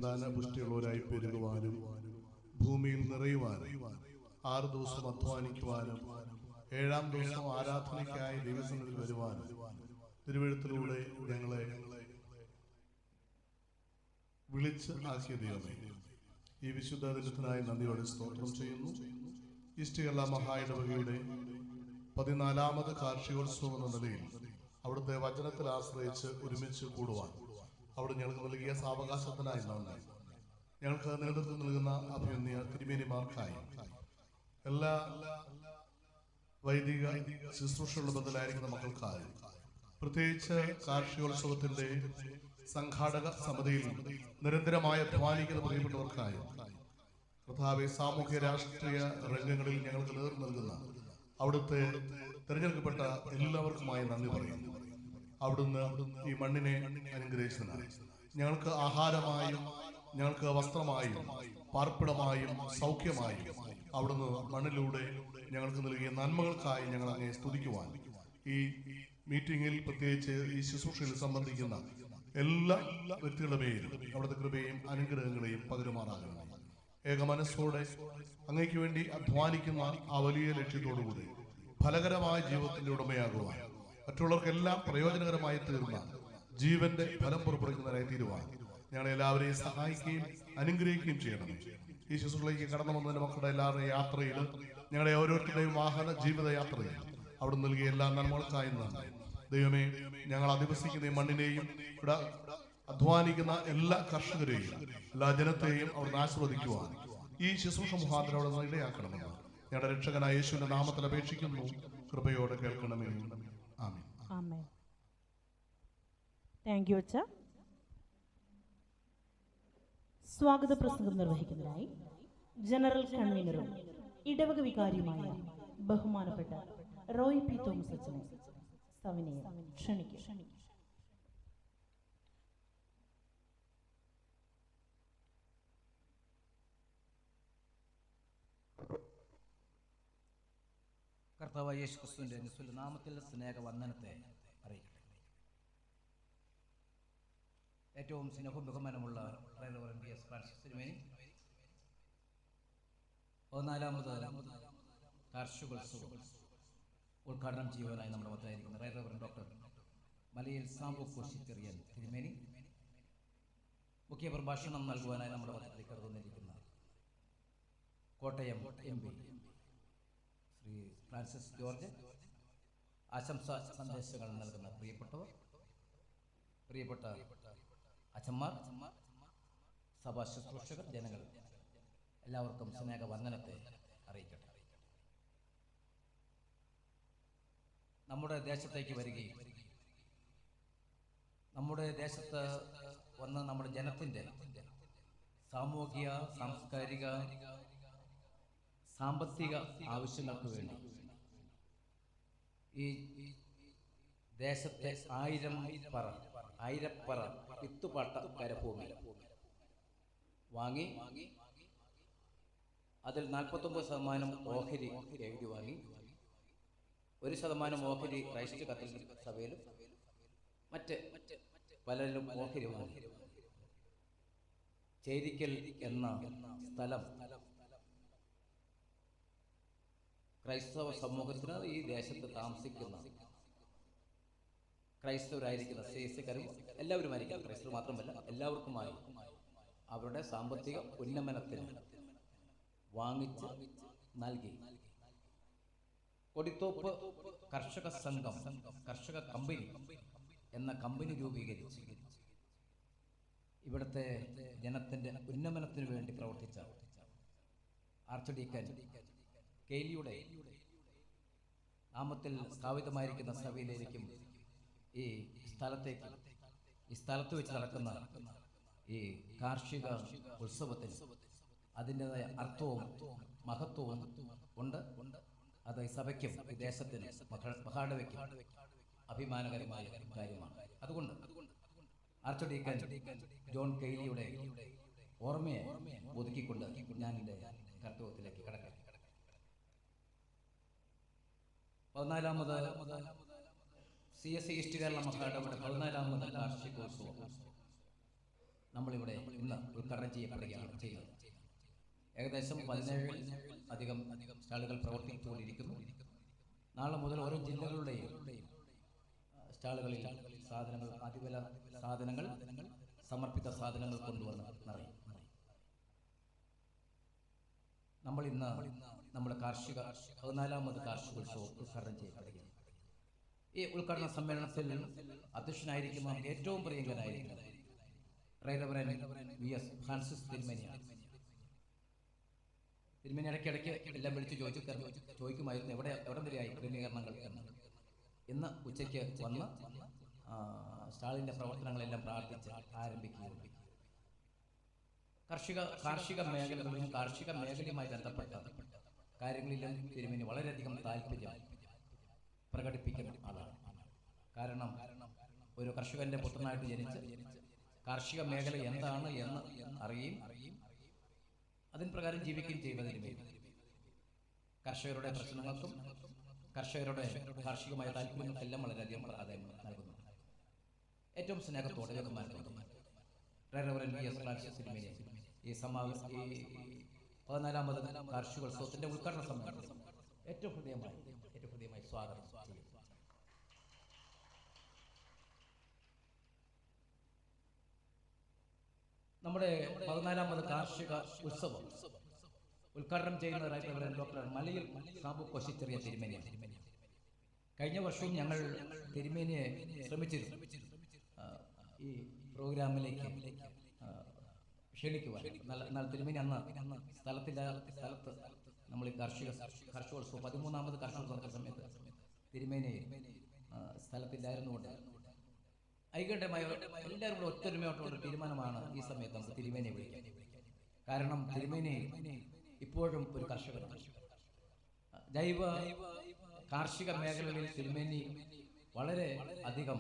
സന്താന പുഷ്ടിയുള്ളവരായി പെരുകുവാനും ഭൂമിയിൽ നിറയുവാനും 6 ദിവസം അധ്വാനിക്കുവാനും 7-ാം ദിവസം ആരാധനയ്ക്കായി ദൈവസന്നിധിയിൽ വരുവാനും തിരുവെഴുത്തിലൂടെ ഞങ്ങളെ വിളിച്ച് ആക്കിയ ദൈവമേ, ഈ വിശുദ്ധ ദിനത്തിനായി നന്ദിയോടെ സ്തോത്രം ചെയ്യുന്നു. ഈസ്റ്റ് കേരള മഹായിടവകയുടെ 14ാമത് കാർഷികോത്സവം എന്ന നിലയിൽ അവിടുത്തെ വചനത്തിൽ ആശ്രയിച്ച് ഒരുമിച്ച് കൂടുവാൻ അവിടെ ഞങ്ങൾക്ക് നൽകിയ സാവകാശത്തിനായി നന്ദി. ഞങ്ങൾക്ക് നേതൃത്വം നൽകുന്ന അഭിനന്ദ തിരുമേനിമാർക്കായി എല്ലാ വൈദിക ശുശ്രൂഷകളുടെ ബദലായിരിക്കുന്ന മക്കൾക്കായി, പ്രത്യേകിച്ച് കാർഷികോത്സവത്തിന്റെ സംഘാടക സമിതിയിൽ നിരന്തരമായ അധ്വാനിക്കുന്ന പ്രിയപ്പെട്ടവർക്കായി, കർത്താവെ, സാമൂഹ്യ രാഷ്ട്രീയ രംഗങ്ങളിൽ ഞങ്ങൾക്ക് നേതൃത്വം നൽകുന്ന അവിടുത്തെ തിരഞ്ഞെടുക്കപ്പെട്ട എല്ലാവർക്കുമായി നന്ദി പറയുന്നു. അവിടുന്ന് ഈ മണ്ണിനെ അനുഗ്രഹിച്ചതിനായി ഞങ്ങൾക്ക് ആഹാരമായും ഞങ്ങൾക്ക് വസ്ത്രമായും പാർപ്പിടമായും സൗഖ്യമായും അവിടുന്ന് മണ്ണിലൂടെ ഞങ്ങൾക്ക് നൽകിയ നന്മകൾക്കായി ഞങ്ങൾ അങ്ങേ സ്തുതിക്കുവാൻ ഈ മീറ്റിംഗിൽ, പ്രത്യേകിച്ച് ഈ ശുശ്രൂഷയിൽ സംബന്ധിക്കുന്ന എല്ലാ വ്യക്തികളുടെ പേരും അവിടുത്തെ കൃപയും അനുഗ്രഹങ്ങളെയും പകരുമാറാകണം. ഏക മനസ്സോടെ അങ്ങയ്ക്ക് വേണ്ടി അധ്വാനിക്കുന്ന ആ വലിയ ലക്ഷ്യത്തോടുകൂടി ഫലകരമായ ജീവിതത്തിന്റെ ഉടമയാകുവാൻ, മറ്റുള്ളവർക്കെല്ലാം പ്രയോജനകരമായി തീർന്ന ജീവന്റെ ഫലം പുറപ്പെടുവിക്കുന്നവരായി തീരുവാൻ ഞങ്ങളെല്ലാവരെയും സഹായിക്കുകയും അനുഗ്രഹിക്കുകയും ചെയ്യണം. ഈ ശുശ്രൂഷയിലേക്ക് കടന്നു വന്നതിന്റെ മക്കളുടെ എല്ലാവരുടെയും യാത്രയിൽ, ഞങ്ങളുടെ ഓരോരുത്തരുടെയും വാഹന ജീവിത യാത്രയിൽ അവിടെ നൽകിയ എല്ലാ നന്മകൾക്കായി നന്ദി. ദൈവമേ, ഞങ്ങൾ അധിവസിക്കുന്ന ഈ മണ്ണിനെയും ഇവിടെ അധ്വാനിക്കുന്ന എല്ലാ കർഷകരെയും എല്ലാ ജനത്തെയും അവിടുന്ന് ആശീർവദിക്കുവാൻ ഈ ശുശ്രൂഷ മുഖാന്തരം അവിടെ ഇടയാക്കണമെന്ന് ഞങ്ങളുടെ രക്ഷകനായ യേശുവിന്റെ നാമത്തിൽ അപേക്ഷിക്കുന്നു. കൃപയോടെ കേൾക്കണമേ. ആമേൻ. ആമേൻ. താങ്ക് യു അച്ഛാ. സ്വാഗത പ്രസംഗം നിർവഹിക്കുന്നതിനായി ജനറൽ കൺവീനറും ഇടവക വികാരിയുമായ ബഹുമാനപ്പെട്ട റോയ് പി തോമസ് അച്ഛനെ സവിനയം ക്ഷണിക്കും. കർത്താവായ യേശു ക്രിസ്തുവിന്റെ നിസ്തുല നാമത്തിൽ സ്നേഹവന്ദനത്തെ അറിയിക്കട്ടെ. ഏറ്റവും സ്നേഹവും ബഹുമാനമുള്ള റൈറവറൻ പി എസ് ഫ്രാൻസിസ് തിരുമേനി 14ാമത് കാർഷികോത്സവം ഉദ്ഘാടനം ചെയ്യുവാനായി നമ്മുടെ മൊത്തമായിരിക്കുന്ന റൈറവറൻ ഡോക്ടർ മലയിൽ സാമ്പു കോശിച്ചെറിയൻ തിരുമേനി, മുഖ്യ പ്രഭാഷണം നൽകുവാനായി നമ്മുടെ മൊത്തത്തിൽ കടന്നിരിക്കുന്ന കോട്ടയം MP ശ്രീ ഫ്രാൻസിസ് ജോർജ്, ആശംസാ സന്ദേശങ്ങൾ നൽകുന്ന പ്രിയപ്പെട്ട അച്ഛന്മാർ, സഭാ ശുശ്രൂഷകർ, ജനങ്ങൾ, എല്ലാവർക്കും സ്നേഹവന്ദനത്തെ അറിയിക്കട്ടെ. നമ്മുടെ ദേശത്തേക്ക് വരികയും നമ്മുടെ ദേശത്ത് വന്ന് നമ്മുടെ ജനത്തിൻ്റെ സാമൂഹിക, സാംസ്കാരിക, സാമ്പത്തിക ആവശ്യങ്ങൾക്ക് വേണ്ടി ഈ ദേശത്തെ ആയിരപ്പറ വിത്തുപാട്ട കരഭൂമി വാങ്ങി അതിൽ 49% ഓഹരി എഴുതി വാങ്ങി, 1% ഓഹരി ക്രൈസ്റ്റ് കത്തീഡ്രൽ സഭയിലും മറ്റ് പലരിലും ഓഹരി വാങ്ങി ചേരിക്കൽ എന്ന സ്ഥലം ക്രൈസ്തവ സമൂഹത്തിന്, ഈ ദേശത്ത് താമസിക്കുന്ന ക്രൈസ്തവരായിരിക്കുന്ന CSCക്കാരും എല്ലാവരുമായിരിക്കും, ക്രൈസ്തവർ മാത്രമല്ല എല്ലാവർക്കുമായി അവരുടെ സാമ്പത്തിക ഉന്നമനത്തിന് വാങ്ങിച്ച് നൽകി. കൊടിത്തോപ്പ് കർഷക സംഘം, കർഷക കമ്പനി എന്ന കമ്പനി രൂപീകരിച്ച് ഇവിടുത്തെ ജനത്തിൻ്റെ ഉന്നമനത്തിന് വേണ്ടി പ്രവർത്തിച്ച ആർച്ച് ഡീക്കൻ കെയ്ലിയുടെ നാമത്തിൽ സ്ഥാപിതമായിരിക്കുന്ന സഭയിലേക്കും ഈ സ്ഥലത്ത് വെച്ച് നടക്കുന്ന ഈ കാർഷിക ഉത്സവത്തിന് അതിൻ്റെതായ അർത്ഥവും മഹത്വവും ഉണ്ട്. അത് ഈ സഭയ്ക്കും ഈ ദേശത്തിന് മഹാടവയ്ക്കും അഭിമാനകരമായ കാര്യമാണ്. അതുകൊണ്ട് ആർച്ച് ഡീക്കൻ ജോൺ കെയ്ലിയുടെ ഓർമ്മയെ ഒതുക്കിക്കൊണ്ട് ഞാൻ എൻ്റെ കർത്തവ്യത്തിലേക്ക് കടക്കാം. 14ാമത് CSC ഈസ്റ്റ് കേരള മഹാടവയുടെ 14ാമത് കാർഷികോത്സവം നമ്മളിവിടെ ഇന്ന് ഉദ്ഘാടനം ചെയ്യപ്പെടുകയാണ് ചെയ്യുന്നത്. ഏകദേശം 17 അധികം സ്റ്റാളുകൾ പ്രവർത്തിച്ചുകൊണ്ടിരിക്കുന്നു. നാളെ മുതൽ ഓരോ ജില്ലകളുടെയും സ്റ്റാളുകളിൽ സാധനങ്ങൾ, അതിവില സാധനങ്ങൾ, സമർപ്പിത സാധനങ്ങൾ കൊണ്ടുവന്ന് നിറയും. നമ്മൾ ഇന്ന് നമ്മുടെ 14ാമത് കാർഷികോത്സവം ഉദ്ഘാടനം ചെയ്യപ്പെടുകയാണ്. ഈ ഉദ്ഘാടന സമ്മേളനത്തിൽ അധ്യക്ഷനായിരിക്കുന്ന ഏറ്റവും പ്രിയങ്കനായിരിക്കുന്ന റവറൻ VS ഫ്രാൻസിസ് തിരുമേനിയാണ്. തിരുമേനി ഇടയ്ക്കിടയ്ക്ക് എല്ലാം വിളിച്ച് ചോദിക്കുമായിരുന്നു എവിടെ വരെയായി ക്രമീകരണങ്ങൾ എന്ന്. ഇന്ന് ഉച്ചയ്ക്ക് വന്ന് സ്റ്റാളിൻ്റെ പ്രവർത്തനങ്ങളെല്ലാം പ്രാർത്ഥിച്ച് ആരംഭിക്കുകയുണ്ട്. കാർഷിക മേഖലകളിലും കാർഷിക മേഖലയുമായി ബന്ധപ്പെട്ട കാര്യങ്ങളിലും തിരുമേനി വളരെയധികം താല്പര്യം പ്രകടിപ്പിക്കുന്ന ആളാണ്. കാരണം ഒരു കർഷകന്റെ പുത്രനായിട്ട് ജനിച്ച് കാർഷിക മേഖല എന്താണ് എന്ന് അറിയുകയും അതിന് പ്രകാരം ജീവിക്കുകയും ചെയ്യുന്നതിന് കർഷകരുടെ പ്രശ്നങ്ങൾക്കും കർഷകരുടെ കാർഷികമായ താല്പര്യങ്ങൾക്കെല്ലാം വളരെയധികം പ്രാധാന്യം നൽകുന്നു. ഏറ്റവും സ്നേഹത്തോടെ റവറൻ VS ഫ്രാൻസിസ് തിരുമേനി ഈ 14ാമത് കാർഷികോത്സവത്തിന്റെ ഉദ്ഘാടന സമ്മേളനത്തിൽ ഏറ്റവും ഹൃദയമായി സ്വാഗതം ചെയ്യുന്നു. നമ്മുടെ 14ാമത് കാർഷിക ഉത്സവം ഉദ്ഘാടനം ചെയ്യുന്ന റവറൻ ഡോക്ടർ മലയിൽ സാബു കൊശിച്ചെറിയ തിരുമേനിയാണ്. കഴിഞ്ഞ വർഷവും ഞങ്ങൾ തിരുമേനിയെ ശ്രമിച്ചിരുന്നു ഈ പ്രോഗ്രാമിലേക്ക് ക്ഷണിക്കുവാൻ. എന്നാൽ തിരുമേനി അന്ന് സ്ഥലത്ത് നമ്മൾ ഈ കാർഷികോത്സവം 13ാമത് കാർഷികോത്സവ സമയത്ത് തിരുമേനി സ്ഥലത്തില്ലായിരുന്നുകൊണ്ട് ഐകണ്ഠമായ എല്ലാവരും കൂടെ ഒത്തൊരുമയോട്ടുള്ള തീരുമാനമാണ് ഈ സമയത്ത് നമുക്ക് തിരുമേനിയെ വിളിക്കാൻ. കാരണം തിരുമേനി ഇപ്പോഴും ഒരു കർഷകനാണ്. ജൈവ കാർഷിക മേഖലകളിൽ തിരുമേനി വളരെ അധികം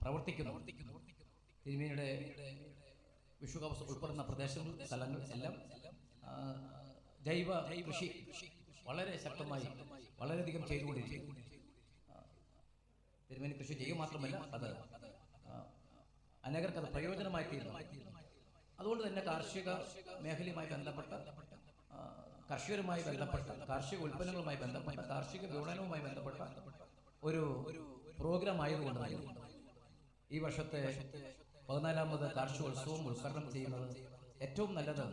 പ്രവർത്തിക്കുന്നു. തിരുമേനിയുടെ വിഷുകവസം ഉൾപ്പെടുന്ന പ്രദേശങ്ങൾ, സ്ഥലങ്ങൾ എല്ലാം ജൈവ കൃഷി വളരെ ശക്തമായി വളരെയധികം ചെയ്തുകൊണ്ടിരിക്കുന്നു. തിരുമേനി കൃഷി ചെയ്യുക മാത്രമല്ല, അത് അനേകർക്ക് അത് പ്രയോജനമായി തീരുന്നു. അതുകൊണ്ട് തന്നെ കാർഷിക മേഖലയുമായി ബന്ധപ്പെട്ട കർഷകരുമായി ബന്ധപ്പെട്ട കാർഷിക ഉൽപ്പന്നങ്ങളുമായി ബന്ധപ്പെട്ട കാർഷിക വിപണനവുമായി ബന്ധപ്പെട്ട ഒരു പ്രോഗ്രാം ആയതുകൊണ്ട് തന്നെ ഈ വർഷത്തെ 14ാമത് കാർഷികോത്സവം ഉദ്ഘാടനം ചെയ്യുന്നത് ഏറ്റവും നല്ലത്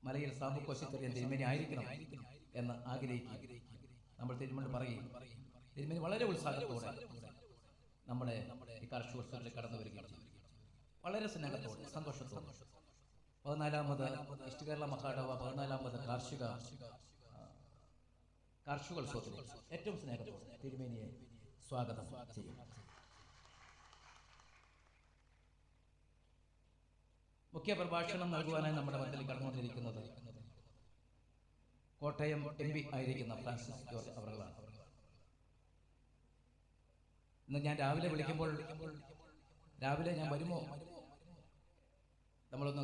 മലയിൽ സാബു കൊശിച്ചെറിയ തിരുമേനി ആയിരിക്കണം എന്ന് ആഗ്രഹിക്കുക. നമ്മൾ തിരുമേനി പറയും. തിരുമേനി വളരെ ഉത്സാഹത്തോടെ നമ്മുടെ ഈ കാർഷികോത്സവത്തിൽ കടന്നു വരികയും ചെയ്യും. വളരെ സ്നേഹത്തോടെ സന്തോഷത്തോടെ 14ാമത് ഈസ്റ്റ് കേരള മഹാടവ 14ാമത് കാർഷികോത്സവത്തിൽ ഏറ്റവും സ്നേഹത്തോടെ തിരുമേനിയെ സ്വാഗതം ചെയ്യും. മുഖ്യ പ്രഭാഷണം നൽകുവാനായി നമ്മുടെ മധ്യത്തിൽ കടന്നുകൊണ്ടിരിക്കുന്നത് കോട്ടയം MP ആയിരിക്കുന്ന ഫ്രാൻസിസ് ജോർജ് അവറുകളാണ്. ഇന്ന് ഞാൻ രാവിലെ വിളിക്കുമ്പോൾ രാവിലെ ഞാൻ വരുമോ നമ്മളൊന്ന്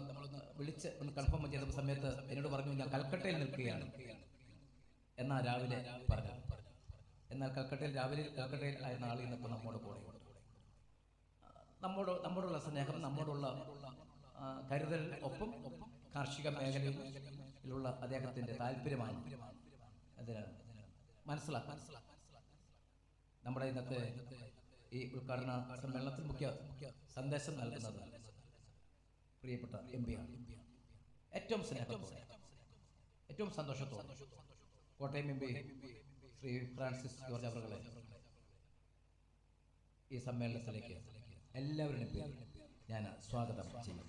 വിളിച്ച് ഒന്ന് കൺഫേം ചെയ്ത സമയത്ത് എന്നോട് പറഞ്ഞു ഞാൻ കൽക്കട്ടയിൽ നിൽക്കുകയാണ് എന്നാ രാവിലെ പറഞ്ഞു. എന്നാൽ കൽക്കട്ടയിൽ ആയിരുന്ന ആളിൽ നിന്നപ്പോൾ നമ്മോട് കൂടെ നമ്മോടുള്ള സ്നേഹം, നമ്മോടുള്ള കരുതൽ, ഒപ്പം കാർഷിക മേഖലയിലുള്ള അദ്ദേഹത്തിൻ്റെ താല്പര്യമാണ് അതിന് മനസ്സിലാക്കാൻ. നമ്മുടെ ഇന്നത്തെ ഈ ഉദ്ഘാടന സമ്മേളനത്തിൽ മുഖ്യ സന്ദേശം നൽകുന്നത് പ്രിയപ്പെട്ട MP ആണ്. ഏറ്റവും സ്നേഹത്തോടെ ഏറ്റവും സന്തോഷത്തോടെ കോട്ടയം MP ശ്രീ ഫ്രാൻസിസ് ജോർജ് അവറുകളെ ഈ സമ്മേളനത്തിലേക്ക് എല്ലാവരുടെയും പേരിൽ ഞാൻ സ്വാഗതം ചെയ്യുന്നു.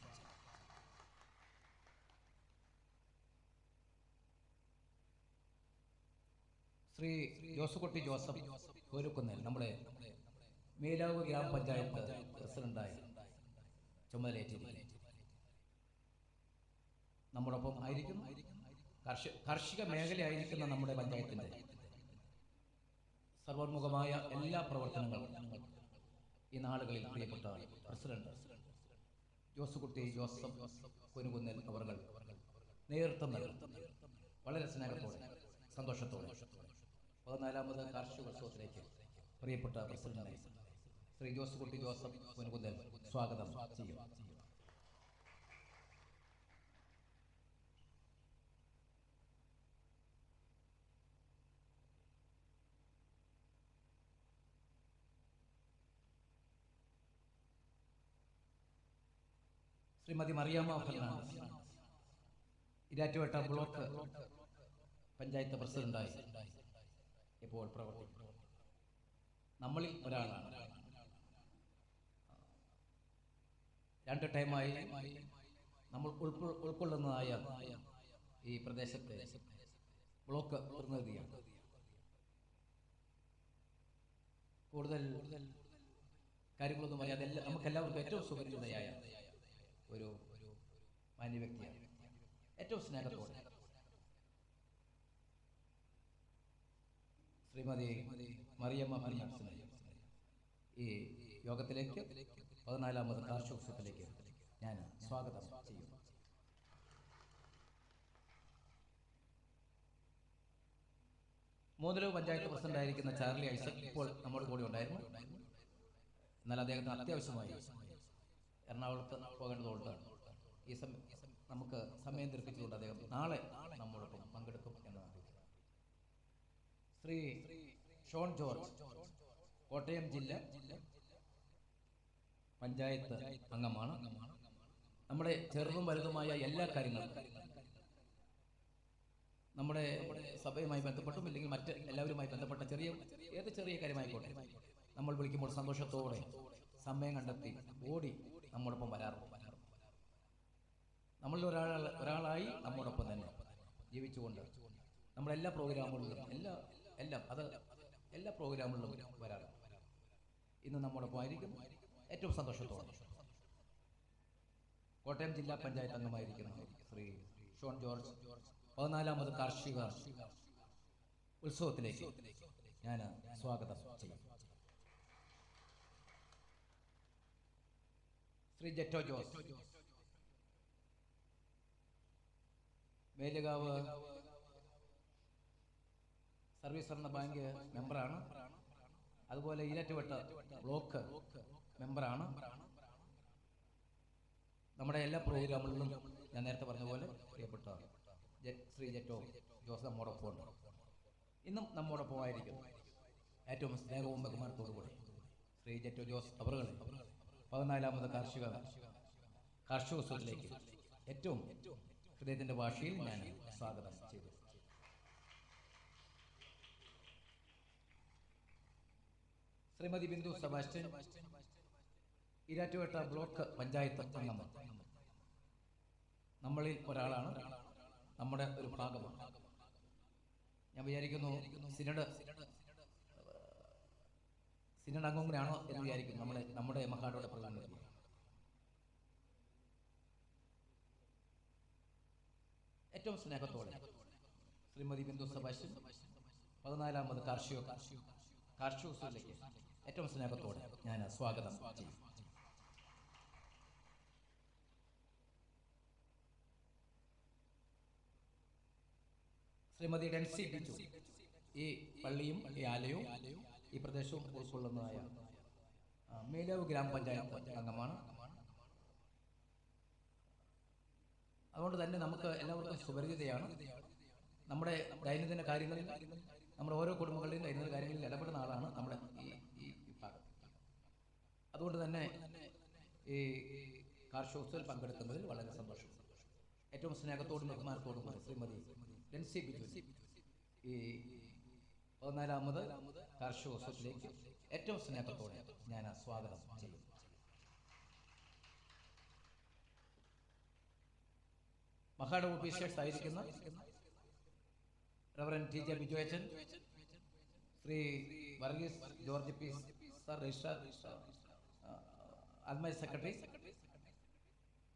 ശ്രീ ജോസുകുട്ടി ജോസഫ് കോരുക്കുന്നേൽ നമ്മുടെ മേലാവ് ഗ്രാമപഞ്ചായത്ത് പ്രസിഡന്റായി ചുമതലയേറ്റിരിക്കുന്നു. നമ്മോടൊപ്പം ആയിരിക്കും കാർഷിക മേഖലയായിരിക്കുന്ന നമ്മുടെ പഞ്ചായത്തിൻ്റെ സർവോന്മുഖമായ എല്ലാ പ്രവർത്തനങ്ങളും ഈ നാളുകളിൽ പ്രിയപ്പെട്ട പ്രസിഡന്റ് ജോസുകുട്ടി ജോസഫ് കൊനുകുന്നേൽ അവർ നേതൃത്വം നൽകും. വളരെ സ്നേഹത്തോടെ സന്തോഷത്തോടെ 14ാമത് കാർഷികോത്സവത്തിലേക്ക് പ്രിയപ്പെട്ട പ്രസിഡന്റിനെ ശ്രീ ജോസ് കുട്ടി ജോസഫ് പുനകുന്നൽ സ്വാഗതം ചെയ്യും. ശ്രീമതി മറിയാമ്മ ഫെർണാണ്ടസ് ഇരാറ്റുപേട്ട ബ്ലോക്ക് പഞ്ചായത്ത് പ്രസിഡന്റായി ഇപ്പോൾ പ്രവർത്തിക്കുന്നു. നമ്മളിൽ ഒരാളാണ്. 2 ടൈമായി നമ്മൾ ഉൾക്കൊള്ളുന്നതായ ഈ പ്രദേശത്തെ ബ്ലോക്ക് പ്രതിനിധിയാണ്. കൂടുതൽ കാര്യങ്ങളൊന്നും പറയാതെ നമുക്കെല്ലാവർക്കും ഏറ്റവും സുപരിചിതയായ ഒരു മാന്യ വ്യക്തിയാണ്. ഏറ്റവും സ്നേഹത്തോടെ ശ്രീമതി മറിയമ്മ ഫെർണാണ്ടസിനെ ഈ യോഗത്തിലേക്ക് 14ാമത് കാർഷികോത്സവത്തിലേക്ക് ഞാൻ സ്വാഗതം ചെയ്യുന്നു. മൂന്നിലോ പഞ്ചായത്ത് പ്രസിഡന്റായിരിക്കുന്ന ചാർലി ഐസക് ഇപ്പോൾ നമ്മുടെ കൂടെ ഉണ്ടായിരുന്നു. എന്നാൽ അദ്ദേഹത്തിന് അത്യാവശ്യമായി എറണാകുളത്ത് പോകേണ്ടതുകൊണ്ടാണ് ഈ നമുക്ക് സമയം ദീർഘിച്ചുകൊണ്ട് അദ്ദേഹം നാളെ നമ്മോടൊപ്പം പങ്കെടുക്കും എന്നതാണ്. ശ്രീ ഷോൺ ജോർജ് കോട്ടയം ജില്ല പഞ്ചായത്ത് അംഗമാണ്. നമ്മുടെ ചെറുതും വലുതുമായ എല്ലാ കാര്യങ്ങളും നമ്മുടെ സഭയുമായി ബന്ധപ്പെട്ടും ഇല്ലെങ്കിൽ മറ്റ് എല്ലാവരുമായി ബന്ധപ്പെട്ട ഏത് ചെറിയ കാര്യമായിക്കോട്ടെ നമ്മൾ വിളിക്കുമ്പോൾ സന്തോഷത്തോടെ സമയം കണ്ടെത്തി ഓടി നമ്മോടൊപ്പം വരാറുണ്ട്. നമ്മളിൽ ഒരാളായി നമ്മോടൊപ്പം തന്നെ ജീവിച്ചുകൊണ്ട് നമ്മളെല്ലാ പ്രോഗ്രാമുകളിലും എല്ലാ പ്രോഗ്രാമുകളിലും വരാറുണ്ട്. ഇന്ന് നമ്മോടൊപ്പം ആയിരിക്കും. ഏറ്റവും സന്തോഷത്തോടെ കോട്ടയം ജില്ലാ പഞ്ചായത്ത് അംഗമായിരിക്കുന്ന ശ്രീ ഷോൺ ജോർജ് 14ാമത് കാർഷിക ഉത്സവത്തിലേക്ക് ഞാൻ സ്വാഗതം ചെയ്യും. ശ്രീ ജെറ്റോ ജോസ് വേലുകാവ് സർവീസ് ഭരണ ബാങ്ക് മെമ്പറാണ്. അതുപോലെ ഈരാറ്റുപേട്ട ബ്ലോക്ക് മെമ്പറാണ്. നമ്മുടെ എല്ലാ പ്രോഗ്രാമുകളിലും ഞാൻ നേരത്തെ പറഞ്ഞ പോലെ പ്രിയപ്പെട്ട ശ്രീ ജെറ്റോ ജോസ് നമ്മോടൊപ്പം ഉണ്ട്. ഇന്നും നമ്മോടൊപ്പമായിരിക്കും ഏറ്റവും സ്നേഹവും ബഹുമാനത്തോടുകൂടി ശ്രീ ജെറ്റോ ജോസ് അവറുകളെ 14ാമത് കാർഷികോത്സവത്തിലേക്ക് ഏറ്റവും ഹൃദയത്തിൻ്റെ ഭാഷയിൽ ഞാൻ സ്വാഗതം ചെയ്തു. ശ്രീമതി ബിന്ദു സെബാസ്റ്റ്യൻ ഈരാറ്റുപേട്ട ബ്ലോക്ക് പഞ്ചായത്ത് അംഗമാണ്. നമ്മളിൽ ഒരാളാണ്, നമ്മുടെ ഒരു ഭാഗമാണ്. ഞാൻ വിചാരിക്കുന്നു സിനഡ് അംഗം കൂടെയാണോ എന്ന് വിചാരിക്കുന്നു. നമ്മുടെ മഹാടോടെ പ്രധാനമന്ത്രി ഏറ്റവും സ്നേഹത്തോടെ ശ്രീമതി ബിന്ദു സെബാസ്റ്റ്യൻ 14ാമത് കാർഷികോത്സവത്തിലേക്ക് ഏറ്റവും സ്നേഹത്തോടെ ഞാൻ സ്വാഗതം ചെയ്യും. ശ്രീമതി ഡെൻസി ബിജു ഈ പള്ളിയും ഈ ആലയവും ഈ പ്രദേശവും ഉൾക്കൊള്ളുന്നതായ മേലാവ് ഗ്രാമപഞ്ചായത്ത് അംഗമാണ്. അതുകൊണ്ട് തന്നെ നമുക്ക് എല്ലാവർക്കും സുപരിചിതയാണ്. നമ്മുടെ ദൈനംദിന കാര്യങ്ങളിൽ നമ്മുടെ ഓരോ കുടുംബങ്ങളുടെയും ദൈനംദിന കാര്യങ്ങളിൽ ഇടപെടുന്ന ആളാണ് നമ്മുടെ ഈ വിഭാഗം. അതുകൊണ്ട് തന്നെ ഈ കാർഷികോത്സവത്തിൽ പങ്കെടുക്കുന്നതിൽ വളരെ സന്തോഷം. ഏറ്റവും സ്നേഹത്തോടും ബഹുമാനത്തോടും ശ്രീമതി ഡെൻസി ബിജു ഈ 14ാമത് കാർഷികോത്സവത്തിലേക്ക് ഏറ്റവും സ്നേഹത്തോടെ ഞാൻ സ്വാഗതം ചെയ്യും. മഹാഡ് ഓഫീസേഴ്സ് ആയിരിക്കുന്ന റവറൻ ടി ജെ ബിജുവച്ചൻ, Shri Varghese George P sir registrar ആത്മീയ സെക്രട്ടറി,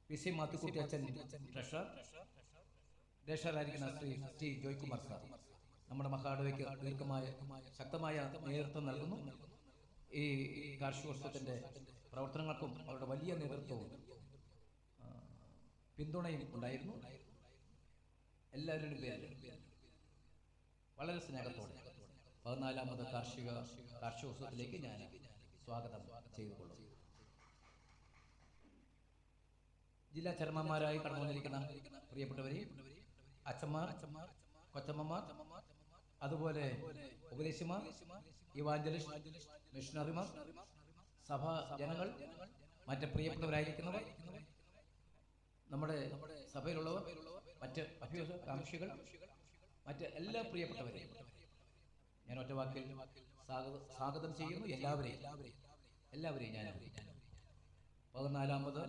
പി സി മാത്തുക്കുട്ടി അച്ഛൻ ട്രഷറായിരിക്കുന്ന ശ്രീ ടി ജോയ്കുമാർ സാർ നമ്മുടെ മഹാഡോയ്ക്ക് ശക്തമായ നേതൃത്വം നൽകുന്നു. ഈ കാർഷികോത്സവത്തിൻ്റെ പ്രവർത്തനങ്ങൾക്കും അവരുടെ വലിയ നേതൃത്വവും പിന്തുണയും ഉണ്ടായിരുന്നു. എല്ലാവരുടെയും പേരിൽ വളരെ സ്നേഹത്തോടെ 14ാമത് കാർഷികോത്സവത്തിലേക്ക് ഞാൻ സ്വാഗതം ചെയ്തുകൊള്ളും. ജില്ലാ ചെയർമാൻമാരായി കടന്നു വന്നിരിക്കുന്ന പ്രിയപ്പെട്ടവരെ, അച്ഛന്മാർ, കൊച്ചമ്മമാർ, അതുപോലെ ഉപദേശിമാർ, ഇവാഞ്ചലിസ്റ്റ്, മിഷണറിമാർ, സഭാ ജനങ്ങൾ, മറ്റ് പ്രിയപ്പെട്ടവരായിരിക്കുന്നവർ, നമ്മുടെ സഭയിലുള്ളവർ, മറ്റ് അഭ്യുകാംക്ഷികൾ, മറ്റ് എല്ലാ പ്രിയപ്പെട്ടവരെയും ഞാൻ ഒറ്റ വാക്കിൽ സ്വാഗതം ചെയ്യുന്നു. എല്ലാവരെയും ഞാൻ 14ാമത്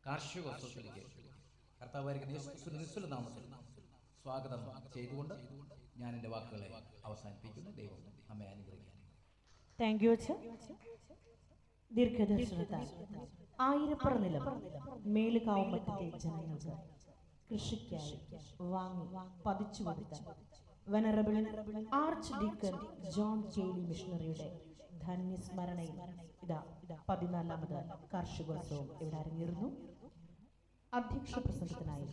കാർഷികോത്സവത്തിലേക്ക് കർത്താവായിരിക്കുന്ന നിസ്തുല നാമത്തിൽ സ്വാഗതം ചെയ്തുകൊണ്ട് ഞാൻ എൻ്റെ വാക്കുകളെ അവസാനിപ്പിക്കുന്നു. ദൈവം നമ്മെ അനുഗ്രഹിക്കും. താങ്ക് യു അച്ഛ. ദീർഘദർശനത്താൽ ആയിരപ്പുറ നിലം മേലുകാവ് മറ്റത്തെ ജനങ്ങൾക്ക് കൃഷിക്കായി വാങ്ങി പതിച്ചു കൊടുത്ത venerable archdeacon John Caley മിഷണറിയുടെ ധന്യസ്മരണയിൽ ഇതാ 14ാമത് കാർഷികോത്സവം ഇവിടെ അരങ്ങേറുന്നു. അധ്യക്ഷ പ്രസംഗത്തിനായി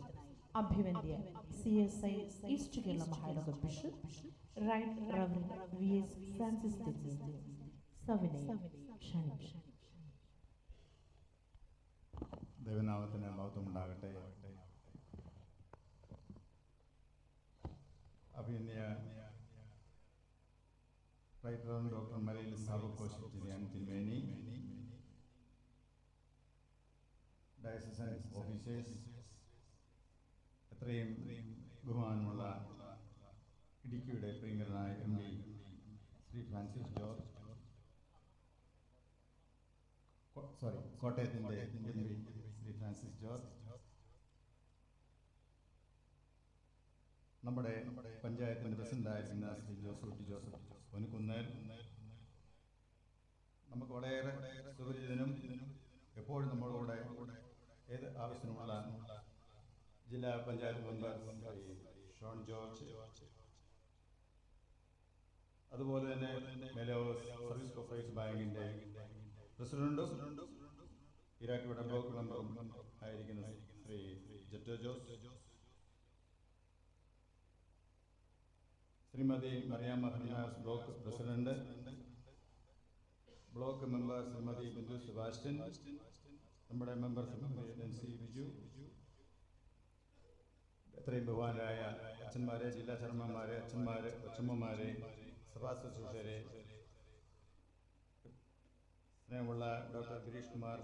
അഭിവന്ദ്യ CSI ഈസ്റ്റ് കേരള മഹാലോക bishop right reverend VS Francis തിരുമേനി സവിനയം ക്ഷണിച്ചു. ദൈവനാമത്തിന് മഹത്വം ഉണ്ടാകട്ടെ. അഭിനയ റൈറ്റ് റവറൻഡ് ഡോക്ടർ മലയിൽ സാബുക്കോശി തിരുമേനി, ഡയസസൻ ഓഫീസേഴ്സ്, എത്രയും ബഹുമാനമുള്ള ഇടുക്കിയുടെ പ്രിയങ്കരനായ MD ശ്രീ ഫ്രാൻസിസ് ജോർജ്, കോട്ടയത്തിൻ്റെ MD ശ്രീ ഫ്രാൻസിസ് ജോർജ്, നമ്മുടെ പഞ്ചായത്തിൻ്റെ പ്രസിഡന്റായിരുന്ന ശ്രീ ജോസഫ് ഒനുകുന്നേൽ, നമുക്ക് വളരെയേറെ സുപരിചിതനും എപ്പോഴും നമ്മളോടെ ഏത് ആവശ്യമുള്ള ജില്ലാ പഞ്ചായത്ത് മെമ്പർ ഷോൺ ജോർജ്, അതുപോലെ തന്നെ മേലോ സർവീസ് കോർപ്പറേഷൻ ബാങ്കിൻ്റെ പ്രസിഡന്റും ഇരാക്കിയുടെ ബ്ലോക്ക് മെമ്പറും ആയിരിക്കുന്ന Shri Jetto Jose, Shrimati Mariyamma Harnas block president, block member Shrimati Bindu Sebastian, നമ്മുടെ മെമ്പർ ശ്രീമതി NC ബിജു, എത്രയും ബഹുമാനരായ അച്ഛന്മാരെ, ജില്ലാ ചെയർമാൻമാരെ, അച്ഛന്മാരെ, കൊച്ചമ്മമാരെ, സഭാ ശുശ്രൂഷകരെ, സ്നേഹമുള്ള ഡോക്ടർ ഗിരീഷ് കുമാർ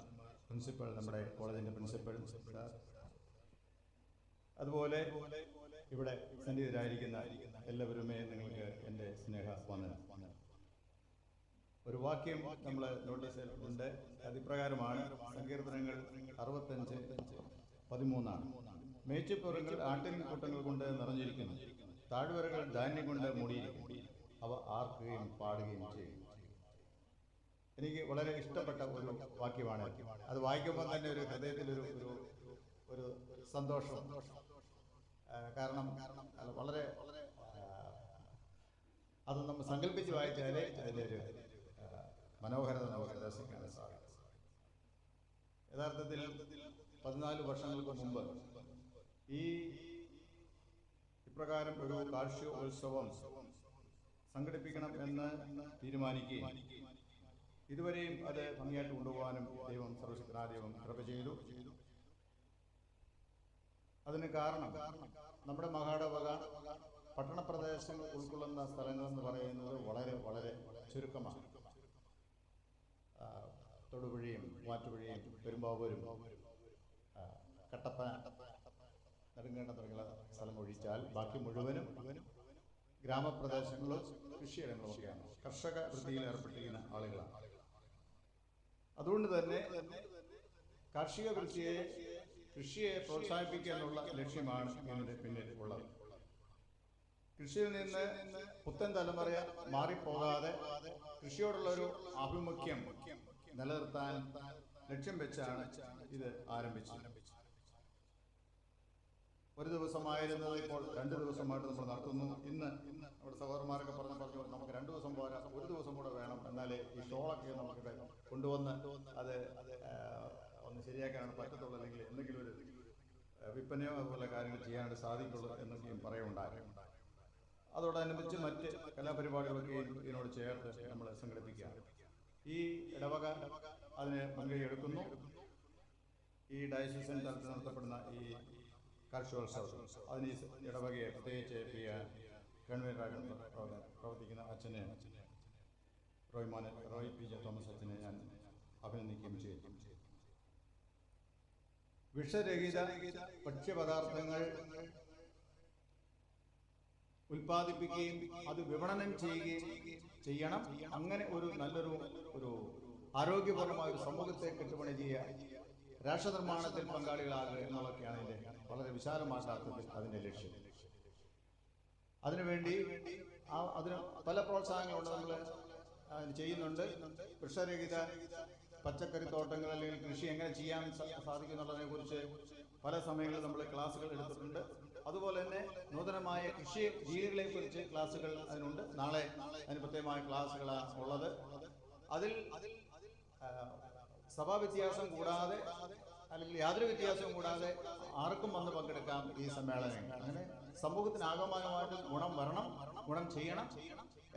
പ്രിൻസിപ്പൽ, നമ്മുടെ കോളേജിൻ്റെ പ്രിൻസിപ്പൽ സാർ, അതുപോലെ ഇവിടെ സന്നിഹിതരായിരിക്കുന്ന എല്ലാവരുമേ നിങ്ങൾക്ക് എൻ്റെ സ്നേഹവന്ദനം. ഒരു വാക്യം നമ്മൾ നോട്ടീസിൽ ഉണ്ട്. അതിപ്രകാരമാണ്. സങ്കീർത്തനങ്ങൾ 65:13. മേച്ചിപ്പുറങ്ങൾ ആട്ടിൻകൂട്ടങ്ങൾ കൊണ്ട് നിറഞ്ഞിരിക്കുന്നു, താഴ്വരകൾ ധാന്യം കൊണ്ട് മൂടിയിരിക്കുന്നു, അവ ആർക്കുകയും പാടുകയും ചെയ്യും. എനിക്ക് വളരെ ഇഷ്ടപ്പെട്ട ഒരു വാക്യമാണ്. അത് വായിക്കുമ്പോൾ തന്നെ ഒരു ഹൃദയത്തിലൊരു ഒരു സന്തോഷം. കാരണം വളരെ അത് നമ്മൾ സങ്കല്പിച്ച് വായിച്ചാലേ അതിൻ്റെ ഒരു മനോഹരത നമുക്ക് ദർശിക്കാൻ സാധിക്കും. യഥാർത്ഥത്തിൽ 14 വർഷങ്ങൾക്ക് മുമ്പ് ഇപ്രകാരം ഒരു കാർഷികോത്സവം സംഘടിപ്പിക്കണം എന്ന് തീരുമാനിക്കുകയും ഇതുവരെയും അത് ഭംഗിയായിട്ട് കൊണ്ടുപോകാനും ദൈവം സർവശക്തനാദൈവം കൃപ ചെയ്തു. അതിന് കാരണം നമ്മുടെ മഹാടവക പട്ടണ പ്രദേശങ്ങൾ ഉൾക്കൊള്ളുന്ന സ്ഥലങ്ങളെന്ന് പറയുന്നത് വളരെ വളരെ ചുരുക്കമാണ്. തൊടുപുഴയും മൂവാറ്റുപുഴയും പെരുമ്പാവൂരും കട്ടപ്പന നെടുങ്കണ്ടം തുടങ്ങിയ സ്ഥലം ഒഴിച്ചാൽ ബാക്കി മുഴുവനും ഗ്രാമപ്രദേശങ്ങളും കൃഷിയിടങ്ങളുമൊക്കെയാണ്. കർഷക വൃത്തിയിൽ ഏർപ്പെട്ടിരിക്കുന്ന ആളുകളാണ്. അതുകൊണ്ട് തന്നെ കാർഷിക കൃഷിയെ പ്രോത്സാഹിപ്പിക്കുക എന്നുള്ള ലക്ഷ്യമാണ് ഇതിൻ്റെ പിന്നിൽ ഉള്ളത്. കൃഷിയിൽ നിന്ന് പുത്തൻ തലമുറ മാറിപ്പോകാതെ കൃഷിയോടുള്ളൊരു ആഭിമുഖ്യം നിലനിർത്താൻ ലക്ഷ്യം വെച്ചാണ് ഇത് ആരംഭിച്ചത്. ഒരു ദിവസമായിരുന്നത് ഇപ്പോൾ 2 ദിവസമായിട്ട് നമ്മൾ നടത്തുന്നു. ഇന്ന് നമ്മുടെ സഹോദരന്മാരൊക്കെ പറഞ്ഞു നമുക്ക് 2 ദിവസം പോരാ, ഒരു ദിവസം കൂടെ വേണം, എന്നാലേ ഈ ഷോളൊക്കെ നമുക്ക് കൊണ്ടുവന്ന് അത് ഒന്ന് ശരിയാക്കാനാണ് പറ്റത്തുള്ളൂ, അല്ലെങ്കിൽ എന്തെങ്കിലും ഒരു വിൽപ്പനയോ അതുപോലെ കാര്യങ്ങൾ ചെയ്യാനായിട്ട് സാധിക്കുള്ളൂ എന്നൊക്കെയും പറയുണ്ടാകും. അതോടനുബന്ധിച്ച് മറ്റ് കലാപരിപാടികളൊക്കെയും ഇതിനോട് ചേർത്ത് നമ്മൾ സംഘടിപ്പിക്കുകയാണ്. ഈ ഇടവക അതിന് മുൻകൈ എടുക്കുന്നു. ഈ ഡയസിസൻ തലത്തിൽ നടത്തപ്പെടുന്ന ഈ കാർഷികോത്സവം അതിന് ഈ ഇടവകയെ പ്രത്യേകിച്ച് കൺവീനറായിട്ട് പ്രവർത്തിക്കുന്ന അച്ഛനെ റോയ് പി ജെ തോമസ് അച്ഛനെ ഞാൻ അഭിനന്ദിക്കുകയും ചെയ്തു. വിഷരഹിത ഭക്ഷ്യപദാർത്ഥങ്ങൾ ഉൽപ്പാദിപ്പിക്കുകയും അത് വിപണനം ചെയ്യുകയും ചെയ്യണം. അങ്ങനെ ഒരു നല്ലൊരു ആരോഗ്യപരമായ ഒരു സമൂഹത്തെ കെട്ടുപണി ചെയ്യുക, രാഷ്ട്രനിർമ്മാണത്തിൽ പങ്കാളികളാകുക എന്നുള്ളതൊക്കെയാണ് ഇതിൻ്റെ വളരെ വിശാലമായ അർത്ഥത്തിൽ അതിൻ്റെ ലക്ഷ്യം. അതിനുവേണ്ടി അതിന് പല പ്രോത്സാഹനങ്ങളുണ്ട്, നമ്മൾ ചെയ്യുന്നുണ്ട്. വിഷരഹിത പച്ചക്കറി തോട്ടങ്ങൾ അല്ലെങ്കിൽ കൃഷി എങ്ങനെ ചെയ്യാൻ സാധിക്കും എന്നുള്ളതിനെ കുറിച്ച് പല സമയങ്ങളിൽ നമ്മൾ ക്ലാസ്സുകൾ എടുത്തിട്ടുണ്ട്. അതുപോലെ തന്നെ നൂതനമായ കൃഷി രീതികളെ കുറിച്ച് ക്ലാസ്സുകൾ അതിനുണ്ട്. നാളെ അതിന് പ്രത്യേകമായ ക്ലാസ്സുകളാണ് ഉള്ളത്. അതിൽ സഭാവ്യത്യാസം കൂടാതെ അല്ലെങ്കിൽ യാതൊരു വ്യത്യാസവും കൂടാതെ ആർക്കും വന്ന് പങ്കെടുക്കാം ഈ സമ്മേളനം. അങ്ങനെ സമൂഹത്തിന് ആകമാനമായിട്ട് ഗുണം വരണം, ഗുണം ചെയ്യണം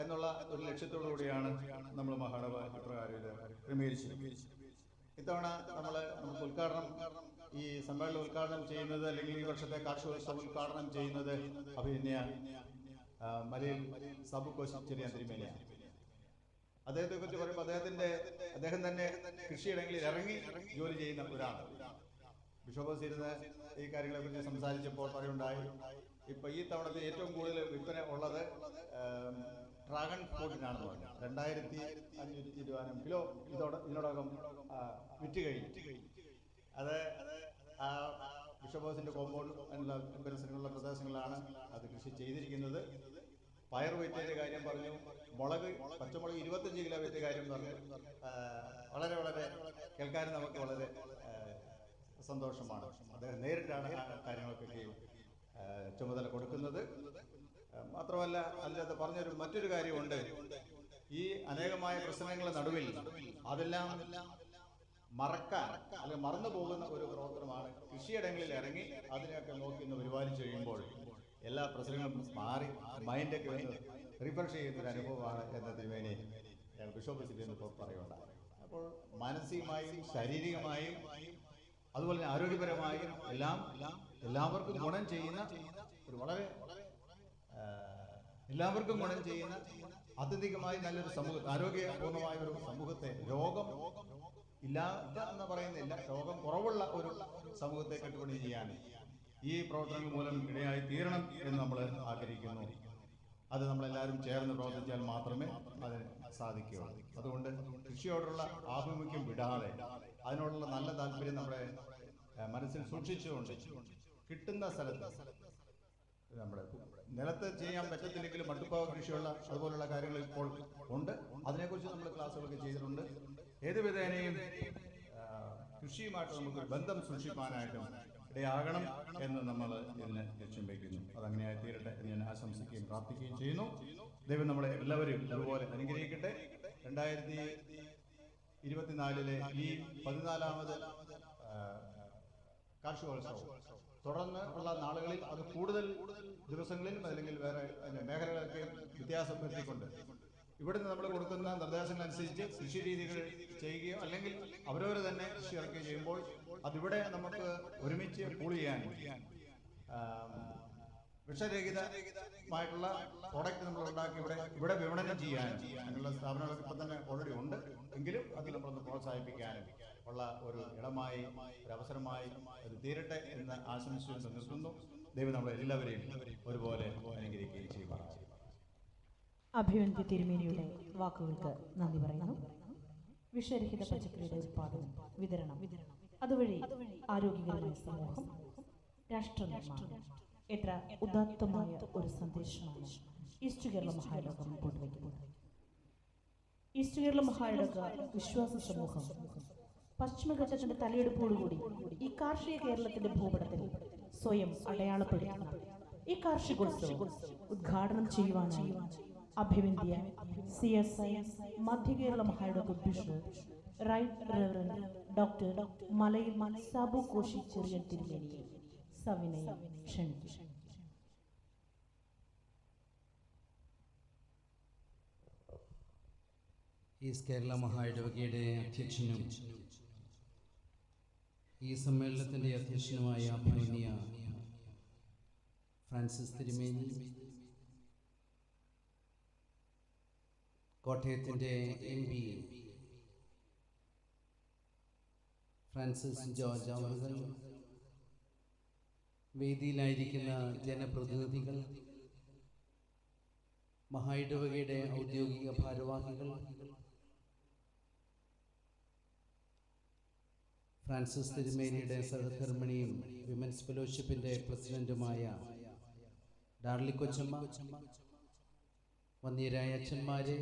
എന്നുള്ള ഒരു ലക്ഷ്യത്തോടു കൂടിയാണ് നമ്മൾ മഹാടവ ഇപ്രകാരം ഇത് ക്രമീകരിച്ചിരിക്കുന്നത്. ഇത്തവണ നമുക്ക് ഉദ്ഘാടനം, ഈ സമ്മേളനം ഉദ്ഘാടനം ചെയ്യുന്നത് അല്ലെങ്കിൽ ഈ വർഷത്തെ കാർഷികോത്സവം ഉദ്ഘാടനം ചെയ്യുന്നത് അഭിനയ മലയിൽ സാബു കോശി ചെറിയ തിരുമേനിയാണ്. അദ്ദേഹത്തെ കുറിച്ച് പറയുമ്പോൾ അദ്ദേഹം തന്നെ കൃഷിയിടങ്ങളിൽ ഇറങ്ങി ജോലി ചെയ്യുന്ന ഒരാളാണ്. ബിഷപ്പ് ഇരുന്ന് ഈ കാര്യങ്ങളെ കുറിച്ച് സംസാരിച്ചപ്പോൾ പറയുണ്ടായി, ഇപ്പൊ ഈ തവണത്തെ ഏറ്റവും കൂടുതൽ വിൽപ്പന ഉള്ളത് ഡ്രാഗൺ ഫ്രൂട്ടിനാണെന്ന് പറഞ്ഞു. 2520 കിലോ ഇതിനോടകം വിറ്റ് കഴിഞ്ഞു. അത് ബിഷപ്പ് കോമ്പൗണ്ട് എന്നുള്ള പരിസരങ്ങളുള്ള പ്രദേശങ്ങളിലാണ് അത് കൃഷി ചെയ്തിരിക്കുന്നത്. പയർ വെറ്റിന്റെ കാര്യം പറഞ്ഞു, പച്ചമുളക് 25 കിലോ വെറ്റിയ കാര്യം പറഞ്ഞു. വളരെ വളരെ കേൾക്കാനും നമുക്ക് വളരെ സന്തോഷമാണ്. അദ്ദേഹം നേരിട്ടാണ് ആ കാര്യങ്ങളൊക്കെ ചുമതല കൊടുക്കുന്നത്. മാത്രമല്ല അതിനകത്ത് പറഞ്ഞൊരു മറ്റൊരു കാര്യമുണ്ട്. ഈ അനേകമായ പ്രശ്നങ്ങളുടെ നടുവിൽ അതെല്ലാം മറക്കാൻ അല്ലെങ്കിൽ മറന്നു പോകുന്ന ഒരു പ്രവർത്തനമാണ് കൃഷിയിടങ്ങളിൽ ഇറങ്ങി അതിനെയൊക്കെ നോക്കി ഒന്ന് പരിപാലിച്ചു കഴിയുമ്പോൾ എല്ലാ പ്രശ്നങ്ങളും മാറി മൈൻഡൊക്കെ ഒന്ന് റിഫ്രഷ് ചെയ്യുന്നൊരു അനുഭവമാണ് എന്ന തിരുമേനി ബിഷപ്പ് സിറ്റിന്ന് പറയുണ്ടായി. അപ്പോൾ മാനസികമായും ശാരീരികമായും അതുപോലെ തന്നെ ആരോഗ്യപരമായും എല്ലാവർക്കും ഗുണം ചെയ്യുന്ന ഒരു വളരെ എല്ലാവർക്കും ഗുണം ചെയ്യുന്ന അത്യധികമായി നല്ലൊരു സമൂഹം, ആരോഗ്യപൂർണമായ ഒരു സമൂഹത്തെ, രോഗം ഇല്ലാത്ത എന്ന് പറയുന്നില്ല, രോഗം കുറവുള്ള ഒരു സമൂഹത്തെ കെട്ടുപണി ചെയ്യാൻ ഈ പ്രവർത്തനങ്ങൾ മൂലം ഇടയായി തീരണം എന്ന് നമ്മൾ ആഗ്രഹിക്കുന്നു. അത് നമ്മളെല്ലാവരും ചേർന്ന് പ്രവർത്തിച്ചാൽ മാത്രമേ അതിന് സാധിക്കുകയുള്ളൂ. അതുകൊണ്ട് കൃഷിയോടുള്ള ആഭിമുഖ്യം വിടാതെ അതിനോടുള്ള നല്ല താല്പര്യം നമ്മുടെ മനസ്സിൽ സൂക്ഷിച്ചുകൊണ്ട് കിട്ടുന്ന സ്ഥലത്ത് നമ്മുടെ നിലത്ത് ചെയ്യാൻ പറ്റത്തില്ലെങ്കിലും മട്ടുപ്പാവ കൃഷിയുള്ള അതുപോലുള്ള കാര്യങ്ങൾ ഇപ്പോൾ ഉണ്ട്. അതിനെക്കുറിച്ച് നമ്മൾ ക്ലാസ്സുകളൊക്കെ ചെയ്തിട്ടുണ്ട്. ഏത് വിധേനയും കൃഷിയുമായിട്ട് നമുക്ക് ബന്ധം സൂക്ഷിക്കാനായിട്ടും ഇടയാകണം എന്ന് നമ്മൾ ഇതിന് ലക്ഷ്യം വയ്ക്കുന്നു. അതങ്ങനെയായി തീരട്ടെ എന്ന് ഞാൻ ആശംസിക്കുകയും പ്രാർത്ഥിക്കുകയും ചെയ്യുന്നു. ദൈവം നമ്മളെ എല്ലാവരും അതുപോലെ അനുഗ്രഹിക്കട്ടെ. 2024 ഈ 14ാമത് കാർഷികോത്സവം തുടർന്ന് ഉള്ള നാളുകളിൽ അത് കൂടുതൽ ദിവസങ്ങളിലും അല്ലെങ്കിൽ വേറെ മേഖലകളൊക്കെ വ്യത്യാസം വരുത്തിക്കൊണ്ട് ഇവിടുന്ന് നമ്മൾ കൊടുക്കുന്ന നിർദ്ദേശങ്ങളനുസരിച്ച് കൃഷി രീതികൾ ചെയ്യുകയോ അല്ലെങ്കിൽ അവരവർ തന്നെ കൃഷി ഇറക്കുകയോ ചെയ്യുമ്പോൾ അതിവിടെ നമുക്ക് ഒരുമിച്ച് പൂൾ ചെയ്യാൻ വിഷരഹിതമായിട്ടുള്ള പ്രോഡക്റ്റ് നമ്മൾ ഉണ്ടാക്കി ഇവിടെ വിപണനം ചെയ്യാനും അങ്ങനെയുള്ള സ്ഥാപനങ്ങളൊക്കെ ഇപ്പം തന്നെ ഓൾറെഡി ഉണ്ട്. എങ്കിലും അത് നമ്മളൊന്ന് പ്രോത്സാഹിപ്പിക്കാനും ഉള്ള ഒരു ഇടമായി, ഒരു അവസരമായി അത് തീരട്ടെ എന്ന് ആശംസിച്ചുകൊണ്ട് നിർത്തുന്നു. ദൈവം നമ്മളെ എല്ലാവരെയും ഒരുപോലെ അനുഗ്രഹിക്കുകയും ചെയ്യുവാണ്. അഭിവന്ദ്യ തിരുമേനിയുടെ വാക്കുകൾക്ക് നന്ദി പറയുന്നു. വിഷരഹിത പച്ചക്കറിയുടെ ഉത്പാദനം, വിതരണം, അതുവഴി ആരോഗ്യകരമായ സമൂഹം, രാഷ്ട്രനിർമ്മാണം, എത്ര ഉദാത്തമായ ഒരു സന്ദേശമാണ് ഈസ്റ്റ് കേരള മഹായിടവക മുമ്പോട്ട് വയ്ക്കുന്നത്. ഈസ്റ്റ് കേരള മഹായിടവക വിശ്വാസ സമൂഹം പശ്ചിമഘട്ടത്തിന്റെ തലയെടുപ്പോടുകൂടി ഈ കാർഷിക കേരളത്തിന്റെ ഭൂപടത്തിൽ സ്വയം അടയാളപ്പെടുത്തുന്ന ഈ കാർഷികോത്സവം ഉദ്ഘാടനം ചെയ്യുവാനായി അഭിവന്ദ്യ CSI മധ്യ കേരള മഹായിടവക bishop right reverend doctor Malayil Sabu Koshy ചെറിയ തിരുമേനിയെ സവിനയം ക്ഷണിച്ചു. ഈസ്റ്റ് കേരള മഹായിടവകയുടെ അധ്യക്ഷനും ഈ സമ്മേളനത്തിൻ്റെ അധ്യക്ഷനുമായ അഭിമന്യ ഫ്രാൻസിസ് തിരുമേനി, കോട്ടയത്തിൻ്റെ MP ഫ്രാൻസിസ് ജോർജ് അവറുകൾ, വേദിയിലായിരിക്കുന്ന ജനപ്രതിനിധികൾ, മഹായിടവകയുടെ ഔദ്യോഗിക ഭാരവാഹികൾ, ഫ്രാൻസിസ് തിരുമേനിയുടെ സഹധർമ്മിണിയും വിമൻസ് ഫെലോഷിപ്പിൻ്റെ പ്രസിഡന്റുമായ ഡാർലി കൊച്ചമ്മ, വന്യരായ അച്ഛന്മാരെ,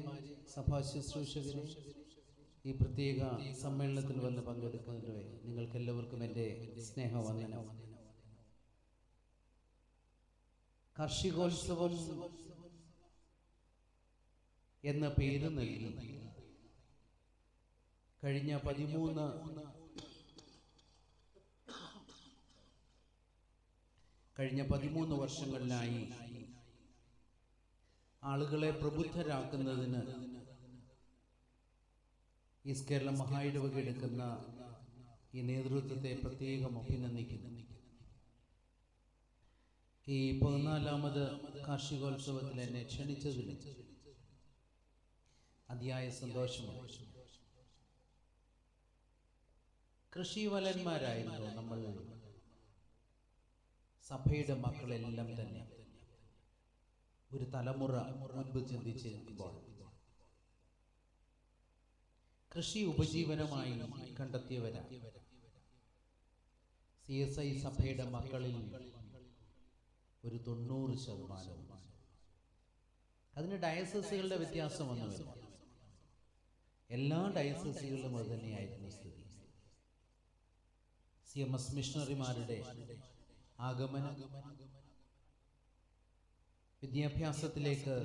സഭാ ശുശ്രൂഷകരെ, ഈ പ്രത്യേക സമ്മേളനത്തിൽ വന്ന് പങ്കെടുക്കുന്നതിന് നിങ്ങൾക്കെല്ലാവർക്കും എൻ്റെ സ്നേഹവന്ദനം. കാർഷികോത്സവം എന്ന പേര് നൽകി കഴിഞ്ഞ 13 വർഷങ്ങളിലായി ആളുകളെ പ്രബുദ്ധരാക്കുന്നതിന് ഈസ്റ്റ് കേരള മഹായിടവക എടുക്കുന്ന ഈ നേതൃത്വത്തെ പ്രത്യേകം അഭിനന്ദിക്കുന്നു. ഈ 14ാമത് കാർഷികോത്സവത്തിൽ എന്നെ ക്ഷണിച്ചതിൽ അതിയായ സന്തോഷമുണ്ട്. കൃഷിവലന്മാരായിരുന്നു നമ്മൾ സഭയുടെ മക്കളെല്ലാം തന്നെ. ഒരു തലമുറ മുൻപ് ചിന്തിച്ചിരിക്കുമ്പോൾ കൃഷി ഉപജീവനമായി കണ്ടെത്തിയവരാണ്. CSI സഭയുടെ മക്കളിൽ ഒരു 90%. അതിന് ഡയസസുകളുടെ വ്യത്യാസമൊന്നുമില്ല. എല്ലാ ഡയസസുകളിലും അത് തന്നെയായിരുന്നു സ്ഥിതി. CMS മിഷണറിമാരുടെ ആഗമനം വിദ്യാഭ്യാസത്തിലേക്ക്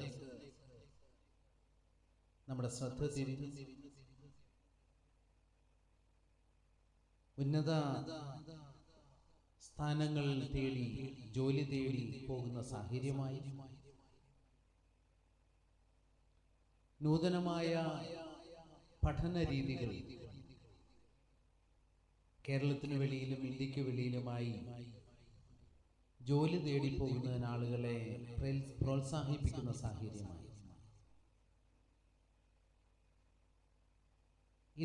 നമ്മുടെ ശ്രദ്ധ തിരിഞ്ഞു. ഉന്നത സ്ഥാനങ്ങൾ തേടി, ജോലി തേടി പോകുന്ന സാഹചര്യമായി. നൂതനമായ പഠന രീതികൾ കേരളത്തിന് വെളിയിലും ഇന്ത്യക്ക് വെളിയിലുമായി ജോലി തേടി പോകുന്നതിന് ആളുകളെ പ്രോത്സാഹിപ്പിക്കുന്ന സാഹചര്യമായി.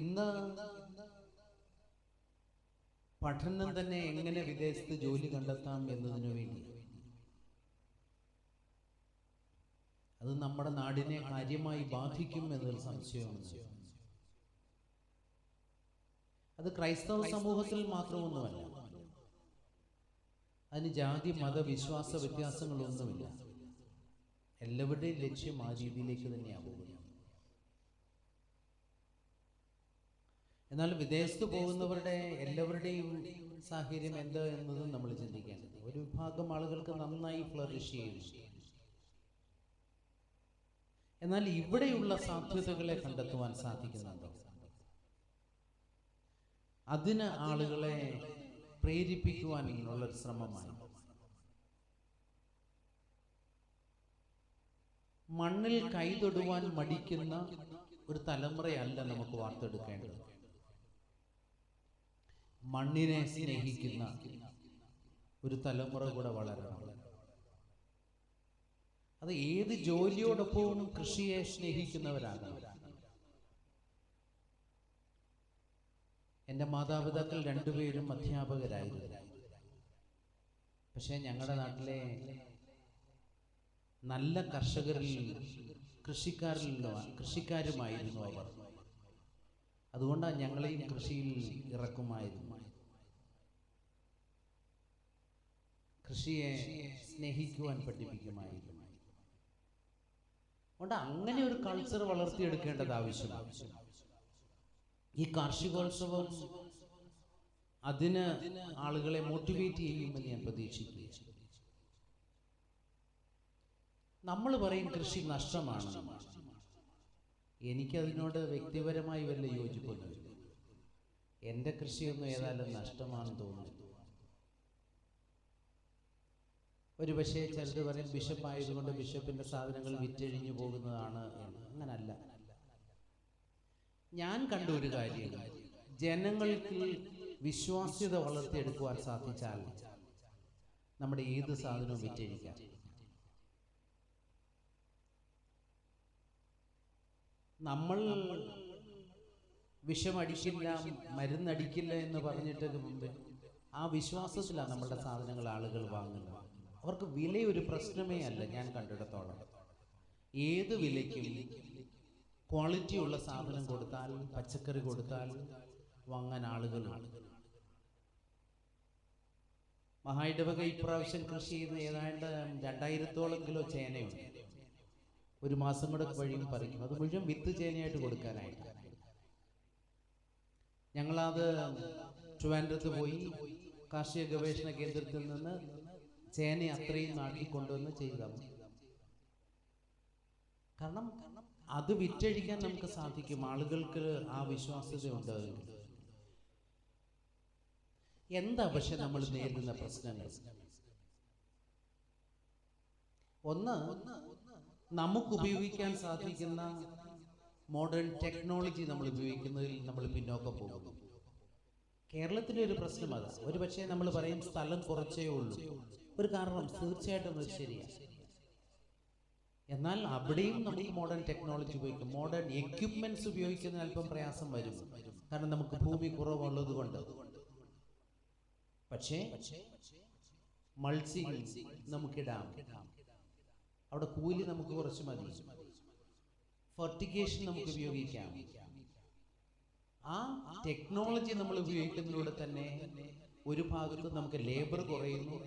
ഇന്ന് പഠനം തന്നെ എങ്ങനെ വിദേശത്ത് ജോലി കണ്ടെത്താം എന്നതിനു വേണ്ടി അത് നമ്മുടെ നാടിനെ കാര്യമായി ബാധിക്കും എന്നൊരു സംശയമുണ്ട്. അത് ക്രൈസ്തവ സമൂഹത്തിൽ മാത്രമൊന്നുമല്ല. അതിന് ജാതി മത വിശ്വാസ വ്യത്യാസങ്ങളൊന്നുമില്ല. എല്ലാവരുടെയും ലക്ഷ്യം ആ രീതിയിലേക്ക് തന്നെയാണ് പോകുന്നത്. എന്നാൽ വിദേശത്ത് പോകുന്നവരുടെ എല്ലാവരുടെയും സാഹചര്യം എന്താ എന്നതും നമ്മൾ ചിന്തിക്കേണ്ടത്. ഒരു വിഭാഗം ആളുകൾക്ക് നന്നായി ഫ്ലറിഷ് ചെയ്യുന്നു. എന്നാൽ ഇവിടെയുള്ള സാധ്യതകളെ കണ്ടെത്തുവാൻ സാധിക്കുന്നുണ്ടോ? അതിന് ആളുകളെ പ്രേരിപ്പിക്കുവാനുള്ളൊരു ശ്രമമായി. മണ്ണിൽ കൈതൊടുവാൻ മടിക്കുന്ന ഒരു തലമുറയല്ല നമുക്ക് വാർത്തെടുക്കേണ്ടത്. മണ്ണിനെ സ്നേഹിക്കുന്ന ഒരു തലമുറ കൂടെ വളരണം. അത് ഏത് ജോലിയോടൊപ്പവും കൃഷിയെ സ്നേഹിക്കുന്നവരാകണം. എൻ്റെ മാതാപിതാക്കൾ രണ്ടുപേരും അധ്യാപകരായിരുന്നു. പക്ഷേ ഞങ്ങളുടെ നാട്ടിലെ നല്ല കൃഷിക്കാരുമായിരുന്നു അവർ. അതുകൊണ്ടാണ് ഞങ്ങളെയും കൃഷിയിൽ ഇറക്കുമായിരുന്നു. കൃഷിയെ സ്നേഹിക്കുവാൻ പഠിപ്പിക്കുമായിരുന്നു. അതുകൊണ്ട് അങ്ങനെ ഒരു കൾച്ചർ വളർത്തിയെടുക്കേണ്ടത് ആവശ്യമാണ്. ഈ കാർഷികോത്സവം അതിന് ആളുകളെ മോട്ടിവേറ്റ് ചെയ്യുമെന്ന് ഞാൻ പ്രതീക്ഷിക്കുന്നു. നമ്മൾ പറയും കൃഷി നഷ്ടമാണ്. എനിക്കതിനോട് വ്യക്തിപരമായി വല്ല യോജിപ്പൊന്നുമില്ല. എൻ്റെ കൃഷിയൊന്നും ഏതായാലും നഷ്ടമാണെന്ന് തോന്നുന്നു. ഒരു പക്ഷേ ചിലർ പറയും ബിഷപ്പ് ആയതുകൊണ്ട് ബിഷപ്പിൻ്റെ സാധനങ്ങൾ വിറ്റഴിഞ്ഞു പോകുന്നതാണ് എന്ന്. അങ്ങനല്ല. ഞാൻ കണ്ട ഒരു കാര്യം, ജനങ്ങൾക്ക് വിശ്വാസ്യത വളർത്തിയെടുക്കുവാൻ സാധിച്ചാൽ നമ്മുടെ ഏത് സാധനവും വിറ്റഴിക്കാം. നമ്മൾ വിഷമടിക്കില്ല, മരുന്നടിക്കില്ല എന്ന് പറഞ്ഞിട്ടൊക്കെ മുമ്പ് ആ വിശ്വാസത്തിലാണ് നമ്മളുടെ സാധനങ്ങൾ ആളുകൾ വാങ്ങുന്നത്. അവർക്ക് വില ഒരു പ്രശ്നമേ അല്ല. ഞാൻ കണ്ടിടത്തോളം ഏത് വിലയ്ക്കും ക്വാളിറ്റി ഉള്ള സാധനം കൊടുത്താൽ, പച്ചക്കറി കൊടുത്താൽ വാങ്ങാൻ ആളുകളാണ്. മഹായിടവക ഇപ്രാവശ്യം കൃഷി ചെയ്ത് ഏതാണ്ട് 2000-ഓളം കിലോ ചേനയുണ്ട്. ഒരു മാസം കൂടെ വഴിയും പറിക്കും. അത് മുഴുവൻ വിത്ത് ചേനയായിട്ട് കൊടുക്കാനായിട്ട്. ഞങ്ങളത് ട്രിവാൻഡ്രത്ത് പോയി കാർഷിക ഗവേഷണ കേന്ദ്രത്തിൽ നിന്ന് ചേന അത്രയും നാട്ടിൽ കൊണ്ടുവന്ന് ചെയ്തതാണ്. കാരണം അത് വിറ്റഴിക്കാൻ നമുക്ക് സാധിക്കും. ആളുകൾക്ക് ആ വിശ്വാസ്യത ഉണ്ടാകും. എന്താ പക്ഷെ നമ്മൾ നേരിടുന്ന പ്രശ്നങ്ങൾ? ഒന്ന്, നമുക്ക് ഉപയോഗിക്കാൻ സാധിക്കുന്ന മോഡേൺ ടെക്നോളജി നമ്മൾ ഉപയോഗിക്കുന്നതിൽ നമ്മൾ പിന്നോക്കം പോകുന്നു. കേരളത്തിലെ ഒരു പ്രശ്നം അതാ. ഒരു പക്ഷേ നമ്മൾ പറയും സ്ഥലം കുറച്ചേ ഉള്ളൂ. ഒരു കാരണം തീർച്ചയായിട്ടും അത് ശരിയാണ്. എന്നാൽ അവിടെയും നമുക്ക് മോഡേൺ ടെക്നോളജി ഉപയോഗിക്കും. മോഡേൺ എക്യുപ്മെന്റ്സ് ഉപയോഗിക്കുന്നതിന് അല്പം പ്രയാസം വരും. കാരണം നമുക്ക് ഭൂമി കുറവുള്ളത് കൊണ്ട്. പക്ഷേ മൾച്ചിങ് നമുക്കിടാം. അവിടെ കൂലി നമുക്ക് കുറച്ച് മതി. ഫെർട്ടിഗേഷൻ നമുക്ക് ഉപയോഗിക്കാം. ആ ടെക്നോളജി നമ്മൾ ഉപയോഗിക്കുന്നതിലൂടെ തന്നെ ഒരു ഭാഗത്ത് നമുക്ക് ലേബർ കുറയുന്നു,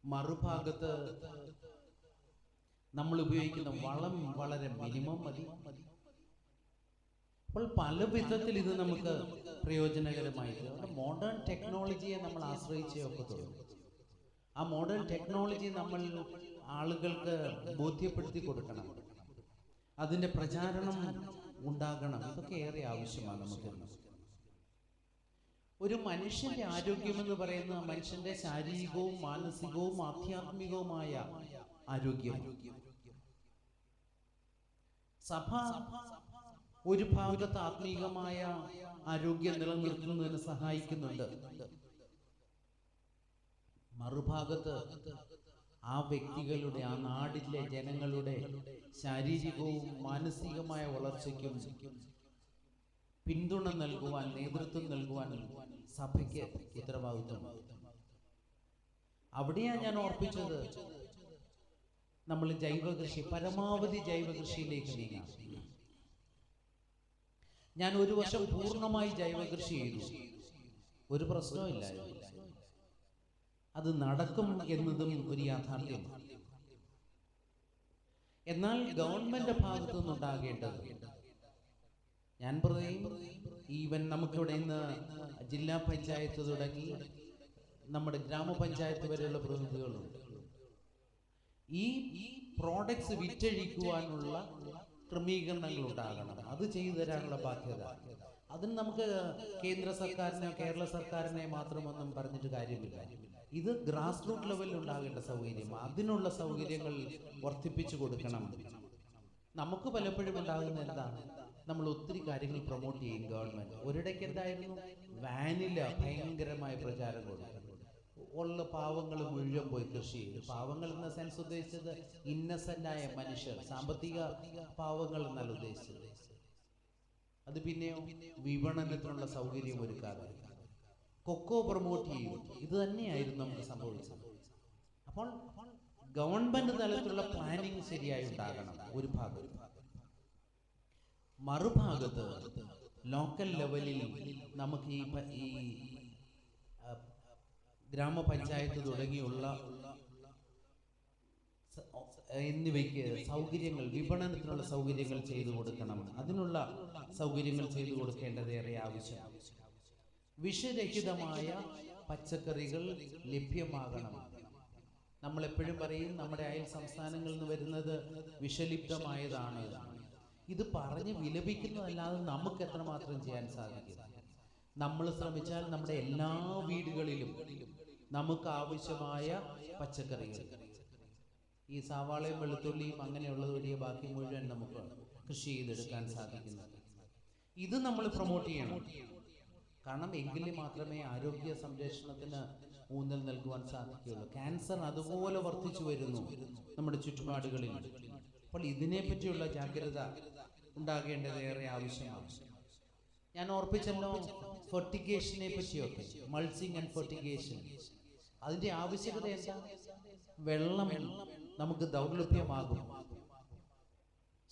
മറുഭാഗത്ത് നമ്മൾ ഉപയോഗിക്കുന്ന വളം വളരെ മിനിമം മതി. അപ്പോൾ പല വിധത്തിൽ ഇത് നമുക്ക് പ്രയോജനകരമായിട്ട് മോഡേൺ ടെക്നോളജിയെ നമ്മൾ ആശ്രയിച്ചേ ഒക്കത്തുള്ളൂ. ആ മോഡേൺ ടെക്നോളജി നമ്മൾ ആളുകൾക്ക് ബോധ്യപ്പെടുത്തി കൊടുക്കണം. അതിൻ്റെ പ്രചാരണം ഉണ്ടാകണം. ഇതൊക്കെ ഏറെ ആവശ്യമാണ് നമുക്ക്. ഒരു മനുഷ്യന്റെ ആരോഗ്യമെന്ന് പറയുന്ന മനുഷ്യന്റെ ശാരീരികവും മാനസികവും ആധ്യാത്മികവുമായ ആരോഗ്യം. സഭ ഒരു ഭാഗത്ത് ആത്മീകമായ ആരോഗ്യം നിലനിർത്തുന്നതിന് സഹായിക്കുന്നുണ്ട്. മറുഭാഗത്ത് ആ വ്യക്തികളുടെ, ആ നാടിലെ ജനങ്ങളുടെ ശാരീരികവും മാനസികമായ വളർച്ചയ്ക്കും പിന്തുണ നൽകുവാൻ, നേതൃത്വം നൽകുവാൻ സഭയ്ക്ക് ഉത്തരവാദിത്വമാണ്. അവിടെയാണ് ഞാൻ ഓർപ്പിച്ചത്, നമ്മൾ ജൈവകൃഷി, പരമാവധി ജൈവകൃഷിയിലേക്ക് നീങ്ങാം. ഞാൻ ഒരു വർഷം പൂർണ്ണമായി ജൈവകൃഷി ചെയ്തു. ഒരു പ്രശ്നവുമില്ലായിരുന്നു. അത് നടക്കും എന്നതും ഒരു യാഥാർത്ഥ്യമാണ്. എന്നാൽ ഗവൺമെന്റ് ഭാഗത്തു നിന്നുണ്ടാകേണ്ടത്, ഞാൻ പറയും, ഈവൻ നമുക്കിവിടെ ഇന്ന് ജില്ലാ പഞ്ചായത്ത് തുടങ്ങി നമ്മുടെ ഗ്രാമപഞ്ചായത്ത് വരെയുള്ള പ്രതിനിധികളുണ്ട്. ഈ പ്രോഡക്ട്സ് വിറ്റഴിക്കുവാനുള്ള ക്രമീകരണങ്ങൾ ഉണ്ടാകണം. അത് ചെയ്തു തരാനുള്ള ബാധ്യത. അതിന് നമുക്ക് കേന്ദ്ര സർക്കാരിനെ, കേരള സർക്കാരിനെ മാത്രമൊന്നും പറഞ്ഞിട്ട് കാര്യമില്ല. ഇത് ഗ്രാസ് റൂട്ട് ലെവലിൽ ഉണ്ടാകേണ്ട സൗകര്യം. അതിനുള്ള സൗകര്യങ്ങൾ വർദ്ധിപ്പിച്ചു കൊടുക്കണം. നമുക്ക് പലപ്പോഴും ഉണ്ടാകുന്ന എന്താണ്, നമ്മൾ ഒത്തിരി കാര്യങ്ങൾ പ്രൊമോട്ട് ചെയ്യും ഗവൺമെന്റ്. ഒരിടയ്ക്ക് എന്തായിരുന്നു, വാനില ഭയങ്കരമായ പ്രചാരം കൊടുക്കും. ഉള്ള പാവങ്ങൾ മുഴുവൻ പോയി കൃഷി ചെയ്തു. പാവങ്ങൾ എന്ന സെൻസ് ഉദ്ദേശിച്ചത് ഇന്നസെന്റായ മനുഷ്യർ, സാമ്പത്തിക പാവങ്ങൾ എന്നല്ല ഉദ്ദേശിച്ചത്. അത് പിന്നെയോ വിപണനത്തിനുള്ള സൗകര്യം ഒരുക്കാതെ കൊക്കോ പ്രൊമോട്ട് ചെയ്യും. ഇത് തന്നെയായിരുന്നു നമുക്ക് സംഭവിച്ചത്. അപ്പോൾ ഗവൺമെന്റ് തലത്തിലുള്ള പ്ലാനിങ് ശരിയായി ഉണ്ടാകണം ഒരു ഭാഗത്ത്. മറുഭാഗത്ത് ലോക്കൽ ലെവലിൽ നമുക്ക് ഈ ഗ്രാമപഞ്ചായത്ത് തുടങ്ങിയുള്ള എന്നിവയ്ക്ക് സൗകര്യങ്ങൾ, വിപണനത്തിനുള്ള സൗകര്യങ്ങൾ ചെയ്തു കൊടുക്കണം. അതിനുള്ള സൗകര്യങ്ങൾ ചെയ്തു കൊടുക്കേണ്ടത് ഏറെ ആവശ്യമാണ്. വിഷരഹിതമായ പച്ചക്കറികൾ ലഭ്യമാകണം. നമ്മളെപ്പോഴും പറയും നമ്മുടെ അയൽ സംസ്ഥാനങ്ങളിൽ നിന്ന് വരുന്നത് വിഷലിപ്തമായതാണ്. ഇത് പറഞ്ഞ് വിലപിക്കുന്നതല്ലാതെ നമുക്ക് എത്രമാത്രം ചെയ്യാൻ സാധിക്കും? നമ്മൾ ശ്രമിച്ചാൽ നമ്മുടെ എല്ലാ വീടുകളിലും നമുക്ക് ആവശ്യമായ പച്ചക്കറികൾ, ഈ സവാളയും വെളുത്തുള്ളിയും അങ്ങനെയുള്ളത് വഴിയെ ബാക്കി മുഴുവൻ നമുക്ക് കൃഷി ചെയ്തെടുക്കാൻ സാധിക്കുന്നു. ഇത് നമ്മൾ പ്രൊമോട്ട് ചെയ്യണം. കാരണം എങ്കിൽ മാത്രമേ ആരോഗ്യ സംരക്ഷണത്തിന് ഊന്നൽ നൽകുവാൻ സാധിക്കുകയുള്ളൂ. ക്യാൻസർ അതുപോലെ വർദ്ധിച്ചു വരുന്നു നമ്മുടെ ചുറ്റുപാടുകളിൽ. അപ്പോൾ ഇതിനെപ്പറ്റിയുള്ള ജാഗ്രത ഉണ്ടാകേണ്ടത് ഏറെ ആവശ്യമാണ്. ഞാൻ ഓർപ്പിച്ചല്ലോ ഫെർട്ടിഗേഷനെ പറ്റിയൊക്കെ, മൾച്ചിങ് ആൻഡ് ഫെർട്ടിഗേഷൻ. അതിൻ്റെ ആവശ്യകത എന്താ? വെള്ളം നമുക്ക് ദൗർലഭ്യമാകും,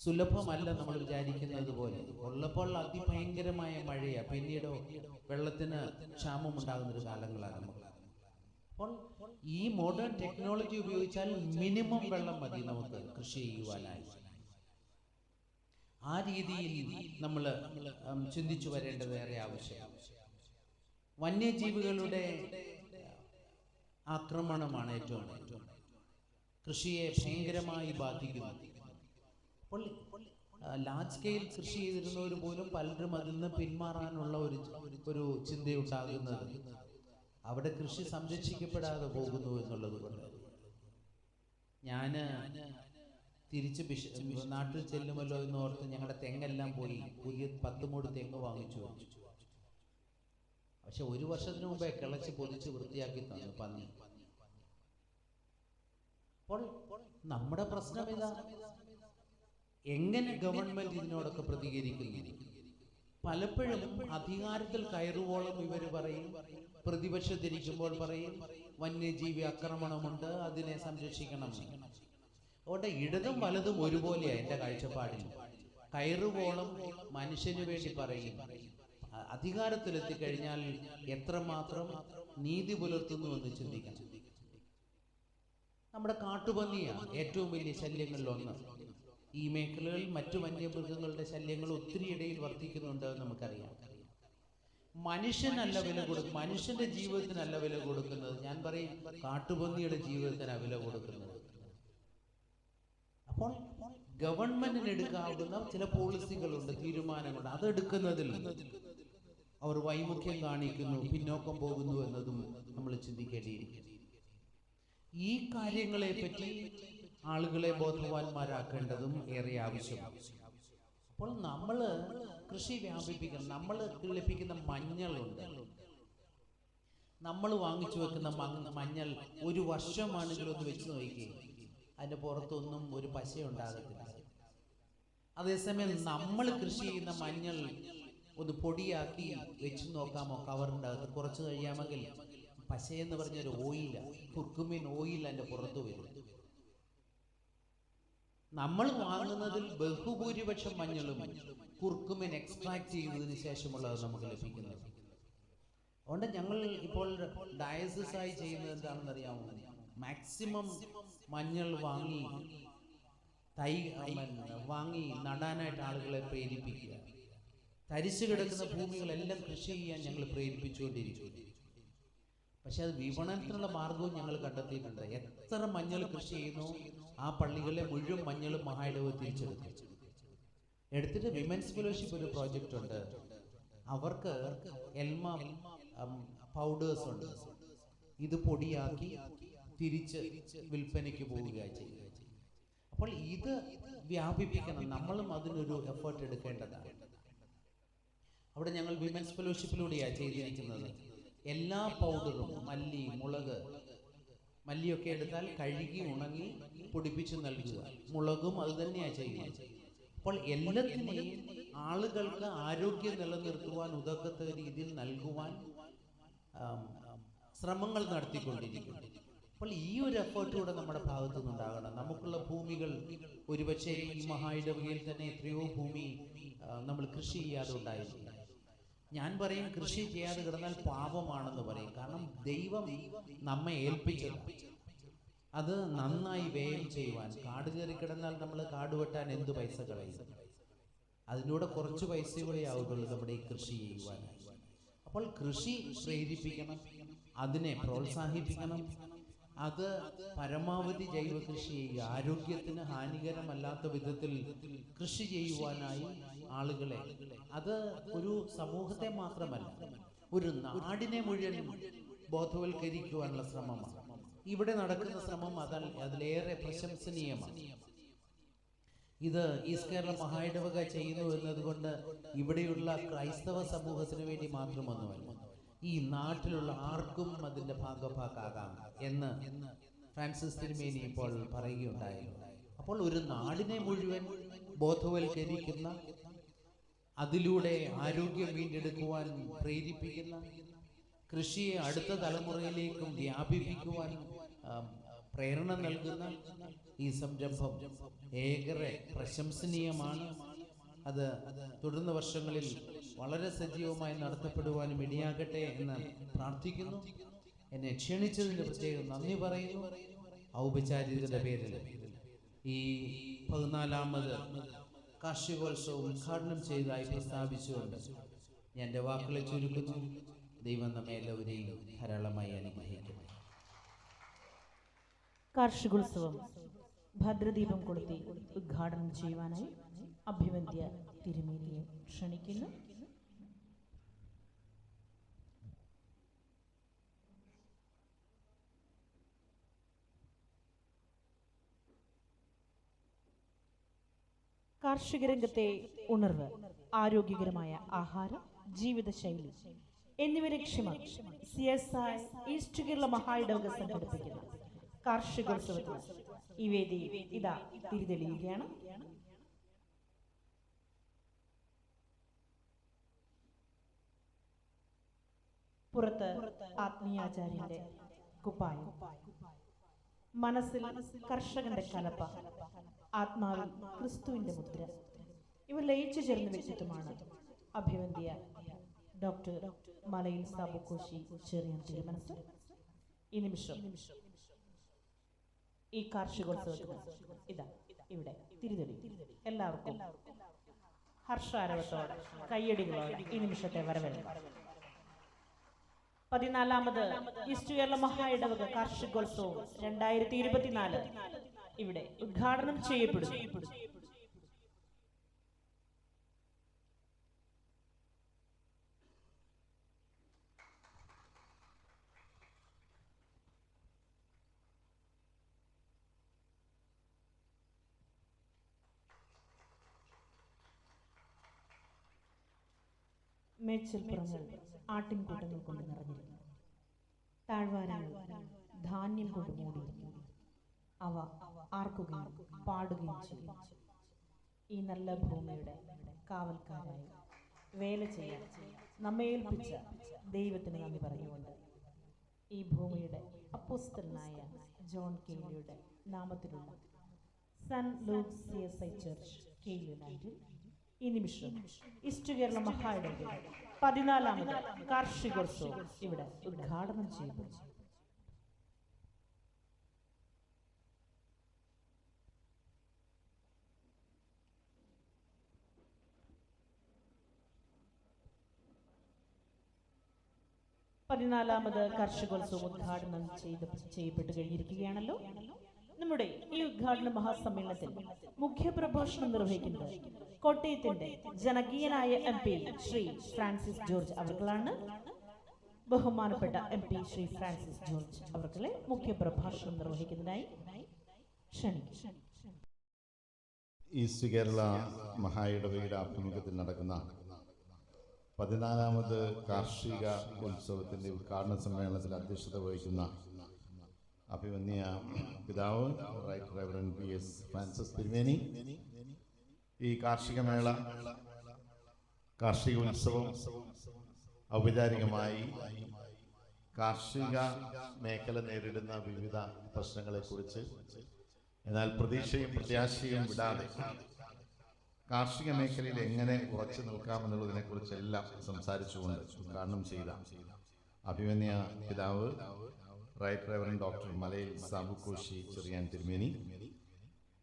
സുലഭമല്ല നമ്മൾ വിചാരിക്കുന്നത് പോലെ. ഉള്ളപ്പോൾ അതിഭയങ്കരമായ മഴയാണ്, പിന്നീടോ വെള്ളത്തിന് ക്ഷാമമുണ്ടാകുന്നൊരു കാലങ്ങളാണ് നമുക്ക്. അപ്പോൾ ഈ മോഡേൺ ടെക്നോളജി ഉപയോഗിച്ചാൽ മിനിമം വെള്ളം മതി നമുക്ക് കൃഷി ചെയ്യുവാനായി. ആ രീതിയിൽ നമ്മൾ ചിന്തിച്ചു വരേണ്ടത് ഏറെ ആവശ്യമാണ്. വന്യജീവികളുടെ ആക്രമണമാണ് ഏറ്റവും കൃഷിയെ ഭയങ്കരമായി ബാധിക്കുന്നത്. അപ്പോൾ ലാർജ് സ്കെയിൽ കൃഷി ചെയ്തിരുന്നവർ പോലും പലരും അതിൽ നിന്ന് പിന്മാറാനുള്ള ഒരു ചിന്തയുണ്ടാകുന്നത് അവിടെ കൃഷി സംരക്ഷിക്കപ്പെടാതെ പോകുന്നു എന്നുള്ളത് കൊണ്ട്. ഞാൻ തിരിച്ച് നാട്ടിൽ ചെല്ലുമല്ലോ എന്ന് ഓർത്ത് ഞങ്ങളുടെ തെങ്ങെല്ലാം പോയി പുതിയ 10 മൂട് തെങ്ങ് വാങ്ങിച്ചു വെച്ചു. പക്ഷെ 1 വർഷത്തിന് മുമ്പേ കിളച്ച് പൊതിച്ച് വൃത്തിയാക്കി തന്നു പന്നി. അപ്പോൾ നമ്മുടെ പ്രശ്നം ഇതാ, എങ്ങനെ ഗവൺമെന്റ് ഇതിനോടൊക്കെ പ്രതികരിക്കുന്നു? പലപ്പോഴും അധികാരത്തിൽ കയറുവോളം ഇവർ പറയും, പ്രതിപക്ഷത്തിരിക്കുമ്പോൾ പറയും വന്യജീവി ആക്രമണമുണ്ട്, അതിനെ സംരക്ഷിക്കണം. അതുകൊണ്ട് ഇടതും വലതും ഒരുപോലെയാണ് എൻ്റെ കാഴ്ചപ്പാടിൽ. കയറുവോളം മനുഷ്യന് വേണ്ടി പറയും, അധികാരത്തിലെത്തിക്കഴിഞ്ഞാൽ എത്രമാത്രം നീതി പുലർത്തുന്നു എന്ന് ചിന്തിക്കണം. നമ്മുടെ കാട്ടുപന്നിയാണ് ഏറ്റവും വലിയ ശല്യങ്ങളിലൊന്ന്. ഈ മേഖലകളിൽ മറ്റു വന്യമൃഗങ്ങളുടെ ശല്യങ്ങൾ ഒത്തിരി ഇടയിൽ വർദ്ധിക്കുന്നുണ്ട് എന്ന് നമുക്കറിയാം. മനുഷ്യനല്ല വില കൊടുക്കുന്നത്, മനുഷ്യന്റെ ജീവിതത്തിനല്ല വില കൊടുക്കുന്നത്. ഞാൻ പറയും കാട്ടുപന്നിയുടെ ജീവിതത്തിനാണ് വില കൊടുക്കുന്നത്. അപ്പോൾ ഗവൺമെന്റിന് എടുക്കാവുന്ന ചില പോളിസികളുണ്ട്, തീരുമാനങ്ങളുണ്ട്. അതെടുക്കുന്നതിൽ അവർ വൈമുഖ്യം കാണിക്കുന്നു, പിന്നോക്കം പോകുന്നു എന്നതും നമ്മൾ ചിന്തിക്കേണ്ടിയിരിക്കുന്നു. ഈ കാര്യങ്ങളെ പറ്റി ആളുകളെ ബോധവാന്മാരാക്കേണ്ടതും ഏറെ ആവശ്യമാണ്. അപ്പോൾ നമ്മൾ കൃഷി വ്യാപിപ്പിക്കണം. നമ്മൾ ലഭിക്കുന്ന മഞ്ഞളുണ്ട്, നമ്മൾ വാങ്ങിച്ചു വെക്കുന്ന മഞ്ഞൾ 1 വർഷമാണെങ്കിലും ഒന്ന് വെച്ച് നോക്കിയേ, അതിൻ്റെ പുറത്തൊന്നും ഒരു പശ ഉണ്ടാകത്തില്ല. അതേസമയം നമ്മൾ കൃഷി ചെയ്യുന്ന മഞ്ഞൾ ഒന്ന് പൊടിയാക്കി വെച്ച് നോക്കാമോ കവറിൻ്റെ അകത്ത്? കുറച്ച് കഴിയാമെങ്കിൽ പശയെന്ന് പറഞ്ഞൊരു ഓയില, കുർക്കുമിൻ ഓയിൽ അതിൻ്റെ പുറത്ത് വരും. നമ്മൾ വാങ്ങുന്നതിൽ ബഹുഭൂരിപക്ഷം മഞ്ഞളും കുർക്കുമിൻ എക്സ്ട്രാക്ട് ചെയ്തതിന് ശേഷമുള്ളത് നമുക്ക് ലഭിക്കുന്നത്. അതുകൊണ്ട് ഞങ്ങൾ ഇപ്പോൾ ഡയസിസായി ചെയ്യുന്നത് എന്താണെന്ന് അറിയാമോ? മാക്സിമം മഞ്ഞൾ വാങ്ങി നടാനായിട്ട് ആളുകളെ പ്രേരിപ്പിക്കുക. തരിച്ചു കിടക്കുന്ന ഭൂമികളെല്ലാം കൃഷി ചെയ്യാൻ ഞങ്ങൾ പ്രേരിപ്പിച്ചുകൊണ്ടിരിക്കുന്നു. പക്ഷെ അത് വിപണനത്തിനുള്ള മാർഗവും ഞങ്ങൾ കണ്ടെത്തിയിട്ടുണ്ട്. എത്ര മഞ്ഞൾ കൃഷി ചെയ്യുന്നു ആ പള്ളികളിലെ മുഴുവൻ മഞ്ഞളും മഹായിടവ് എടുത്തിട്ട് വിമൻസ് ഫെലോഷിപ്പ് ഒരു പ്രോജക്റ്റ് ഉണ്ട്. അവർക്ക് എൽമ പൗഡേഴ്സ് ഉണ്ട്. ഇത് പൊടിയാക്കി തിരിച്ച് വിൽപ്പനയ്ക്ക് പോവുകയാണ് ചെയ്യുക. അപ്പോൾ ഇത് വ്യാപിപ്പിക്കണം, നമ്മളും അതിനൊരു എഫേർട്ട് എടുക്കേണ്ടതാണ്. അവിടെ ഞങ്ങൾ വിമൻസ് ഫെലോഷിപ്പിലൂടെയാണ് ചെയ്തിരിക്കുന്നത്. എല്ലാ പൗഡറും, മല്ലി, മുളക്, മല്ലിയൊക്കെ എടുത്താൽ കഴുകി ഉണങ്ങി പൊടിപ്പിച്ച് നൽകുക. മുളകും അത് തന്നെയാണ് ചെയ്യുന്നത്. അപ്പോൾ എല്ലാത്തിനെയും ആളുകൾക്ക് ആരോഗ്യം നിലനിർത്തുവാൻ ഉതകത്ത രീതിയിൽ നൽകുവാൻ ശ്രമങ്ങൾ നടത്തിക്കൊണ്ടിരിക്കുന്നു. അപ്പോൾ ഈ ഒരു എഫേർട്ട് കൂടെ നമ്മുടെ ഭാഗത്തു നിന്നുണ്ടാകണം. നമുക്കുള്ള ഭൂമികൾ ഒരുപക്ഷെ ഈ മഹായിടവകയിൽ തന്നെ എത്രയോ ഭൂമി നമ്മൾ കൃഷി ചെയ്യാതെ ഉണ്ടായിരിക്കും. ഞാൻ പറയും കൃഷി ചെയ്യാതെ കിടന്നാൽ പാപമാണെന്ന് പറയും. കാരണം ദൈവം നമ്മെ ഏൽപ്പിച്ചത് അത് നന്നായി വ്യയം ചെയ്യുവാൻ. കാട് കയറി കിടന്നാൽ നമ്മൾ കാട് വെട്ടാൻ എന്ത് പൈസ കളയും? അതിലൂടെ കുറച്ച് പൈസ കൂടെ ആവുകയുള്ളൂ നമ്മുടെ ഈ കൃഷി ചെയ്യുവാൻ. അപ്പോൾ കൃഷി പ്രേരിപ്പിക്കണം, അതിനെ പ്രോത്സാഹിപ്പിക്കണം. അത് പരമാവധി ജൈവ കൃഷി ചെയ്യുക, ആരോഗ്യത്തിന് ഹാനികരമല്ലാത്ത വിധത്തിൽ കൃഷി ചെയ്യുവാനായി ആളുകളെ, അത് ഒരു സമൂഹത്തെ മാത്രമല്ല ഒരു നാടിനെ മുഴുവൻ ബോധവൽക്കരിക്കുവാനുള്ള ശ്രമമാണ് ഇവിടെ നടക്കുന്ന ശ്രമം. അതിലേറെ പ്രശംസനീയമാണ്. ഇത് ഈസ്റ്റ് കേരള മഹായിടവക ചെയ്യുന്നു എന്നതുകൊണ്ട് ഇവിടെയുള്ള ക്രൈസ്തവ സമൂഹത്തിന് വേണ്ടി മാത്രമൊന്നുമല്ല, ഈ നാട്ടിലുള്ള ആർക്കും അതിൻ്റെ ഭാഗഭാക്കാകാം എന്ന് ഫ്രാൻസിസ് തിരുമേനി ഇപ്പോൾ പറയുകയുണ്ടായിരുന്നു. അപ്പോൾ ഒരു നാടിനെ മുഴുവൻ ബോധവൽക്കരിക്കുന്ന, അതിലൂടെ ആരോഗ്യം വീണ്ടെടുക്കുവാൻ പ്രേരിപ്പിക്കുന്ന, കൃഷിയെ അടുത്ത തലമുറയിലേക്കും വ്യാപിപ്പിക്കുവാൻ പ്രേരണ നൽകുന്ന ഈ സംരംഭം ഏറെ പ്രശംസനീയമാണ്. അത് തുടർന്ന വർഷങ്ങളിൽ വളരെ സജീവമായി നടത്തപ്പെടുവാനും ഇടയാകട്ടെ എന്ന് പ്രാർത്ഥിക്കുന്നു. എന്നെ ക്ഷണിച്ചതിന് പ്രത്യേകം നന്ദി പറയുന്നു. ഔപചാരികതയുടെ പേരിൽ ഈ 14ാമത് കാർഷികോത്സവം ഉദ്ഘാടനം ചെയ്തതായി പ്രസ്താവിച്ചുകൊണ്ട് ഞാൻ എൻ്റെ വാക്കുകളെ ചുരുക്കുന്നു. ദൈവം നമ്മെ എല്ലാവരെയും ധാരാളമായി അനുഗ്രഹിക്കുന്നു. കാർഷികോത്സവം ഭദ്രദീപം കൊളുത്തി ഉദ്ഘാടനം ചെയ്യുവാനായി അഭിവന്ദ്യ തിരുമേനിയെ ക്ഷണിക്കുന്നു. കാർഷിക രംഗത്തെ ഉണർവ്, ആരോഗ്യകരമായ ആഹാരം, ജീവിതശൈലി എന്നിവ ലക്ഷ്യമാക്കി CSI ഈസ്റ്റ് കേരള മഹായിടവക സംഘടിപ്പിക്കുന്ന കാർഷികോത്സവത്തിന് ഈ വേദി ഇതാ തിരിതെളിയുകയാണ്. പുറത്ത് ആത്മീയാചാര്യന്റെ കുപ്പായം, മനസ്സിൽ കർഷകന്റെ കലപ്പ, ആത്മാവിൽ ക്രിസ്തുവിന്റെ മുദ്ര, ഇവ ലയിച്ചു ചേർന്ന വ്യക്തിത്വമാണ് അഭിവന്ദ്യ ഡോക്ടർ മലയിൽ സാബുക്കോശി ചെറിയാൻ തിരുമനസ്. ഈ നിമിഷം ഈ കാർഷികോത്സവത്തിന് ഇതാ ഇവിടെ തിരിതെളി. എല്ലാവർക്കും ഹർഷാരവത്തോടെ കയ്യടികളോടെ ഈ നിമിഷത്തെ വരവേൽക്കാം. 14ാമത് ഈസ്റ്റ് കേരള മഹായിടവക കാർഷികോത്സവം 2024 ഇവിടെ ഉദ്ഘാടനം ചെയ്യപ്പെടുന്നു. മേച്ചിൽപ്പുറങ്ങൾ ആട്ടിൻകൂട്ടങ്ങൾ കൊണ്ട് നിറഞ്ഞിരിക്കുന്നു. താഴ്വാരങ്ങൾ ധാന്യം കൊണ്ട് മൂടിയിരിക്കുന്നു. അവ ആർക്കുകയും പാടുകയും ചെയ്യും. ഈ നല്ല ഭൂമിയുടെ കാവൽക്കാരായി വേല ചെയ്യാൻ നമ്മെ ഏൽപ്പിച്ച ദൈവത്തിന് നന്ദി പറഞ്ഞുകൊണ്ട് ഈ ഭൂമിയുടെ അപ്പോസ്തലനായ ജോൺ കെയ്ലിയുടെ നാമത്തിലുള്ള സെന്റ് ലൂക്ക് CSI ചർച്ച് കെയ്ലിലാൻഡിൽ ഈ നിമിഷം ഈസ്റ്റ് കേരള മഹായിടവക 14ാമത് കാർഷികോത്സവം ഇവിടെ ഉദ്ഘാടനം ചെയ്യപ്പെടുന്നു. പതിനാലാമത് കാർഷികോത്സവം ഉദ്ഘാടനം ചെയ്യപ്പെട്ടു കഴിഞ്ഞിരിക്കുകയാണല്ലോ. നമ്മുടെ ഈ ഉദ്ഘാടന മഹാസമ്മേളനത്തിൽ മുഖ്യപ്രഭാഷണം നിർവഹിക്കുന്നത് കോട്ടയത്തിന്റെ ജനകീയനായ MP ശ്രീ ഫ്രാൻസിസ് ജോർജ് അവർകളാണ്. ബഹുമാനപ്പെട്ട MP ശ്രീ ഫ്രാൻസിസ് ജോർജ് അവർകളെ മുഖ്യപ്രഭാഷണം നിർവഹിക്കുന്നതിനായി ക്ഷണിക്കും. ഈസ്റ്റ് കേരള മഹായിടവകയുടെ ആഭിമുഖ്യത്തിൽ നടക്കുന്ന 14ാമത് കാർഷിക ഉത്സവത്തിൻ്റെ ഉദ്ഘാടന സമ്മേളനത്തിൽ അധ്യക്ഷത വഹിക്കുന്ന അഭിമന്യ പിതാവ് റൈറ്റ് റെവറൻഡ് PS ഫ്രാൻസിസ് തിരുമേനി, ഈ കാർഷിക മേള, കാർഷിക ഉത്സവം ഔപചാരികമായി കാർഷിക മേഖല നേരിടുന്ന വിവിധ പ്രശ്നങ്ങളെക്കുറിച്ച്, എന്നാൽ പ്രതീക്ഷയും പ്രത്യാശയും വിടാതെ കാർഷിക മേഖലയിൽ എങ്ങനെ ഉറച്ചു നിൽക്കാമെന്നുള്ളതിനെക്കുറിച്ചെല്ലാം സംസാരിച്ചുകൊണ്ട് ഉദ്ഘാടനം ചെയ്ത അഭിമന്യ പിതാവ് റൈറ്റ് റെവറൻഡ് ഡോക്ടർ മലയിൽ സാബുക്കോശി ചെറിയാൻ തിരുമേനി,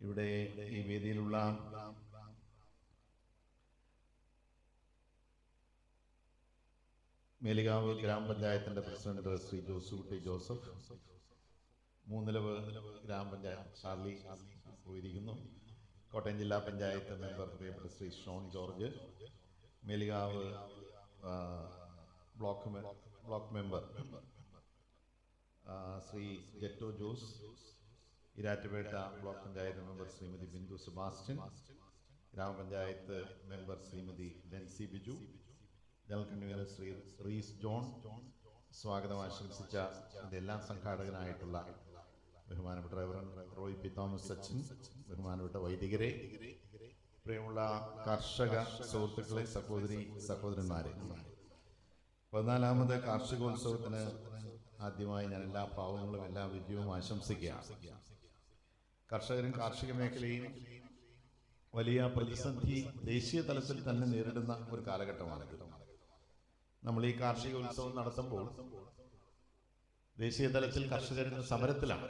ഇവിടെ ഈ വേദിയിലുള്ള മേലികാവ് ഗ്രാമപഞ്ചായത്തിൻ്റെ പ്രസിഡന്റ് ശ്രീ ജോസൂട്ടി ജോസഫ്, മൂന്നിലവ് ഗ്രാമപഞ്ചായത്ത് ഷാർലി പോയിരിക്കുന്നു, കോട്ടയം ജില്ലാ പഞ്ചായത്ത് മെമ്പർ പ്രിയപ്പെട്ട Shri Shone George, Melukavu block member Shri Jetto Jose, Erattupetta block panchayat member Shrimati Bindu Sebastian, ഗ്രാമപഞ്ചായത്ത് member Shrimati Dency Biju, general convener Shri Rees John, സ്വാഗതം ആശംസിച്ച എല്ലാ സംഘാടകനായിട്ടുള്ള ബഹുമാനപ്പെട്ട റവറൻഡ് റോയ് പി തോമസ് അച്ഛൻ, ബഹുമാനപ്പെട്ട വൈദികരെ, പ്രിയമുള്ള കർഷക സുഹൃത്തുക്കളെ, സഹോദരന്മാരെ, 14ാമത് കാർഷികോത്സവത്തിന് ആദ്യമായി ഞാൻ എല്ലാ ഭാവങ്ങളും എല്ലാ വിജയവും ആശംസിക്കുകയാണ്. കർഷകരും കാർഷിക മേഖലയും വലിയ പ്രതിസന്ധി ദേശീയ തലത്തിൽ തന്നെ നേരിടുന്ന ഒരു കാലഘട്ടമാണിത്. നമ്മൾ ഈ കാർഷിക ഉത്സവം നടത്തുമ്പോൾ ദേശീയ തലത്തിൽ കർഷകരിന്ന് സമരത്തിലാണ്.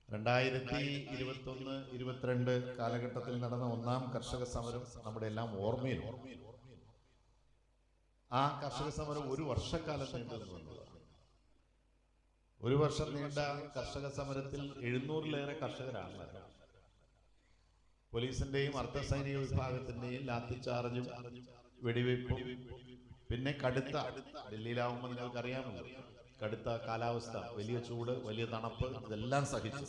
2021-22 കാലഘട്ടത്തിൽ നടന്ന ഒന്നാം കർഷക സമരം നമ്മുടെ എല്ലാം ഓർമ്മയിലും. ആ കർഷക സമരം ഒരു വർഷക്കാലം നീണ്ടു നിന്നതാണ്. ഒരു വർഷം നീണ്ട കർഷക സമരത്തിൽ 700-ലേറെ കർഷകരാണ് മരണം. പോലീസിന്റെയും അർദ്ധസൈനിക വിഭാഗത്തിന്റെയും ലാത്തിചാർജും വെടിവെപ്പും പിന്നെ കടുത്ത, ഡൽഹിയിലാവുമ്പോൾ നിങ്ങൾക്കറിയാമല്ലോ, കടുത്ത കാലാവസ്ഥ, വലിയ ചൂട്, വലിയ തണുപ്പ്, ഇതെല്ലാം സഹിച്ചു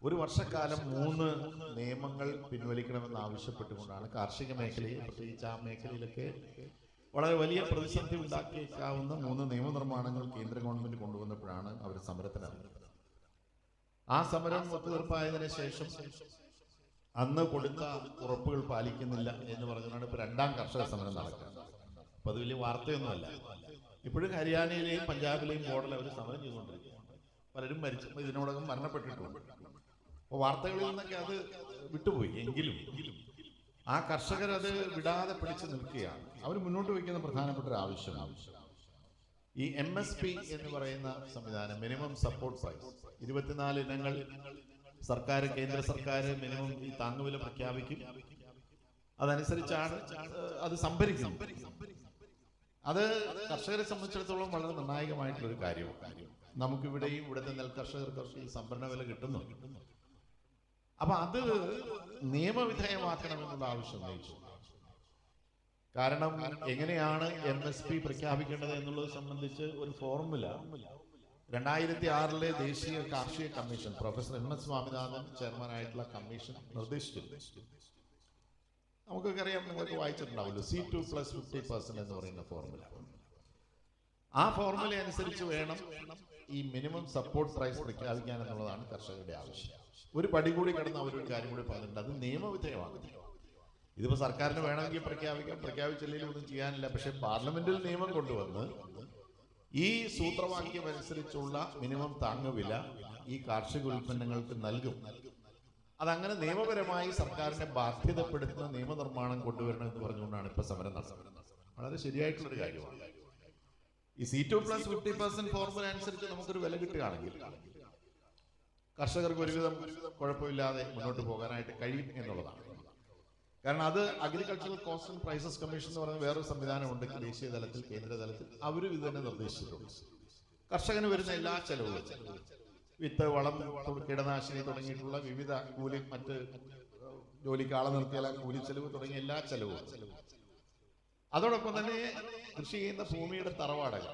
ഒരു വർഷക്കാലം 3 നിയമങ്ങൾ പിൻവലിക്കണമെന്ന് ആവശ്യപ്പെട്ടുകൊണ്ടാണ് കാർഷിക മേഖലയിൽ, പ്രത്യേകിച്ച് ആ മേഖലയിലൊക്കെ വളരെ വലിയ പ്രതിസന്ധി ഉണ്ടാക്കിയേക്കാവുന്ന 3 നിയമനിർമ്മാണങ്ങൾ കേന്ദ്ര ഗവൺമെന്റ് കൊണ്ടുവന്നപ്പോഴാണ് അവർ സമരത്തിനിറങ്ങുന്നത്. ആ സമരം ഒത്തുതീർപ്പായതിനു ശേഷം അന്ന് കൊടുത്ത ഉറപ്പുകൾ പാലിക്കുന്നില്ല എന്ന് പറഞ്ഞുകൊണ്ടാണ് ഇപ്പോൾ 2ാം കർഷക സമരം നടക്കുന്നത്. അപ്പൊ അത് വലിയ വാർത്തയൊന്നുമല്ല. ഇപ്പോഴും ഹരിയാനയിലെയും പഞ്ചാബിലെയും ബോർഡിൽ അവർ സമരം ചെയ്തുകൊണ്ടിരിക്കുകയാണ്. പലരും ഇതിനോടകം മരണപ്പെട്ടിട്ടുണ്ട്. അപ്പോൾ വാർത്തകളിൽ നിന്നൊക്കെ അത് വിട്ടുപോയി. എങ്കിലും ആ കർഷകർ അത് വിടാതെ പിടിച്ചു നിൽക്കുകയാണ്. അവർ മുന്നോട്ട് വയ്ക്കുന്ന പ്രധാനപ്പെട്ട ഒരു ആവശ്യമാണ് ഈ MSP എന്ന് പറയുന്ന സംവിധാനം, മിനിമം സപ്പോർട്ട് പ്രൈസ്. 24 ഇനങ്ങൾ സർക്കാർ, കേന്ദ്ര സർക്കാർ മിനിമം ഈ താങ്ങുവില പ്രഖ്യാപിക്കും. അതനുസരിച്ചാണ് അത് സംഭരിക്കുന്നത്. അത് കർഷകരെ സംബന്ധിച്ചിടത്തോളം വളരെ നിർണായകമായിട്ടുള്ളൊരു കാര്യമാണ്. നമുക്കിവിടെയും ഇവിടുത്തെ നെൽകർഷകർക്ക് ഈ സംഭരണ വില കിട്ടുന്നു. അപ്പൊ അത് നിയമവിധേയമാക്കണമെന്നുള്ള ആവശ്യം ഉന്നയിച്ചു. കാരണം എങ്ങനെയാണ് MSP പ്രഖ്യാപിക്കേണ്ടത് എന്നുള്ളത് സംബന്ധിച്ച് ഒരു ഫോർമുല 2006-ലെ ദേശീയ കാർഷിക കമ്മീഷൻ, പ്രൊഫസർ MS സ്വാമിനാഥൻ ചെയർമാനായിട്ടുള്ള കമ്മീഷൻ നിർദ്ദേശിച്ചിട്ടുണ്ട്. നമുക്കൊക്കെ അറിയാം, നിങ്ങൾക്ക് വായിച്ചിട്ടുണ്ടാവുമല്ലോ, C2+50% എന്ന് പറയുന്ന ഫോർമുല. ആ ഫോർമുല അനുസരിച്ച് വേണം ഈ മിനിമം സപ്പോർട്ട് പ്രൈസ് പ്രഖ്യാപിക്കാൻ എന്നുള്ളതാണ് കർഷകരുടെ ആവശ്യം. ഒരു പടി കൂടി കടന്ന് അവരൊരു കാര്യം കൂടി പറഞ്ഞിട്ടുണ്ട്, അത് നിയമവിധേയമാകുന്നു. ഇതിപ്പോ സർക്കാരിന് വേണമെങ്കിൽ പ്രഖ്യാപിക്കാം, പ്രഖ്യാപിച്ചില്ലെങ്കിൽ ഒന്നും ചെയ്യാനില്ല. പക്ഷെ പാർലമെന്റിൽ നിയമം കൊണ്ടുവന്ന് ഈ സൂത്രവാക്യം അനുസരിച്ചുള്ള മിനിമം താങ്ങുവില ഈ കാർഷിക ഉൽപ്പന്നങ്ങൾക്ക് നൽകും. അതങ്ങനെ നിയമപരമായി സർക്കാരിനെ ബാധ്യതപ്പെടുത്തുന്ന നിയമനിർമ്മാണം കൊണ്ടുവരണം എന്ന് പറഞ്ഞുകൊണ്ടാണ് ഇപ്പൊ സമരം നടത്തുന്നത്. വളരെ ശരിയായിട്ടുള്ളൊരു കാര്യമാണ്. ഈ C2+50% ഫോർമുല അനുസരിച്ച് നമുക്കൊരു വില കിട്ടുകയാണെങ്കിൽ കർഷകർക്ക് ഒരുവിധം കുഴപ്പമില്ലാതെ മുന്നോട്ട് പോകാനായിട്ട് കഴിയും എന്നുള്ളതാണ്. കാരണം അത് agricultural cost and prices commission എന്ന് പറയുന്ന വേറൊരു സംവിധാനമുണ്ട് ദേശീയ തലത്തിൽ, കേന്ദ്ര തലത്തിൽ. അവരും ഇത് തന്നെ നിർദ്ദേശിച്ചിട്ടുണ്ട്. കർഷകന് വരുന്ന എല്ലാ ചെലവുകളും, വിത്ത്, വളം, കീടനാശിനി തുടങ്ങിയിട്ടുള്ള വിവിധ കൂലി, മറ്റ് ജോലിക്ക് ആളെ നിർത്തിയാൽ കൂലി ചെലവ് തുടങ്ങിയ എല്ലാ ചെലവും, അതോടൊപ്പം തന്നെ കൃഷി ചെയ്യുന്ന ഭൂമിയുടെ തറവാടക,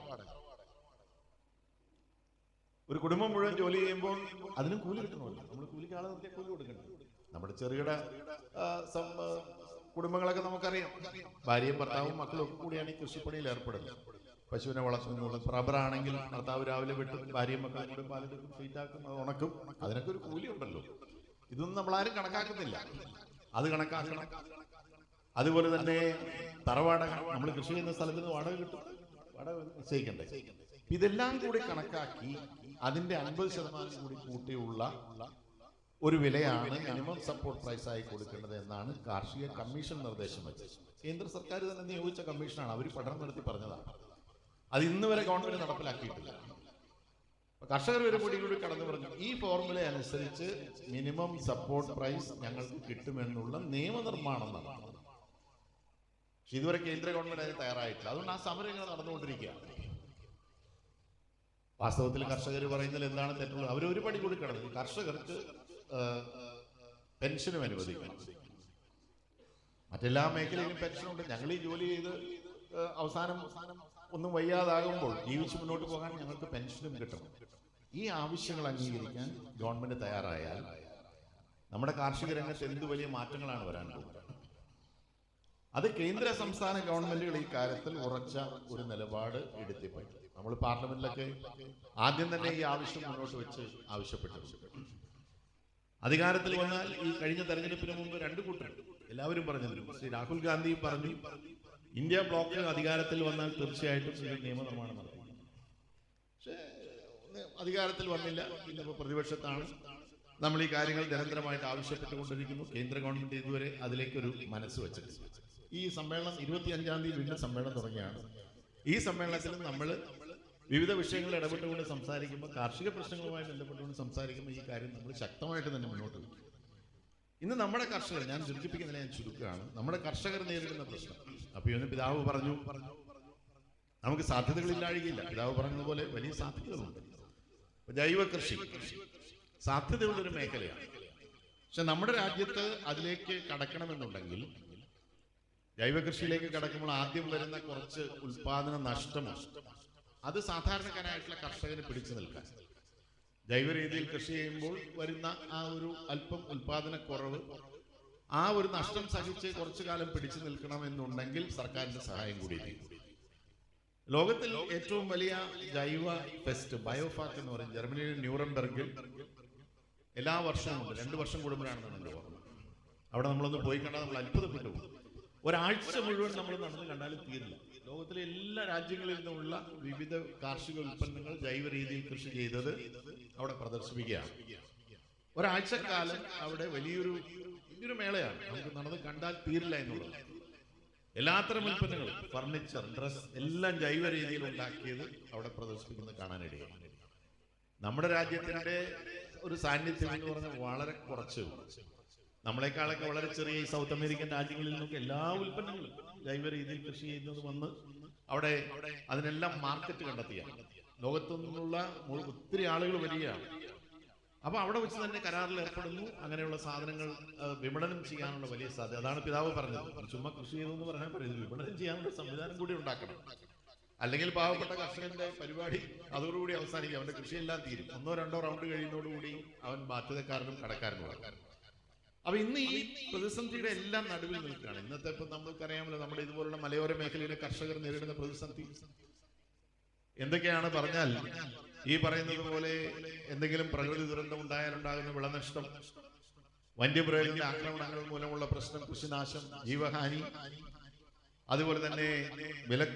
ഒരു കുടുംബം മുഴുവൻ ജോലി ചെയ്യുമ്പോൾ അതിനും കൂലി കിട്ടണമല്ലോ. നമ്മൾ കൂലിക്ക് ആളെ നിർത്തിയാൽ കൂലി കൊടുക്കണം. നമ്മുടെ ചെറുകിട കുടുംബങ്ങളൊക്കെ നമുക്കറിയാം, ഭാര്യയും ഭർത്താവും മക്കളും ഒക്കെ കൂടിയാണ് ഈ കൃഷിപ്പണിയിൽ ഏർപ്പെടുന്നത്. പശുവിനെ വളർത്തുന്നത്, റബ്ബറാണെങ്കിൽ ഭർത്താവ് രാവിലെ വെട്ടും, ഭാര്യയും മക്കളും കൂടി പാലെടുക്കും, ഫീറ്റാക്കും, അത് ഉണക്കും. അതിനൊക്കെ ഒരു കൂലി ഉണ്ടല്ലോ. ഇതൊന്നും നമ്മളാരും കണക്കാക്കുന്നില്ല, അത് കണക്കാക്കണം. അതുപോലെ തന്നെ തറവാടക, നമ്മൾ കൃഷി ചെയ്യുന്ന സ്ഥലത്ത് നിന്ന് വാടക കിട്ടും, വാടക നിശ്ചയിക്കണ്ടേ? ഇതെല്ലാം കൂടി കണക്കാക്കി അതിന്റെ 50% കൂടി കൂട്ടിയുള്ള ഒരു വിലയാണ് മിനിമം സപ്പോർട്ട് പ്രൈസ് ആയി കൊടുക്കേണ്ടത് എന്നാണ് കാർഷിക കമ്മീഷൻ നിർദ്ദേശം വെച്ചത്. കേന്ദ്ര സർക്കാർ തന്നെ നിയോഗിച്ച കമ്മീഷനാണ്, അവർ പഠനം നടത്തി പറഞ്ഞതാണ്. അത് ഇന്ന് വരെ ഗവൺമെന്റ് നടപ്പിലാക്കിയിട്ടില്ല. കർഷകർ ഒരു പൊടി കൂടി കടന്നു പറഞ്ഞു, ഈ ഫോർമുല അനുസരിച്ച് മിനിമം സപ്പോർട്ട് പ്രൈസ് ഞങ്ങൾക്ക് കിട്ടുമെന്നുള്ള നിയമനിർമ്മാണം നടത്തണം. പക്ഷെ ഇതുവരെ കേന്ദ്ര ഗവൺമെന്റ് അതിന് തയ്യാറായിട്ടില്ല. അതുകൊണ്ട് ആ സമരം ഇങ്ങനെ നടന്നുകൊണ്ടിരിക്കുകയാണ്. വാസ്തവത്തിൽ കർഷകർ പറയുന്നതിൽ എന്താണ് തെറ്റുള്ളത്? അവർ ഒരു പടി കൂടി കടന്നു, കർഷകർക്ക് പെൻഷനും അനുവദിക്കണം. മറ്റെല്ലാ മേഖലയിലും പെൻഷനുണ്ട്. ഞങ്ങൾ ഈ ജോലി ചെയ്ത് അവസാനം ഒന്നും വയ്യാതാകുമ്പോൾ ജീവിച്ച് മുന്നോട്ട് പോകാൻ ഞങ്ങൾക്ക് പെൻഷനും കിട്ടണം. ഈ ആവശ്യങ്ങൾ അംഗീകരിക്കാൻ ഗവൺമെന്റ് തയ്യാറായാൽ നമ്മുടെ കാർഷിക രംഗത്ത് എന്ത് വലിയ മാറ്റങ്ങളാണ് വരാൻ പോകുന്നത്. അത് കേന്ദ്ര സംസ്ഥാന ഗവൺമെന്റുകൾ ഈ കാര്യത്തിൽ ഉറച്ച ഒരു നിലപാട് എടുത്തിട്ടുണ്ട്. നമ്മൾ പാർലമെന്റിലൊക്കെ ആദ്യം തന്നെ ഈ ആവശ്യം മുന്നോട്ട് വെച്ച് ആവശ്യപ്പെട്ടിട്ടുണ്ട്. അധികാരത്തിൽ വന്നാൽ ഈ കഴിഞ്ഞ തെരഞ്ഞെടുപ്പിന് മുമ്പ് രണ്ട് കൂട്ടർ എല്ലാവരും പറഞ്ഞിരുന്നു. ശ്രീ രാഹുൽ ഗാന്ധിയും പറഞ്ഞു ഇന്ത്യ ബ്ലോക്ക് അധികാരത്തിൽ വന്നാൽ തീർച്ചയായിട്ടും ഒരു നിയമനിർമ്മാണം നടത്തും. പക്ഷേ അധികാരത്തിൽ വന്നില്ല. ഇന്നിപ്പോൾ പ്രതിപക്ഷത്താണ്. നമ്മൾ ഈ കാര്യങ്ങൾ നിരന്തരമായിട്ട് ആവശ്യപ്പെട്ടുകൊണ്ടിരിക്കുന്നു. കേന്ദ്ര ഗവൺമെന്റ് ഇതുവരെ അതിലേക്കൊരു മനസ്സ് വെച്ചിട്ടില്ല. ഈ സമ്മേളനം 25-ാം തീയതി വീണ്ടും സമ്മേളനം തുടങ്ങിയാണ്. ഈ സമ്മേളനത്തിൽ നമ്മൾ വിവിധ വിഷയങ്ങളിൽ ഇടപെട്ടുകൊണ്ട് സംസാരിക്കുമ്പോൾ, കാർഷിക പ്രശ്നങ്ങളുമായി ബന്ധപ്പെട്ടുകൊണ്ട് സംസാരിക്കുമ്പോൾ ഈ കാര്യം നമ്മൾ ശക്തമായിട്ട് തന്നെ മുന്നോട്ട് വയ്ക്കും. ഇന്ന് നമ്മുടെ കർഷകർ, ഞാൻ സൂചിപ്പിക്കുന്നതിനെ ഞാൻ ചുരുക്കുകയാണ്, നമ്മുടെ കർഷകർ നേരിടുന്ന പ്രശ്നം. അപ്പോൾ ഇന്ന് പിതാവ് പറഞ്ഞു നമുക്ക് സാധ്യതകളില്ലാഴികയില്ല. പിതാവ് പറഞ്ഞതുപോലെ വലിയ സാധ്യതകളുണ്ട്. ജൈവ കൃഷി സാധ്യതയുള്ളൊരു മേഖലയാണ്. പക്ഷെ നമ്മുടെ രാജ്യത്ത് അതിലേക്ക് കടക്കണമെന്നുണ്ടെങ്കിൽ, ജൈവ കൃഷിയിലേക്ക് കടക്കുമ്പോൾ ആദ്യം വരുന്ന കുറച്ച് ഉൽപാദന നഷ്ടമാണ്. അത് സാധാരണക്കാരായിട്ടുള്ള കർഷകന് പിടിച്ചു നിൽക്കാൻ, ജൈവ രീതിയിൽ കൃഷി ചെയ്യുമ്പോൾ വരുന്ന ആ ഒരു അല്പം ഉൽപാദനക്കുറവ്, ആ ഒരു നഷ്ടം സഹിച്ച് കുറച്ചു കാലം പിടിച്ചു നിൽക്കണമെന്നുണ്ടെങ്കിൽ സർക്കാരിന്റെ സഹായം കൂടി. ലോകത്തിൽ ഏറ്റവും വലിയ ജൈവ ഫെസ്റ്റ് ബയോഫാക്ക് എന്ന് പറയും, ജർമ്മനിയിലെ ന്യൂറംബർഗിൽ എല്ലാ വർഷവും ഉണ്ട്. 2 വർഷം കൂടുമ്പോഴാണെന്നാണ് എൻ്റെ ഓർമ്മ. അവിടെ നമ്മളൊന്ന് പോയി കണ്ടാൽ നമ്മൾ അത്ഭുതപ്പെട്ടു പോകും. ഒരാഴ്ച മുഴുവൻ നമ്മൾ നടന്ന് കണ്ടാലും തീരില്ല. ലോകത്തിലെ എല്ലാ രാജ്യങ്ങളിൽ നിന്നുമുള്ള വിവിധ കാർഷിക ഉൽപ്പന്നങ്ങൾ ജൈവ രീതിയിൽ കൃഷി ചെയ്തത് അവിടെ പ്രദർശിപ്പിക്കുകയാണ്. ഒരാഴ്ചക്കാലം അവിടെ വലിയൊരു മേളയാണ്. നമുക്ക് നടന്ന് കണ്ടാൽ തീരില്ല എന്നുള്ളത്. എല്ലാത്തരം ഉൽപ്പന്നങ്ങളും, ഫർണിച്ചർ, ഡ്രസ് എല്ലാം ജൈവ രീതിയിൽ ഉണ്ടാക്കിയത് അവിടെ പ്രദർശിപ്പിക്കുന്നത് കാണാനിടയാണ്. നമ്മുടെ രാജ്യത്തിന്റെ ഒരു സാന്നിധ്യം എന്ന് പറഞ്ഞാൽ വളരെ കുറച്ച്, നമ്മളെക്കാളൊക്കെ വളരെ ചെറിയ ഈ സൗത്ത് അമേരിക്കൻ രാജ്യങ്ങളിൽ നിന്നൊക്കെ എല്ലാ ഉൽപ്പന്നങ്ങളും ജൈവ രീതിയിൽ കൃഷി ചെയ്യുന്നത് വന്ന് അവിടെ അതിനെല്ലാം മാർക്കറ്റ് കണ്ടെത്തിയാണ്. ലോകത്തു നിന്നുള്ള ഒത്തിരി ആളുകൾ വരികയാണ്. അപ്പൊ അവിടെ വെച്ച് തന്നെ കരാറിൽ ഏർപ്പെടുന്നു. അങ്ങനെയുള്ള സാധനങ്ങൾ വിപണനം ചെയ്യാനുള്ള വലിയ സാധ്യത. അതാണ് പിതാവ് പറഞ്ഞത്. ചുമ്മാ കൃഷി ചെയ്തെന്ന് പറയാൻ പറയുന്നത്, വിപണനം ചെയ്യാനുള്ള സംവിധാനം കൂടി ഉണ്ടാക്കണം. അല്ലെങ്കിൽ പാവപ്പെട്ട കർഷകന്റെ പരിപാടി അതോടുകൂടി അവസാനിക്കും. അവന്റെ കൃഷിയെല്ലാം തീരും. 1-2 റൗണ്ട് കഴിയുന്നതോടുകൂടി അവൻ ബാധ്യതക്കാരനും കടക്കാരനുമാണ്. അപ്പൊ ഇന്ന് ഈ പ്രതിസന്ധിയുടെ എല്ലാം നടുവിൽ നിൽക്കുകയാണ്. ഇന്നത്തെ ഇപ്പം നമ്മൾക്കറിയാമല്ലോ, നമ്മുടെ ഇതുപോലുള്ള മലയോര മേഖലയിലെ കർഷകർ നേരിടുന്ന പ്രതിസന്ധി എന്തൊക്കെയാണ് പറഞ്ഞാൽ, ഈ പറയുന്നത് പോലെ എന്തെങ്കിലും പ്രകൃതി ദുരന്തം ഉണ്ടായാലുണ്ടാകുന്ന വിളനഷ്ടം, വന്യമൃഗങ്ങളുടെ ആക്രമണങ്ങൾ മൂലമുള്ള പ്രശ്നം, കൃഷിനാശം, ജീവഹാനി, അതുപോലെ തന്നെ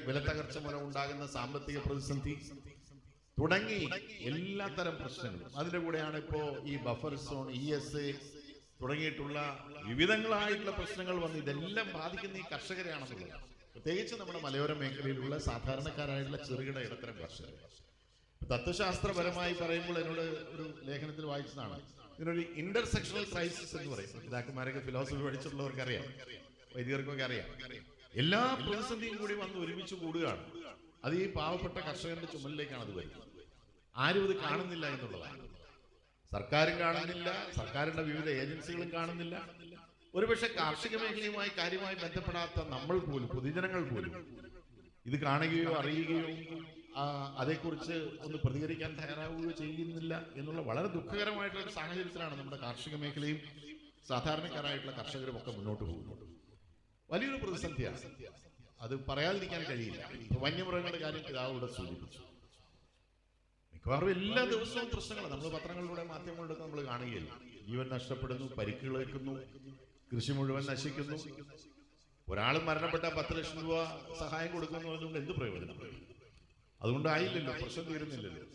വിലത്തകർച്ച മൂലം ഉണ്ടാകുന്ന സാമ്പത്തിക പ്രതിസന്ധി തുടങ്ങി എല്ലാത്തരം പ്രശ്നങ്ങളും. അതിന്റെ കൂടെയാണ് ഇപ്പോ ഈ ബഫർ സോൺ, ESA തുടങ്ങിയിട്ടുള്ള വിവിധങ്ങളായിട്ടുള്ള പ്രശ്നങ്ങൾ വന്ന് ഇതെല്ലാം ബാധിക്കുന്ന ഈ കർഷകരെയാണെന്നുള്ളത്. പ്രത്യേകിച്ച് നമ്മുടെ മലയോര മേഖലയിലുള്ള സാധാരണക്കാരായിട്ടുള്ള ചെറുകിട ഇടത്തരം കർഷകർ. തത്വശാസ്ത്രപരമായി പറയുമ്പോൾ എന്നോട് ഒരു ലേഖനത്തിൽ വായിച്ചതാണ്, ഇതിനൊരു ഇന്റർസെക്ഷണൽ ക്രൈസിസ് എന്ന് പറയും. പിതാക്കന്മാരൊക്കെ ഫിലോസഫി പഠിച്ചിട്ടുള്ളവർക്ക് അറിയാം, വൈദികർക്കൊക്കെ അറിയാം. എല്ലാ പ്രതിസന്ധിയും കൂടി വന്ന് ഒരുമിച്ച് കൂടുകയാണ്. അത് ഈ പാവപ്പെട്ട കർഷകന്റെ ചുമലിലേക്കാണ് അത് വരുന്നത്. ആരും ഇത് കാണുന്നില്ല എന്നുള്ളതാണ്. സർക്കാരും കാണുന്നില്ല, സർക്കാരിന്റെ വിവിധ ഏജൻസികളും കാണുന്നില്ല. ഒരുപക്ഷെ കാർഷിക മേഖലയുമായി കാര്യമായി ബന്ധപ്പെടാത്ത നമ്മൾ പോലും, പൊതുജനങ്ങൾ പോലും ഇത് കാണുകയോ അറിയുകയോ അതേക്കുറിച്ച് ഒന്ന് പ്രതികരിക്കാൻ തയ്യാറാവുകയോ ചെയ്യുന്നില്ല എന്നുള്ള വളരെ ദുഃഖകരമായിട്ടുള്ള ഒരു സാഹചര്യത്തിലാണ് നമ്മുടെ കാർഷിക മേഖലയും സാധാരണക്കാരായിട്ടുള്ള കർഷകരും ഒക്കെ മുന്നോട്ട് പോകുന്നത്. വലിയൊരു പ്രതിസന്ധിയാണ്, അത് പറയാതിരിക്കാൻ കഴിയില്ല. വന്യമൃഗങ്ങളുടെ കാര്യം പിതാവോട് സൂചിപ്പിച്ചു. മിക്കവാറും എല്ലാ ദിവസവും പ്രശ്നങ്ങളാണ്. നമ്മൾ പത്രങ്ങളിലൂടെ, മാധ്യമങ്ങളിലൂടെ നമ്മൾ കാണുകയില്ല. ജീവൻ നഷ്ടപ്പെടുന്നു, പരിക്കുകളേൽക്കുന്നു, കൃഷി മുഴുവൻ നശിക്കുന്നു. ഒരാൾ മരണപ്പെട്ട 10 ലക്ഷം രൂപ സഹായം കൊടുക്കുന്നു എന്നതുകൊണ്ട് എന്ത് പ്രയോജനം? അതുകൊണ്ടായില്ലല്ലോ, പ്രശ്നം തീരുന്നില്ലല്ലോ.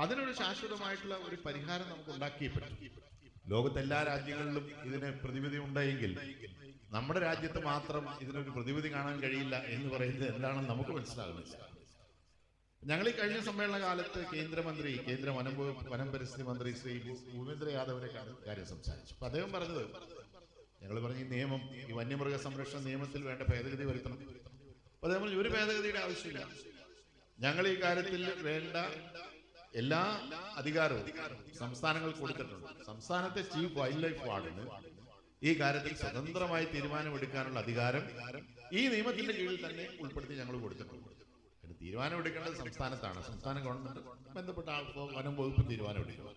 അതിനൊരു ശാശ്വതമായിട്ടുള്ള ഒരു പരിഹാരം നമുക്ക് ഉണ്ടാക്കിയേ പറ്റും. ലോകത്തെല്ലാ രാജ്യങ്ങളിലും ഇതിന് പ്രതിവിധി ഉണ്ടായെങ്കിൽ നമ്മുടെ രാജ്യത്ത് മാത്രം ഇതിനൊരു പ്രതിവിധി കാണാൻ കഴിയില്ല എന്ന് പറയുന്നത് എന്താണെന്ന് നമുക്ക് മനസ്സിലാകുന്നില്ല. ഞങ്ങൾ ഈ കഴിഞ്ഞ സമ്മേളന കാലത്ത് കേന്ദ്ര വനം പരിസ്ഥിതി മന്ത്രി ശ്രീ ഭൂപേന്ദ്ര യാദവിനെ കാര്യം സംസാരിച്ചു. അപ്പൊ അദ്ദേഹം പറഞ്ഞത്, ഞങ്ങൾ പറഞ്ഞ ഈ നിയമം, ഈ വന്യമൃഗ സംരക്ഷണ നിയമത്തിൽ വേണ്ട ഭേദഗതി വരുത്തണം. അപ്പൊ അദ്ദേഹം പറഞ്ഞു, ഒരു ഭേദഗതിയുടെ ആവശ്യമില്ല, ഞങ്ങൾ ഈ കാര്യത്തിൽ വേണ്ട എല്ലാ അധികാരവും സംസ്ഥാനങ്ങൾ കൊടുത്തിട്ടുണ്ട്. സംസ്ഥാനത്തെ ചീഫ് വൈൽഡ് ലൈഫ് വാർഡന് ഈ കാര്യത്തിൽ സ്വതന്ത്രമായി തീരുമാനമെടുക്കാനുള്ള അധികാരം ഈ നിയമത്തിന്റെ കീഴിൽ തന്നെ ഉൾപ്പെടുത്തി ഞങ്ങൾ കൊടുത്തിട്ടുണ്ട്. തീരുമാനം എടുക്കേണ്ടത് സംസ്ഥാനത്താണ്. സംസ്ഥാന ഗവൺമെന്റ് ബന്ധപ്പെട്ട വനം വകുപ്പ് തീരുമാനമെടുക്കും.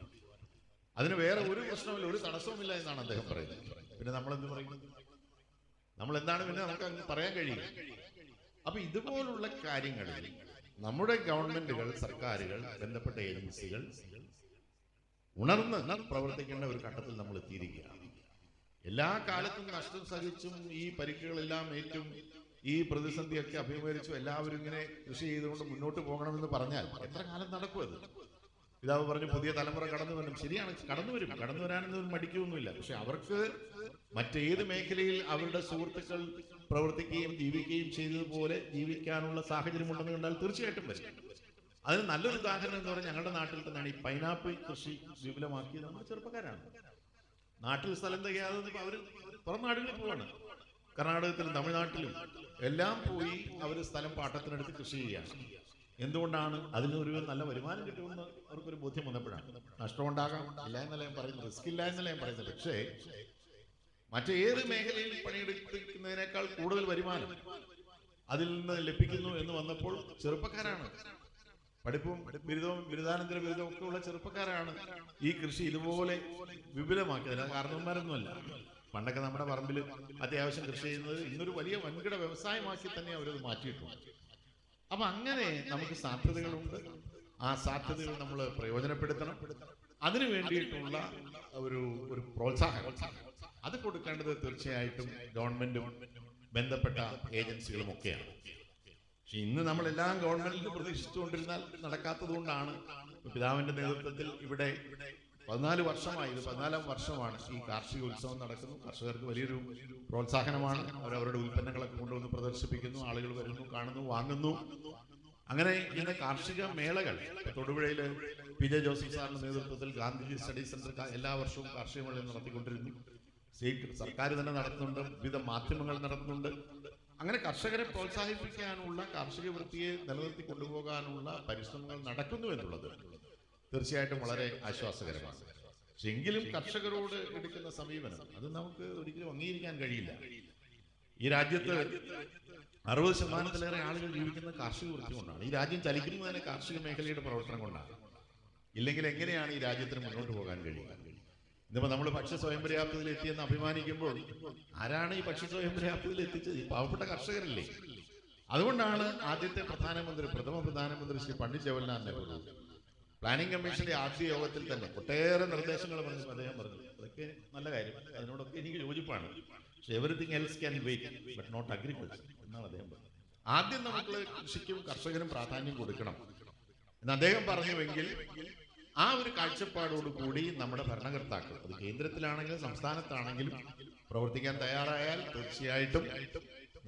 അതിന് വേറെ ഒരു പ്രശ്നമില്ല, ഒരു തടസ്സവുമില്ല എന്നാണ് അദ്ദേഹം പറയുന്നത്. പിന്നെ നമ്മളെന്ത് പറയുന്നത്? നമ്മൾ എന്താണ് പിന്നെ നമുക്ക് അങ്ങ് പറയാൻ കഴിയും. അപ്പൊ ഇതുപോലുള്ള കാര്യങ്ങളിൽ നമ്മുടെ ഗവൺമെന്റുകൾ, സർക്കാരുകൾ, ബന്ധപ്പെട്ട ഏജൻസികൾ ഉണർന്ന് പ്രവർത്തിക്കേണ്ട ഒരു ഘട്ടത്തിൽ നമ്മൾ എത്തിയിരിക്കുകയാണ്. എല്ലാ കാലത്തും നഷ്ടം സഹിച്ചും ഈ പരിക്കുകളെല്ലാം ഏറ്റും ഈ പ്രതിസന്ധിയൊക്കെ അഭിമുഖീകരിച്ചു എല്ലാവരും ഇങ്ങനെ കൃഷി ചെയ്തുകൊണ്ട് മുന്നോട്ട് പോകണമെന്ന് പറഞ്ഞാൽ എത്ര കാലം നടക്കും അത്? പിതാവ് പറഞ്ഞു പുതിയ തലമുറ കടന്നു വരും. ശരിയാണ്, കടന്നു വരും. കടന്നു വരാനൊന്നും മടിക്കൊന്നുമില്ല. പക്ഷെ അവർക്ക് മറ്റേത് മേഖലയിൽ അവരുടെ സുഹൃത്തുക്കൾ പ്രവർത്തിക്കുകയും ജീവിക്കുകയും ചെയ്തതുപോലെ ജീവിക്കാനുള്ള സാഹചര്യമുണ്ടെന്ന് കണ്ടാൽ തീർച്ചയായിട്ടും വരും. അതിന് നല്ലൊരു ഉദാഹരണം എന്ന് പറഞ്ഞാൽ ഞങ്ങളുടെ നാട്ടിൽ തന്നെയാണ് ഈ പൈനാപ്പിൾ കൃഷി വിപുലമാക്കിയത് നമ്മുടെ ചെറുപ്പക്കാരാണ്. നാട്ടിൽ സ്ഥലം തികയാതെ അവർ പുറം നാടുകളിൽ പോവാണ്. കർണാടകത്തിലും തമിഴ്നാട്ടിലും എല്ലാം പോയി അവർ സ്ഥലം പാട്ടത്തിനെടുത്ത് കൃഷി ചെയ്യുകയാണ്. എന്തുകൊണ്ടാണ്? അതിനൊരു നല്ല വരുമാനം കിട്ടുമെന്ന് അവർക്കൊരു ബോധ്യം വന്നപ്പോഴാണ്. നഷ്ടമുണ്ടാകാം, ഇല്ല എന്നല്ല ഞാൻ പറയുന്നത്, റിസ്ക് ഇല്ല എന്നല്ല ഞാൻ പറയുന്നത്. പക്ഷേ മറ്റേത് മേഖലയിൽ പണിയെടുക്കുന്നതിനേക്കാൾ കൂടുതൽ വരുമാനം അതിൽ നിന്ന് ലഭിക്കുന്നു എന്ന് വന്നപ്പോൾ ചെറുപ്പക്കാരാണ്, പഠിപ്പും ബിരുദവും ബിരുദാനന്തര ബിരുദവും ഒക്കെ ഉള്ള ചെറുപ്പക്കാരാണ് ഈ കൃഷി ഇതുപോലെ വിപുലമാക്കിയത്. കാരണവന്മാരൊന്നുമല്ല. പണ്ടൊക്കെ നമ്മുടെ പറമ്പിൽ അത്യാവശ്യം കൃഷി ചെയ്യുന്നത് ഇന്നൊരു വലിയ വൻകിട വ്യവസായമാക്കി തന്നെ അവരത് മാറ്റിയിട്ടുണ്ട്. അപ്പൊ അങ്ങനെ നമുക്ക് സാധ്യതകളുണ്ട്. ആ സാധ്യതകൾ നമ്മൾ പ്രയോജനപ്പെടുത്തണം. അതിനു വേണ്ടിയിട്ടുള്ള ഒരു പ്രോത്സാഹനം അത് കൊടുക്കേണ്ടത് തീർച്ചയായിട്ടും ഗവൺമെന്റും ബന്ധപ്പെട്ട ഏജൻസികളും ഒക്കെയാണ്. പക്ഷെ ഇന്ന് നമ്മളെല്ലാം ഗവൺമെന്റിൽ പ്രതീക്ഷിച്ചുകൊണ്ടിരുന്നാൽ നടക്കാത്തത് കൊണ്ടാണ് പിതാവിന്റെ നേതൃത്വത്തിൽ ഇവിടെ 14 വർഷമായി, ഇത് 14ാം വർഷമാണ് ഈ കാർഷിക ഉത്സവം നടക്കുന്നു. കർഷകർക്ക് വലിയൊരു പ്രോത്സാഹനമാണ്. അവരവരുടെ ഉൽപ്പന്നങ്ങളൊക്കെ കൊണ്ടുവന്ന് പ്രദർശിപ്പിക്കുന്നു, ആളുകൾ വരുന്നു, കാണുന്നു, വാങ്ങുന്നു. അങ്ങനെ ഇങ്ങനെ കാർഷിക മേളകൾ തൊടുപുഴയിൽ പി ജെ ജോസഫ് സാറിന്റെ നേതൃത്വത്തിൽ ഗാന്ധിജി സ്റ്റഡി സെന്റർ എല്ലാ വർഷവും കാർഷിക മേള നടത്തിക്കൊണ്ടിരുന്നു. സർക്കാർ തന്നെ നടത്തുന്നുണ്ട്, വിവിധ മാധ്യമങ്ങൾ നടത്തുന്നുണ്ട്. അങ്ങനെ കർഷകരെ പ്രോത്സാഹിപ്പിക്കാനുള്ള, കാർഷിക വൃത്തിയെ നിലനിർത്തി കൊണ്ടുപോകാനുള്ള പരിശ്രമങ്ങൾ നടക്കുന്നു എന്നുള്ളത് തീർച്ചയായിട്ടും വളരെ ആശ്വാസകരമാണ്. പക്ഷെ എങ്കിലും കർഷകരോട് എടുക്കുന്ന സമീപനം അത് നമുക്ക് ഒരിക്കലും അംഗീകരിക്കാൻ കഴിയില്ല. ഈ രാജ്യത്ത് 60% ആളുകൾ ജീവിക്കുന്ന കാർഷിക വൃത്തി കൊണ്ടാണ്. ഈ രാജ്യം ചലിക്കുന്നത് തന്നെ കാർഷിക മേഖലയുടെ പ്രവർത്തനം കൊണ്ടാണ്. ഇല്ലെങ്കിൽ എങ്ങനെയാണ് ഈ രാജ്യത്തിന് മുന്നോട്ട് പോകാൻ കഴിയുക? ഇന്നിപ്പോ നമ്മൾ ഭക്ഷ്യ സ്വയം പര്യാപ്തതയിൽ എത്തിയെന്ന് അഭിമാനിക്കുമ്പോൾ ആരാണ് ഈ ഭക്ഷ്യ സ്വയം പര്യാപ്തതയിൽ എത്തിച്ചത്? ഈ പാവപ്പെട്ട കർഷകരല്ലേ. അതുകൊണ്ടാണ് ആദ്യത്തെ പ്രഥമ പ്രധാനമന്ത്രി ശ്രീ പണ്ഡിറ്റ് ജവഹർലാൽ നെഹ്റു പ്ലാനിംഗ് കമ്മീഷന്റെ ആദ്യ യോഗത്തിൽ തന്നെ ഒട്ടേറെ നിർദ്ദേശങ്ങൾ പറഞ്ഞു. അദ്ദേഹം പറഞ്ഞു അതൊക്കെ നല്ല കാര്യം, അതിനോടൊക്കെ എനിക്ക് യോജിപ്പാണ്. പക്ഷെ everything else can wait but not agriculture എന്നാണ് അദ്ദേഹം പറഞ്ഞത്. ആദ്യം നമുക്ക് കൃഷിക്കും കർഷകനും പ്രാധാന്യം കൊടുക്കണം എന്ന് അദ്ദേഹം പറഞ്ഞുവെങ്കിൽ ആ ഒരു കാഴ്ചപ്പാടോടുകൂടി നമ്മുടെ ഭരണകർത്താക്കൾ, അത് കേന്ദ്രത്തിലാണെങ്കിലും സംസ്ഥാനത്താണെങ്കിലും പ്രവർത്തിക്കാൻ തയ്യാറായാൽ തീർച്ചയായിട്ടും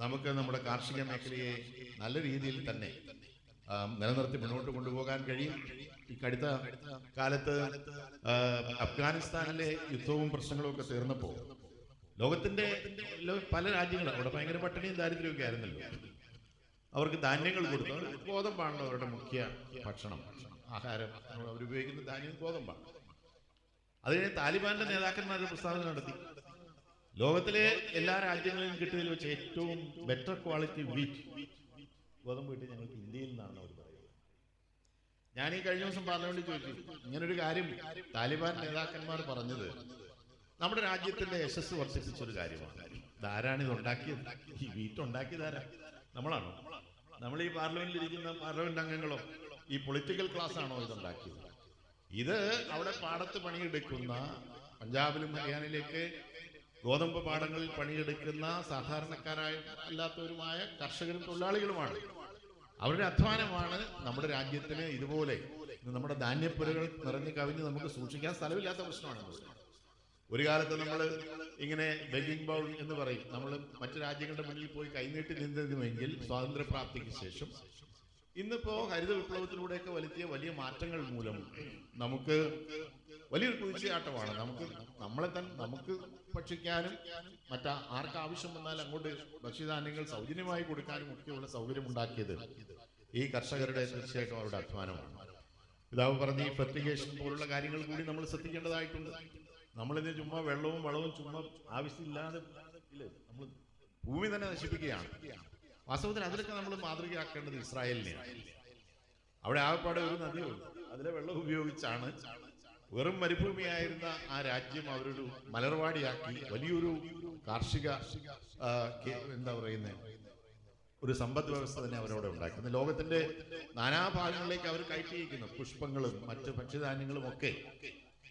നമുക്ക് നമ്മുടെ കാർഷിക മേഖലയെ നല്ല രീതിയിൽ തന്നെ നിലനിർത്തി മുന്നോട്ട് കൊണ്ടുപോകാൻ കഴിയും. ഈ അടുത്ത കാലത്ത് അഫ്ഗാനിസ്ഥാനിലെ യുദ്ധവും പ്രശ്നങ്ങളും ഒക്കെ തീർന്നപ്പോൾ ലോകത്തിന്റെ പല രാജ്യങ്ങളും അവിടെ ഭയങ്കര പട്ടിണിയും ദാരിദ്ര്യമൊക്കെ ആയിരുന്നല്ലോ. അവർക്ക് ധാന്യങ്ങൾ കൊടുത്തു. ഗോതമ്പാണല്ലോ അവരുടെ മുഖ്യ ഭക്ഷണം, ആഹാരം. അവരുപയോഗിക്കുന്ന ധാന്യം ഗോതമ്പാണ്. അത് കഴിഞ്ഞ് താലിബാന്റെ നേതാക്കന്മാർ പ്രസ്താവന നടത്തി, ലോകത്തിലെ എല്ലാ രാജ്യങ്ങളിലും കിട്ടിയതിൽ വെച്ച് ഏറ്റവും ബെറ്റർ ക്വാളിറ്റി വീറ്റ് ഗോതമ്പ് കിട്ടി ഞങ്ങൾക്ക് ഇന്ത്യയിൽ നിന്നാണ് അവർ പറയുന്നത്. ഞാൻ ഈ കഴിഞ്ഞ ദിവസം പാർലമെന്റിൽ ചോദിച്ചു, ഇങ്ങനൊരു കാര്യം താലിബാൻ നേതാക്കന്മാർ പറഞ്ഞത് നമ്മുടെ രാജ്യത്തിന്റെ യശസ് വർദ്ധിപ്പിച്ചൊരു കാര്യമാണ്. ധാരാണ് ഇത് ഉണ്ടാക്കിയത്? ഈ വീറ്റ് ഉണ്ടാക്കിയതാരാ? നമ്മളാണോ? നമ്മൾ ഈ പാർലമെന്റിൽ ഇരിക്കുന്ന പാർലമെന്റ് അംഗങ്ങളോ ഈ പൊളിറ്റിക്കൽ ക്ലാസ് ആണോ ഇതുണ്ടാക്കിയത്? ഇത് അവിടെ പാടത്ത് പണിയെടുക്കുന്ന, പഞ്ചാബിലും ഹരിയാനയിലേക്ക് ഗോതമ്പ് പാടങ്ങളിൽ പണിയെടുക്കുന്ന സാധാരണക്കാരായ അല്ലാത്തവരുമായ കർഷകരും തൊഴിലാളികളുമാണ്. അവരുടെ അധ്വാനമാണ് നമ്മുടെ രാജ്യത്തിന് ഇതുപോലെ നമ്മുടെ ധാന്യപ്പുരകൾ നിറഞ്ഞു കവിഞ്ഞ് നമുക്ക് സൂക്ഷിക്കാൻ സ്ഥലമില്ലാത്ത പ്രശ്നമാണ്. ഒരു കാലത്ത് നമ്മൾ ഇങ്ങനെ ബെഗിംഗ് ബൗൾ എന്ന് പറയും, നമ്മൾ മറ്റു രാജ്യങ്ങളുടെ മുന്നിൽ പോയി കൈനീട്ടി നിന്നിരുന്നുവെങ്കിൽ സ്വാതന്ത്ര്യപ്രാപ്തിക്ക് ശേഷം ഇന്നിപ്പോ ഹരിത വിപ്ലവത്തിലൂടെയൊക്കെ വരുത്തിയ വലിയ മാറ്റങ്ങൾ മൂലം നമുക്ക് വലിയൊരു കുതിച്ചുചാട്ടമാണ്. നമുക്ക് ഭക്ഷിക്കാനും ആർക്കാവശ്യം വന്നാൽ അങ്ങോട്ട് ഭക്ഷ്യധാന്യങ്ങൾ സൗജന്യമായി കൊടുക്കാനും ഒക്കെയുള്ള സൗകര്യം ഉണ്ടാക്കിയത് ഈ കർഷകരുടെ തീർച്ചയായിട്ടും അവരുടെ അധ്വാനമാണ്. പിതാവ് പറഞ്ഞ ഈ ഫെർട്ടിഗേഷൻ പോലുള്ള കാര്യങ്ങൾ കൂടി നമ്മൾ ശ്രദ്ധിക്കേണ്ടതായിട്ടുണ്ട്. നമ്മളിന്ന് ചുമ്മാ വെള്ളവും വളവും ചുമ്മാ ആവശ്യമില്ലാതെ ഇല്ലേ, നമ്മൾ ഭൂമി തന്നെ നശിപ്പിക്കുകയാണ്. വാസ്തവത്തിൽ അതിലൊക്കെ നമ്മൾ മാതൃകയാക്കേണ്ടത് ഇസ്രായേലിനെയാണ്. അവിടെ ആകപ്പാടെ ഒരു നദിയുള്ളൂ, അതിലെ വെള്ളം ഉപയോഗിച്ചാണ് വെറും മരുഭൂമിയായിരുന്ന ആ രാജ്യം അവരൊരു മലർവാടിയാക്കി വലിയൊരു കാർഷിക എന്താ പറയുന്നത് ഒരു സമ്പദ് വ്യവസ്ഥ തന്നെ അവരവിടെ ഉണ്ടാക്കുന്നത്. ലോകത്തിന്റെ നാനാഭാഗങ്ങളിലേക്ക് അവർ കയറ്റിയിരിക്കുന്നു. പുഷ്പങ്ങളും മറ്റ് ഭക്ഷ്യധാന്യങ്ങളും ഒക്കെ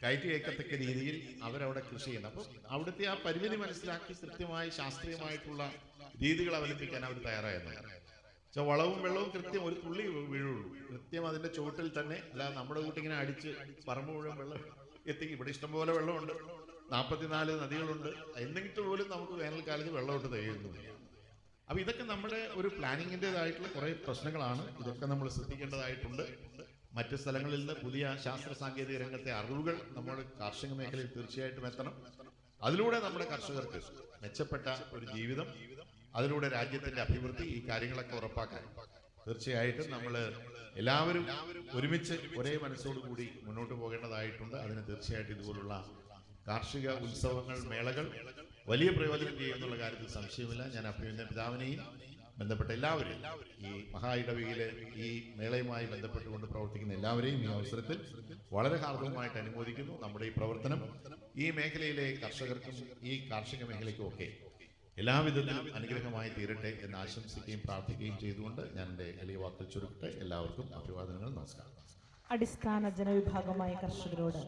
കയറ്റി അയക്കത്തക്ക രീതിയിൽ അവരവിടെ കൃഷി ചെയ്യുന്നു. അപ്പം അവിടുത്തെ ആ പരിമിതി മനസ്സിലാക്കി കൃത്യമായി ശാസ്ത്രീയമായിട്ടുള്ള രീതികൾ അവലംബിക്കാൻ അവർ തയ്യാറായെന്നാണ്. വളവും വെള്ളവും കൃത്യം ഒരു തുള്ളി വീഴുള്ളൂ, കൃത്യം അതിന്റെ ചുവട്ടിൽ തന്നെ. അല്ലാതെ നമ്മുടെ കൂട്ടിങ്ങനെ അടിച്ച് പറമ്പ് മുഴുവൻ വെള്ളം എത്തിക്കും. ഇവിടെ ഇഷ്ടംപോലെ വെള്ളമുണ്ട്, 44 നദികളുണ്ട്, എന്നിട്ട് പോലും നമുക്ക് വേനൽക്കാലത്ത് വെള്ളമിട്ട് തികയുന്നു. അപ്പൊ ഇതൊക്കെ നമ്മുടെ ഒരു പ്ലാനിങ്ങിൻ്റെതായിട്ടുള്ള കുറെ പ്രശ്നങ്ങളാണ്. ഇതൊക്കെ നമ്മൾ ശ്രദ്ധിക്കേണ്ടതായിട്ടുണ്ട്. മറ്റ് സ്ഥലങ്ങളിൽ നിന്ന് പുതിയ ശാസ്ത്ര സാങ്കേതിക രംഗത്തെ അറിവുകൾ നമ്മുടെ കാർഷിക മേഖലയിൽ തീർച്ചയായിട്ടും എത്തണം. അതിലൂടെ നമ്മുടെ കർഷകർക്ക് മെച്ചപ്പെട്ട ഒരു ജീവിതം, അതിലൂടെ രാജ്യത്തിന്റെ അഭിവൃദ്ധി, ഈ കാര്യങ്ങളൊക്കെ ഉറപ്പാക്കാൻ തീർച്ചയായിട്ടും നമ്മൾ എല്ലാവരും ഒരുമിച്ച് ഒരേ മനസ്സോടുകൂടി മുന്നോട്ട് പോകേണ്ടതായിട്ടുണ്ട്. അതിന് തീർച്ചയായിട്ടും ഇതുപോലുള്ള കാർഷിക ഉത്സവങ്ങൾ, മേളകൾ വലിയ പ്രയോജനം ചെയ്യുമെന്നുള്ള കാര്യത്തിൽ സംശയമില്ല. ഞാൻ അഭിനന്ദ പിതാവിനെയും ബന്ധപ്പെട്ട എല്ലാവരെയും, ഈ മഹാ ഇടവകയിലെ ഈ മേളയുമായി ബന്ധപ്പെട്ടുകൊണ്ട് പ്രവർത്തിക്കുന്ന എല്ലാവരെയും ഈ അവസരത്തിൽ വളരെ ഹാർദവമായിട്ട് അനുമോദിക്കുന്നു. നമ്മുടെ ഈ പ്രവർത്തനം ഈ മേഖലയിലെ കർഷകർക്കും ഈ കാർഷിക മേഖലയ്ക്കും ഒക്കെ എല്ലാവിധത്തിലും അനുഗ്രഹമായി തീരട്ടെ എന്ന് ആശംസിക്കുകയും പ്രാർത്ഥിക്കുകയും ചെയ്തുകൊണ്ട് ഞാൻ എൻ്റെ എളിയ വാക്കുകൾ ചുരുക്കട്ടെ. എല്ലാവർക്കും അഭിവാദനങ്ങൾ, നമസ്കാരം. അടിസ്ഥാന ജനവിഭാഗമായ കർഷകരോട്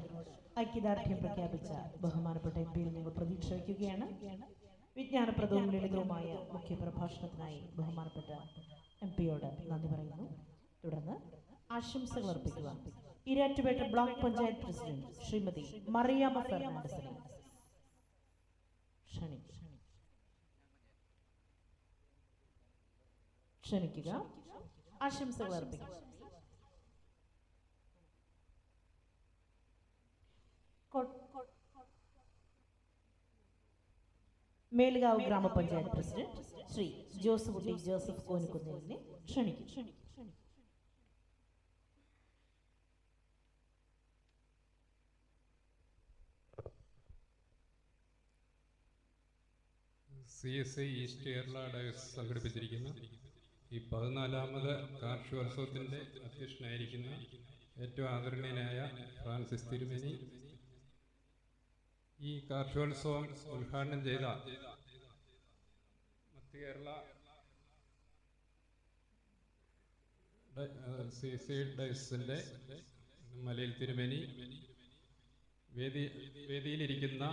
ഐക്യദാർഢ്യം പ്രഖ്യാപിച്ച ബഹുമാനപ്പെട്ട എംപിയിൽ ഞങ്ങൾ പ്രതീക്ഷ വയ്ക്കുകയാണ്. വിജ്ഞാനപ്രദവും ലളിതവുമായ മുഖ്യ പ്രഭാഷണത്തിനായി ബഹുമാനപ്പെട്ട എംപിയോട് നന്ദി പറയുന്നു. തുടർന്ന് ആശംസകൾ അർപ്പിക്കുക ഈരാറ്റുപേട്ട ബ്ലോക്ക് പഞ്ചായത്ത് പ്രസിഡന്റ് ശ്രീമതി മറിയാമ്മ ഫെർണാണ്ടസിനെ ക്ഷണിക്കുക. ആശംസകൾ അർപ്പിക്കുക. മേലുകാവ് ഗ്രാമപഞ്ചായത്ത് പ്രസിഡന്റ് ശ്രീ ജോസഫ് ജോസഫ് കോനിക്കുന്നേലിനെ ക്ഷണിക്കും. CSI ഈസ്റ്റ് കേരള ഡയസ് സംഘടിപ്പിച്ചിരിക്കുന്ന ഈ 14ാമത് കാർഷികോത്സവത്തിൻ്റെ അധ്യക്ഷനായിരിക്കുന്ന ഏറ്റവും ആദരണീയനായ ഫ്രാൻസിസ് തിരുമേനി, ഈ കാർഷികോത്സവം ഉദ്ഘാടനം ചെയ്ത മധ്യ കേരള CSI ഡയസിൻ്റെ മലയിൽ തിരുമേനി, വേദിയിലിരിക്കുന്ന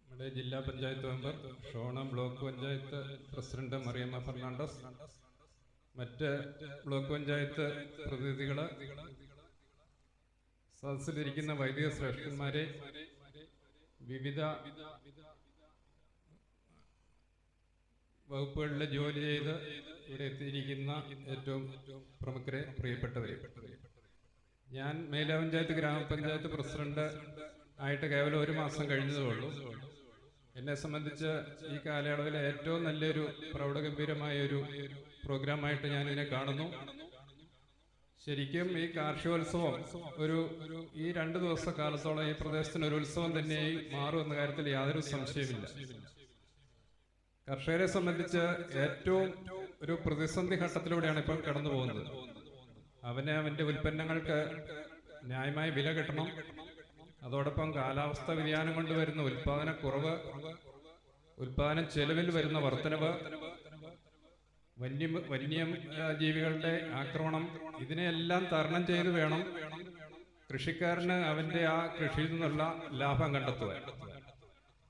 നമ്മുടെ ജില്ലാ പഞ്ചായത്ത് മെമ്പർ, ഷോണം ബ്ലോക്ക് പഞ്ചായത്ത് പ്രസിഡന്റ് മറിയമ്മ ഫെർണാണ്ടസ്, മറ്റ് ബ്ലോക്ക് പഞ്ചായത്ത് പ്രതിനിധികൾ, സദസ്സിലിരിക്കുന്ന വൈദിക ശ്രേഷ്ഠന്മാരെ, വിവിധ വകുപ്പുകളിൽ ജോലി ചെയ്ത് ഇവിടെ എത്തിയിരിക്കുന്ന ഏറ്റവും പ്രമുഖരെ, പ്രിയപ്പെട്ടവരെ, ഞാൻ മേലാ പഞ്ചായത്ത് ഗ്രാമപഞ്ചായത്ത് പ്രസിഡന്റ് ആയിട്ട് കേവലം 1 മാസം കഴിഞ്ഞതേ ഉള്ളൂ. എന്നെ സംബന്ധിച്ച് ഈ കാലയളവിലെ ഏറ്റവും നല്ലൊരു പ്രൗഢഗംഭീരമായൊരു പ്രോഗ്രാമായിട്ട് ഞാൻ ഇതിനെ കാണുന്നു. ശരിക്കും ഈ കാർഷികോത്സവം ഈ 2 ദിവസക്കാലത്തോളം ഈ പ്രദേശത്തിന് ഒരു ഉത്സവം തന്നെയായി മാറുമെന്ന കാര്യത്തിൽ യാതൊരു സംശയമില്ല. കർഷകരെ സംബന്ധിച്ച് ഏറ്റവും ഒരു പ്രതിസന്ധി ഘട്ടത്തിലൂടെയാണ് ഇപ്പോൾ കടന്നു പോകുന്നത്. അവന്റെ ഉൽപ്പന്നങ്ങൾക്ക് ന്യായമായ വില കിട്ടണം. അതോടൊപ്പം കാലാവസ്ഥ വ്യതിയാനം കൊണ്ട് വരുന്ന ഉൽപാദനക്കുറവ്, ഉൽപാദന ചെലവിൽ വരുന്ന വർധനവ്, വന്യജീവികളുടെ ആക്രമണം, ഇതിനെയെല്ലാം തരണം ചെയ്ത് വേണം കൃഷിക്കാരന് അവന്റെ ആ കൃഷിയിൽ നിന്നുള്ള ലാഭം കണ്ടെത്തുവാൻ.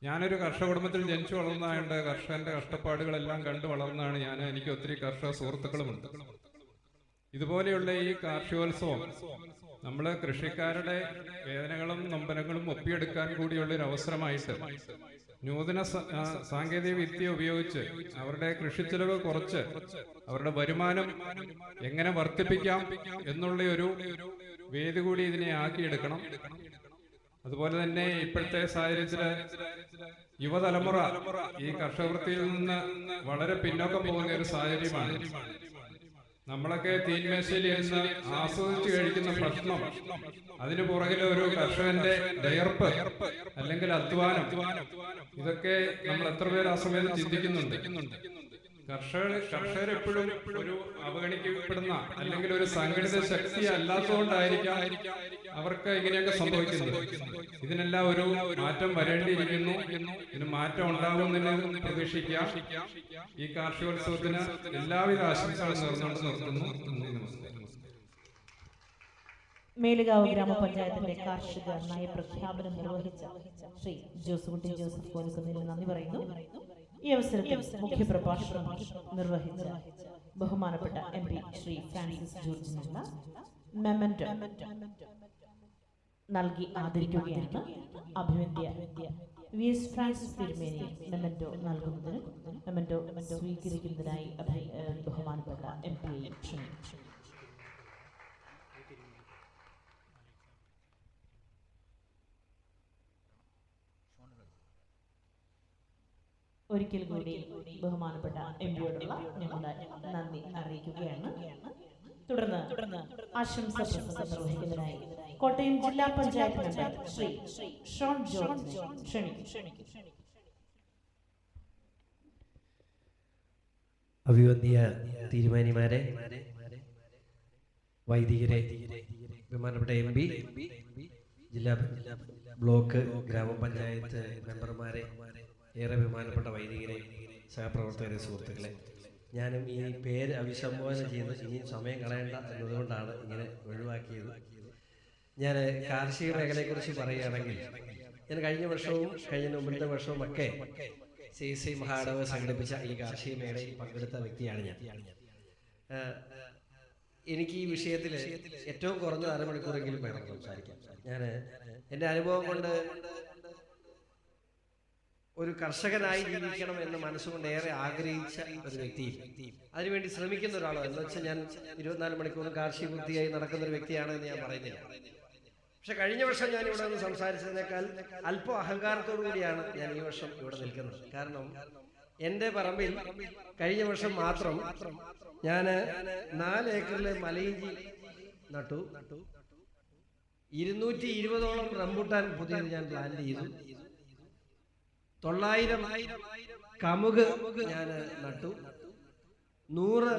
ഞാനൊരു കർഷക കുടുംബത്തിൽ ജനിച്ചു വളർന്നതായതുകൊണ്ട് കർഷകന്റെ കഷ്ടപ്പാടുകളെല്ലാം കണ്ടു വളർന്നതാണ് ഞാൻ. എനിക്ക് ഒത്തിരി കർഷക സുഹൃത്തുക്കളുമുണ്ട്. ഇതുപോലെയുള്ള ഈ കാർഷികോത്സവം നമ്മൾ കൃഷിക്കാരുടെ വേദനകളും നൊമ്പരങ്ങളും ഒപ്പിയെടുക്കാൻ കൂടിയുള്ള ഒരു അവസരമായിട്ട് നൂതന സാങ്കേതിക വിദ്യ ഉപയോഗിച്ച് അവരുടെ കൃഷിച്ചെലവ് കുറച്ച് അവരുടെ വരുമാനം എങ്ങനെ വർദ്ധിപ്പിക്കാം എന്നുള്ള ഒരു വേദി കൂടി ഇതിനെ ആക്കിയെടുക്കണം. അതുപോലെ തന്നെ ഇപ്പോഴത്തെ സാഹചര്യത്തില് യുവതലമുറ ഈ കർഷകവൃത്തിയിൽ നിന്ന് വളരെ പിന്നോക്കം പോകുന്ന ഒരു സാഹചര്യമാണ്. നമ്മളൊക്കെ തീന്മേശയിൽ ഇരുന്ന് ആസ്വദിച്ച് കഴിക്കുന്ന ഭക്ഷണം, അതിനു പുറകിലെ ഒരു കർഷകന്റെ ദയർപ്പ് അല്ലെങ്കിൽ അധ്വാനം, ഇതൊക്കെ നമ്മൾ എത്ര പേര് ആ സമയത്ത് ചിന്തിക്കുന്നുണ്ട്. കർഷകരെപ്പോഴും ഒരു അവഗണിക്കപ്പെടുന്ന അല്ലെങ്കിൽ ഒരു സംഘടിത ശക്തി അല്ലാത്തതുകൊണ്ടായിരിക്കാം അവർക്ക് ഇങ്ങനെയൊക്കെ സംഭവിക്കുന്നത്. ഇതിനെല്ലാം ഒരു മാറ്റം വരേണ്ടിയിരിക്കുന്നു. ഇതിന് മാറ്റം ഉണ്ടാകുമെന്ന് പ്രതീക്ഷിക്കാം. ഈ കാർഷികോത്സവത്തിന് എല്ലാവിധ ആശംസകളും നേർന്നുകൊണ്ട് നിർത്തുന്നു. നമസ്കാരം. മേലുകാവ് ഗ്രാമപഞ്ചായത്തിന്റെ കാർഷിക നയപ്രഖ്യാപനം നിർവഹിച്ച ശ്രീ ജോസുകുട്ടി ജോസഫ് കോനിക്കുന്നിൽ നന്ദി പറയുന്നു. ഈ അവസരത്തിൽ മുഖ്യപ്രഭാഷണം നിർവഹിച്ച ബഹുമാനപ്പെട്ട MP ശ്രീ ഫ്രാൻസിസ് ജോർജിനുള്ള മെമന്റോ നൽകി ആദരിക്കുകയാണ്. അഭിവന്ദ്യ VS ഫ്രാൻസിസ് തിരുമേനി മെമന്റോ നൽകുന്നതിന് മെമന്റോ സ്വീകരിക്കുന്നതിനായി ബഹുമാനപ്പെട്ട MP ക്ഷണിച്ചു. ഒരിക്കൽ കൂടി ബഹുമാനപ്പെട്ട MPയോടുള്ള ഞങ്ങളുടെ നന്ദി അറിയിക്കുകയാണ്. തുടർന്ന് ആശംസ പ്രസംഗം നിർവഹിക്കുന്നതിനായി കോട്ടയം ജില്ലാ പഞ്ചായത്ത് മെമ്പർ ശ്രീ ഷോൺ ജോർജ് ക്ഷണിക്കും. അഭിവന്യ തിരുമേനിമാരെ, വൈദികരെ, ബഹുമാനപ്പെട്ട MP, ജില്ലാ ബ്ലോക്ക് ഗ്രാമപഞ്ചായത്ത് മെമ്പർമാരെ, ഏറെ ബഹുമാനപ്പെട്ട വൈദികരെ, സഹപ്രവർത്തകരെ, സുഹൃത്തുക്കളെ, ഞാനും ഈ പേര് അഭിസംബോധന ചെയ്ത് ഇനിയും സമയം കളയേണ്ട എന്നതുകൊണ്ടാണ് ഇങ്ങനെ ഒഴിവാക്കിയത്. ഞാൻ കാർഷിക മേഖലയെക്കുറിച്ച് പറയുകയാണെങ്കിൽ, ഞാൻ കഴിഞ്ഞ വർഷവും കഴിഞ്ഞ മുമ്പത്തെ വർഷവും ഒക്കെ CSI മഹാടവ് സംഘടിപ്പിച്ച ഈ കാർഷിക മേഖലയിൽ പങ്കെടുത്ത വ്യക്തിയാണ് ഞാൻ. എനിക്ക് ഈ വിഷയത്തിൽ ഏറ്റവും കുറഞ്ഞ അരമണിക്കൂറെങ്കിലും വേണം സംസാരിക്കാൻ. ഞാൻ എൻ്റെ അനുഭവം കൊണ്ട് ഒരു കർഷകനായി ജീവിക്കണം എന്ന് മനസ്സുകൊണ്ട് ഏറെ ആഗ്രഹിച്ച ഒരു വ്യക്തിയും അതിനുവേണ്ടി ശ്രമിക്കുന്ന ഒരാളോ എന്ന് വെച്ചാൽ ഞാൻ 24 മണിക്കൂറും കാർഷിക വൃത്തിയായി നടക്കുന്ന ഒരു വ്യക്തിയാണ് എന്ന് ഞാൻ പറയുന്നില്ല. പക്ഷെ കഴിഞ്ഞ വർഷം ഞാൻ ഇവിടെ നിന്ന് സംസാരിച്ചതിനേക്കാൾ അല്പം അഹങ്കാരത്തോടു കൂടിയാണ് ഞാൻ ഈ വർഷം ഇവിടെ നിൽക്കുന്നത്. കാരണം എൻ്റെ പറമ്പിൽ കഴിഞ്ഞ വർഷം മാത്രം ഞാൻ 4 ഏക്കറിലെ മലയിഞ്ചി നട്ടു. 220ഓളം റംബൂട്ടാൻ പുതിയത് ഞാൻ പ്ലാൻ ചെയ്തു. 900 കമുക് ഞാൻ നട്ടു. 100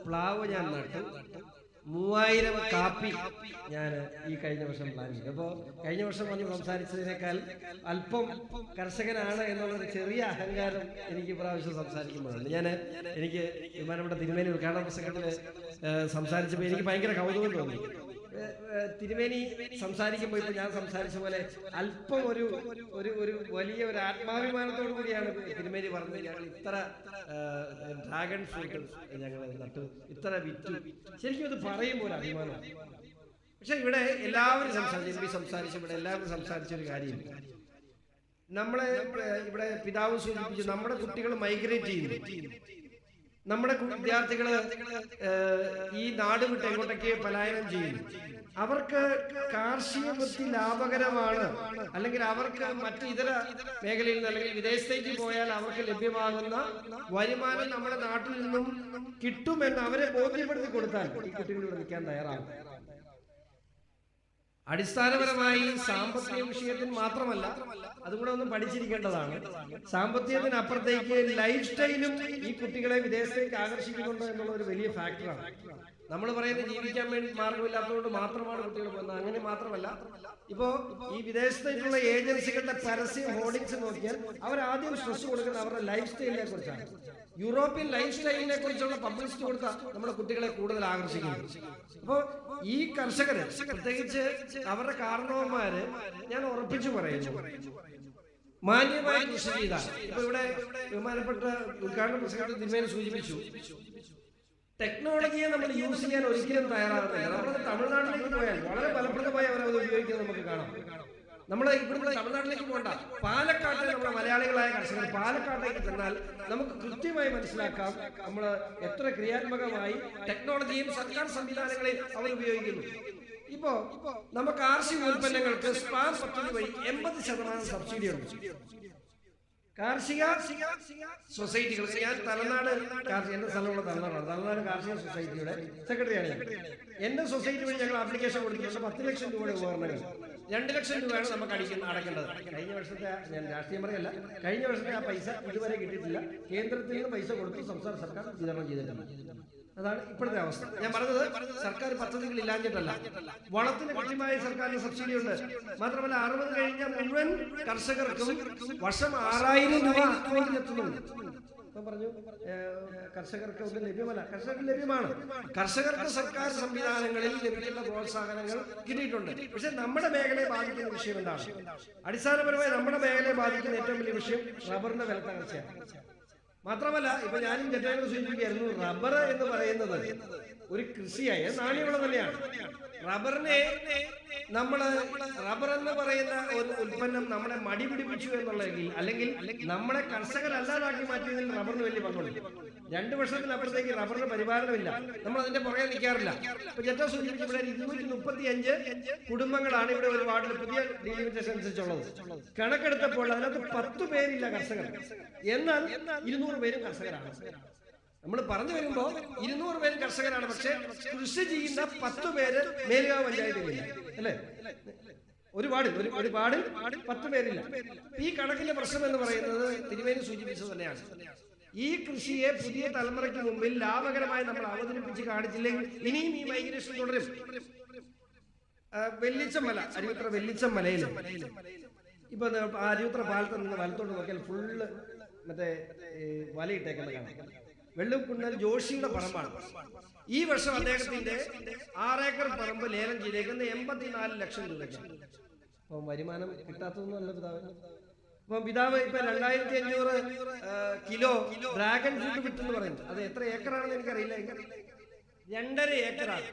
പ്ലാവ് ഞാൻ നട്ടു. 3000 കാപ്പി ഞാൻ ഈ കഴിഞ്ഞ വർഷം പ്ലാൻ ചെയ്തു. അപ്പോൾ കഴിഞ്ഞ വർഷം വന്ന് സംസാരിച്ചതിനേക്കാൾ അല്പം കർഷകനാണ് എന്നുള്ളൊരു ചെറിയ അഹങ്കാരം എനിക്ക് പ്രാവശ്യം സംസാരിക്കുമ്പോഴുണ്ട്. എനിക്ക് ബഹുമാനപ്പെട്ട തിരുമേനി ഉദ്ഘാടന പ്രസംഗത്തിൽ സംസാരിച്ചപ്പോൾ എനിക്ക് ഭയങ്കര കൗതുകം തോന്നി. തിരുമേനി സംസാരിക്കുമ്പോൾ ഇപ്പോൾ ഞാൻ സംസാരിച്ച പോലെ അല്പം ഒരു വലിയ ഒരു ആത്മാഭിമാനത്തോടു കൂടിയാണ് തിരുമേനി പറഞ്ഞത്. ഞങ്ങൾ ഇത്ര ഡ്രാഗൺ ഫ്രൂട്ട് ഞങ്ങൾ നട്ടു, ഇത്ര വിറ്റു. ശരിക്കും അത് പറയുമ്പോൾ ഒരു അഭിമാനമാണ്. പക്ഷെ ഇവിടെ എല്ലാവരും സംസാരിച്ചു ഇവിടെ എല്ലാവരും സംസാരിച്ചൊരു കാര്യം, നമ്മളെ ഇവിടെ പിതാവ് സൂചിപ്പിച്ചു, നമ്മുടെ കുട്ടികൾ മൈഗ്രേറ്റ് ചെയ്യുന്നു. നമ്മുടെ വിദ്യാർത്ഥികൾ ഈ നാട് വിട്ട് എങ്ങോട്ടൊക്കെ പലായനം ചെയ്യുന്നു. അവർക്ക് കാർഷിക വൃത്തി ലാഭകരമാണ്, അല്ലെങ്കിൽ അവർക്ക് മറ്റു ഇതര മേഖലയിൽ നിന്ന് അല്ലെങ്കിൽ വിദേശത്തേക്ക് പോയാൽ അവർക്ക് ലഭ്യമാകുന്ന വരുമാനം നമ്മുടെ നാട്ടിൽ നിന്നും കിട്ടുമെന്ന് അവരെ ബോധ്യപ്പെടുത്തി കൊടുത്താൽ ഈ കുട്ടികളോട് നിൽക്കാൻ തയ്യാറാണ്. അടിസ്ഥാനപരമായി സാമ്പത്തിക വിഷയത്തിന് മാത്രമല്ല, അതുകൂടെ ഒന്ന് പഠിച്ചിരിക്കേണ്ടതാണ്. സാമ്പത്തികത്തിനപ്പുറത്തേക്ക് ലൈഫ് സ്റ്റൈലും ഈ കുട്ടികളെ വിദേശത്തേക്ക് ആകർഷിക്കുന്നുണ്ട് എന്നുള്ള ഒരു വലിയ ഫാക്ടറാണ്. നമ്മൾ പറയുന്നത് ജീവിക്കാൻ വേണ്ടി മാർഗമില്ലാത്തതുകൊണ്ട് മാത്രമാണ് കുട്ടികൾ പോകുന്നത്. അങ്ങനെ മാത്രമല്ല, ഇപ്പോ ഈ വിദേശത്തേക്കുള്ള ഏജൻസികളുടെ പരസ്യ ഹോർഡിങ്സ് നോക്കിയാൽ അവരാദ്യം സ്ട്രെസ് കൊടുക്കുന്നത് അവരുടെ ലൈഫ് സ്റ്റൈലിനെ കുറിച്ചാണ്. യൂറോപ്യൻ ലൈഫ് സ്റ്റൈലിനെ കുറിച്ചുള്ള പബ്ലിസിറ്റി കൊടുത്താൽ നമ്മുടെ കുട്ടികളെ കൂടുതൽ ആകർഷിക്കുന്നു. അപ്പോൾ ഈ കർഷകര്, പ്രത്യേകിച്ച് അവരുടെ കാരണവന്മാര്, ഞാൻ ഉറപ്പിച്ചു പറയുന്നു, മാന്യമായി കൃഷി ചെയ്താൽ, ഇപ്പൊ ഇവിടെ ബഹുമാനപ്പെട്ട ഉദ്ഘാടന പ്രസംഗത്തിൽ തിരുമേനി സൂചിപ്പിച്ചു, ടെക്നോളജിയെ നമ്മൾ യൂസ് ചെയ്യാൻ ഒരിക്കലും തയ്യാറാകുന്നില്ല. നമ്മൾ തമിഴ്നാട്ടിലേക്ക് പോയാൽ വളരെ ഫലപ്രദമായി അവരത് ഉപയോഗിക്കുന്നത് നമുക്ക് കാണാം. നമ്മൾ ഇവിടുന്ന് തമിഴ്നാട്ടിലേക്ക് പോകണ്ട, പാലക്കാട്ടിൽ നമ്മുടെ മലയാളികളായ കർഷകർ പാലക്കാട്ടേക്ക് ചെന്നാൽ നമുക്ക് കൃത്യമായി മനസ്സിലാക്കാം നമ്മൾ എത്ര ക്രിയാത്മകമായി ടെക്നോളജിയും സർക്കാർ സംവിധാനങ്ങളെയും അവർ ഉപയോഗിക്കുന്നു. ഇപ്പോ നമുക്ക് കാർഷിക ഉൽപ്പന്നങ്ങൾക്ക് സ്പാം പദ്ധതി വഴി 80% സബ്സിഡി ഉണ്ട്. കാർഷിക സൊസൈറ്റികൾ, ഞാൻ തലനാട് എന്റെ സ്ഥലമുള്ള തലനാട് കാർഷിക സൊസൈറ്റിയുടെ സെക്രട്ടറിയാണ്. എന്റെ സൊസൈറ്റി വഴി ഞങ്ങൾ ആപ്ലിക്കേഷൻ കൊടുത്തിട്ടുണ്ട് 10 ലക്ഷം രൂപയുടെ ഉപകരണങ്ങൾ. 2 ലക്ഷം രൂപയാണ് നമുക്ക് അടയ്ക്കേണ്ടത്. കഴിഞ്ഞ വർഷത്തെ, ഞാൻ രാഷ്ട്രീയം പറയല്ല, കഴിഞ്ഞ വർഷത്തെ ആ പൈസ ഇതുവരെ കിട്ടിയിട്ടില്ല. കേന്ദ്രത്തിൽ നിന്ന് പൈസ കൊടുത്ത് സംസ്ഥാന സർക്കാർ വിതരണം ചെയ്തിട്ടുണ്ട്. അതാണ് ഇപ്പോഴത്തെ അവസ്ഥ. ഞാൻ പറഞ്ഞത് സർക്കാർ പദ്ധതികൾ ഇല്ലാഞ്ഞിട്ടല്ല, വളത്തിന് കൃത്യമായി സർക്കാരിന് സബ്സിഡി ഉണ്ട്. മാത്രമല്ല 60 കഴിഞ്ഞ മുഴുവൻ കർഷകർക്കും വർഷം 6000 രൂപ അക്കൗണ്ടിലെത്തുന്നുണ്ട്. ഇപ്പം പറഞ്ഞു കർഷകർക്ക് ഒന്നും ലഭ്യമല്ല, കർഷകർക്ക് ലഭ്യമാണ്. കർഷകർക്ക് സർക്കാർ സംവിധാനങ്ങളിൽ ലഭിക്കുന്ന പ്രോത്സാഹനങ്ങൾ കിട്ടിയിട്ടുണ്ട്. പക്ഷെ നമ്മുടെ മേഖലയെ ബാധിക്കുന്ന വിഷയം എന്താണ്? അടിസ്ഥാനപരമായി നമ്മുടെ മേഖലയെ ബാധിക്കുന്ന ഏറ്റവും വലിയ വിഷയം റബ്ബറിന്റെ വില തകർച്ചയാണ്. മാത്രമല്ല, ഇപ്പൊ ഞാനും ജറ്റാനും സൂചിപ്പിക്കുകയായിരുന്നു, റബ്ബർ എന്ന് പറയുന്നത് ഒരു കൃഷിയായ നാണ്യവിള തന്നെയാണ്. റബ്ബറിനെ റബ്ബർ എന്ന് പറയുന്ന ഒരു ഉൽപ്പന്നം നമ്മളെ മടി പിടിപ്പിച്ചു എന്നുള്ളതെങ്കിൽ, അല്ലെങ്കിൽ നമ്മളെ കർഷകരല്ലാതാക്കി മാറ്റിയതിൽ റബ്ബറിന് വലിയ പങ്കുണ്ട്. 2 വർഷത്തിനപ്പുറത്തേക്ക് റബ്ബറിന് പരിപാലനമില്ല, നമ്മൾ അതിന്റെ പുറകെ നിൽക്കാറില്ല. ഇപ്പൊ ജറ്റാ സൂചിപ്പിച്ച ഇവിടെ 235 കുടുംബങ്ങളാണ് ഇവിടെ ഒരു വാർഡിൽ പുതിയ ഡീലിമിറ്റേഷൻ അനുസരിച്ചുള്ളത്. കണക്കെടുത്തപ്പോൾ അതിനകത്ത് 10 പേരില്ല കർഷകർ, എന്നാൽ 200 പേരും കർഷകരാണ്. നമ്മൾ പറഞ്ഞു വരുമ്പോ 200 പേര് കർഷകരാണ്, പക്ഷെ കൃഷി ചെയ്യുന്ന 10 പേര് മേലുകാവ് പഞ്ചായത്തിലില്ല, അല്ലേ? ഒരു വാർഡിൽ 10 പേരില്ല. ഈ കണക്കിന്റെ പ്രശ്നം എന്ന് പറയുന്നത് തിരുമേനി സൂചിപ്പിച്ചത് തന്നെയാണ്. ഈ കൃഷിയെ പുതിയ തലമുറയ്ക്ക് മുമ്പിൽ ലാഭകരമായി നമ്മൾ അവതരിപ്പിച്ച് കാണിച്ചില്ലെങ്കിൽ ഇനിയും ഈ മൈഗ്രേഷൻ തുടരും. വെല്ലിച്ചമല, അരുവിത്ര വെല്ലിച്ചമലയിൽ ഇപ്പൊ അരുവിത്ര പാലത്ത് നിന്ന് വലത്തോട്ട് നോക്കിയാൽ ഫുള്ള് മറ്റേ വലയിട്ടേക്കുന്ന കാണാം. വെള്ളുകുന്നൽ ജോഷിയുടെ പറമ്പാണ്. ഈ വർഷം അദ്ദേഹത്തിന്റെ 6 ഏക്കർ പറമ്പ് ലേലം ചെയ്തേക്കുന്ന 84 ലക്ഷം രൂപയ്ക്കാണ്. അപ്പം വരുമാനം കിട്ടാത്തതൊന്നുമല്ല പിതാവിന്. അപ്പം പിതാവ് ഇപ്പൊ 2500 കിലോ ഡ്രാഗൺ ഫ്രൂട്ട് വിട്ടെന്ന് പറയുന്നത്. അത് എത്ര ഏക്കറാണെന്ന് എനിക്കറിയില്ല, 2.5 ഏക്കറാണ്.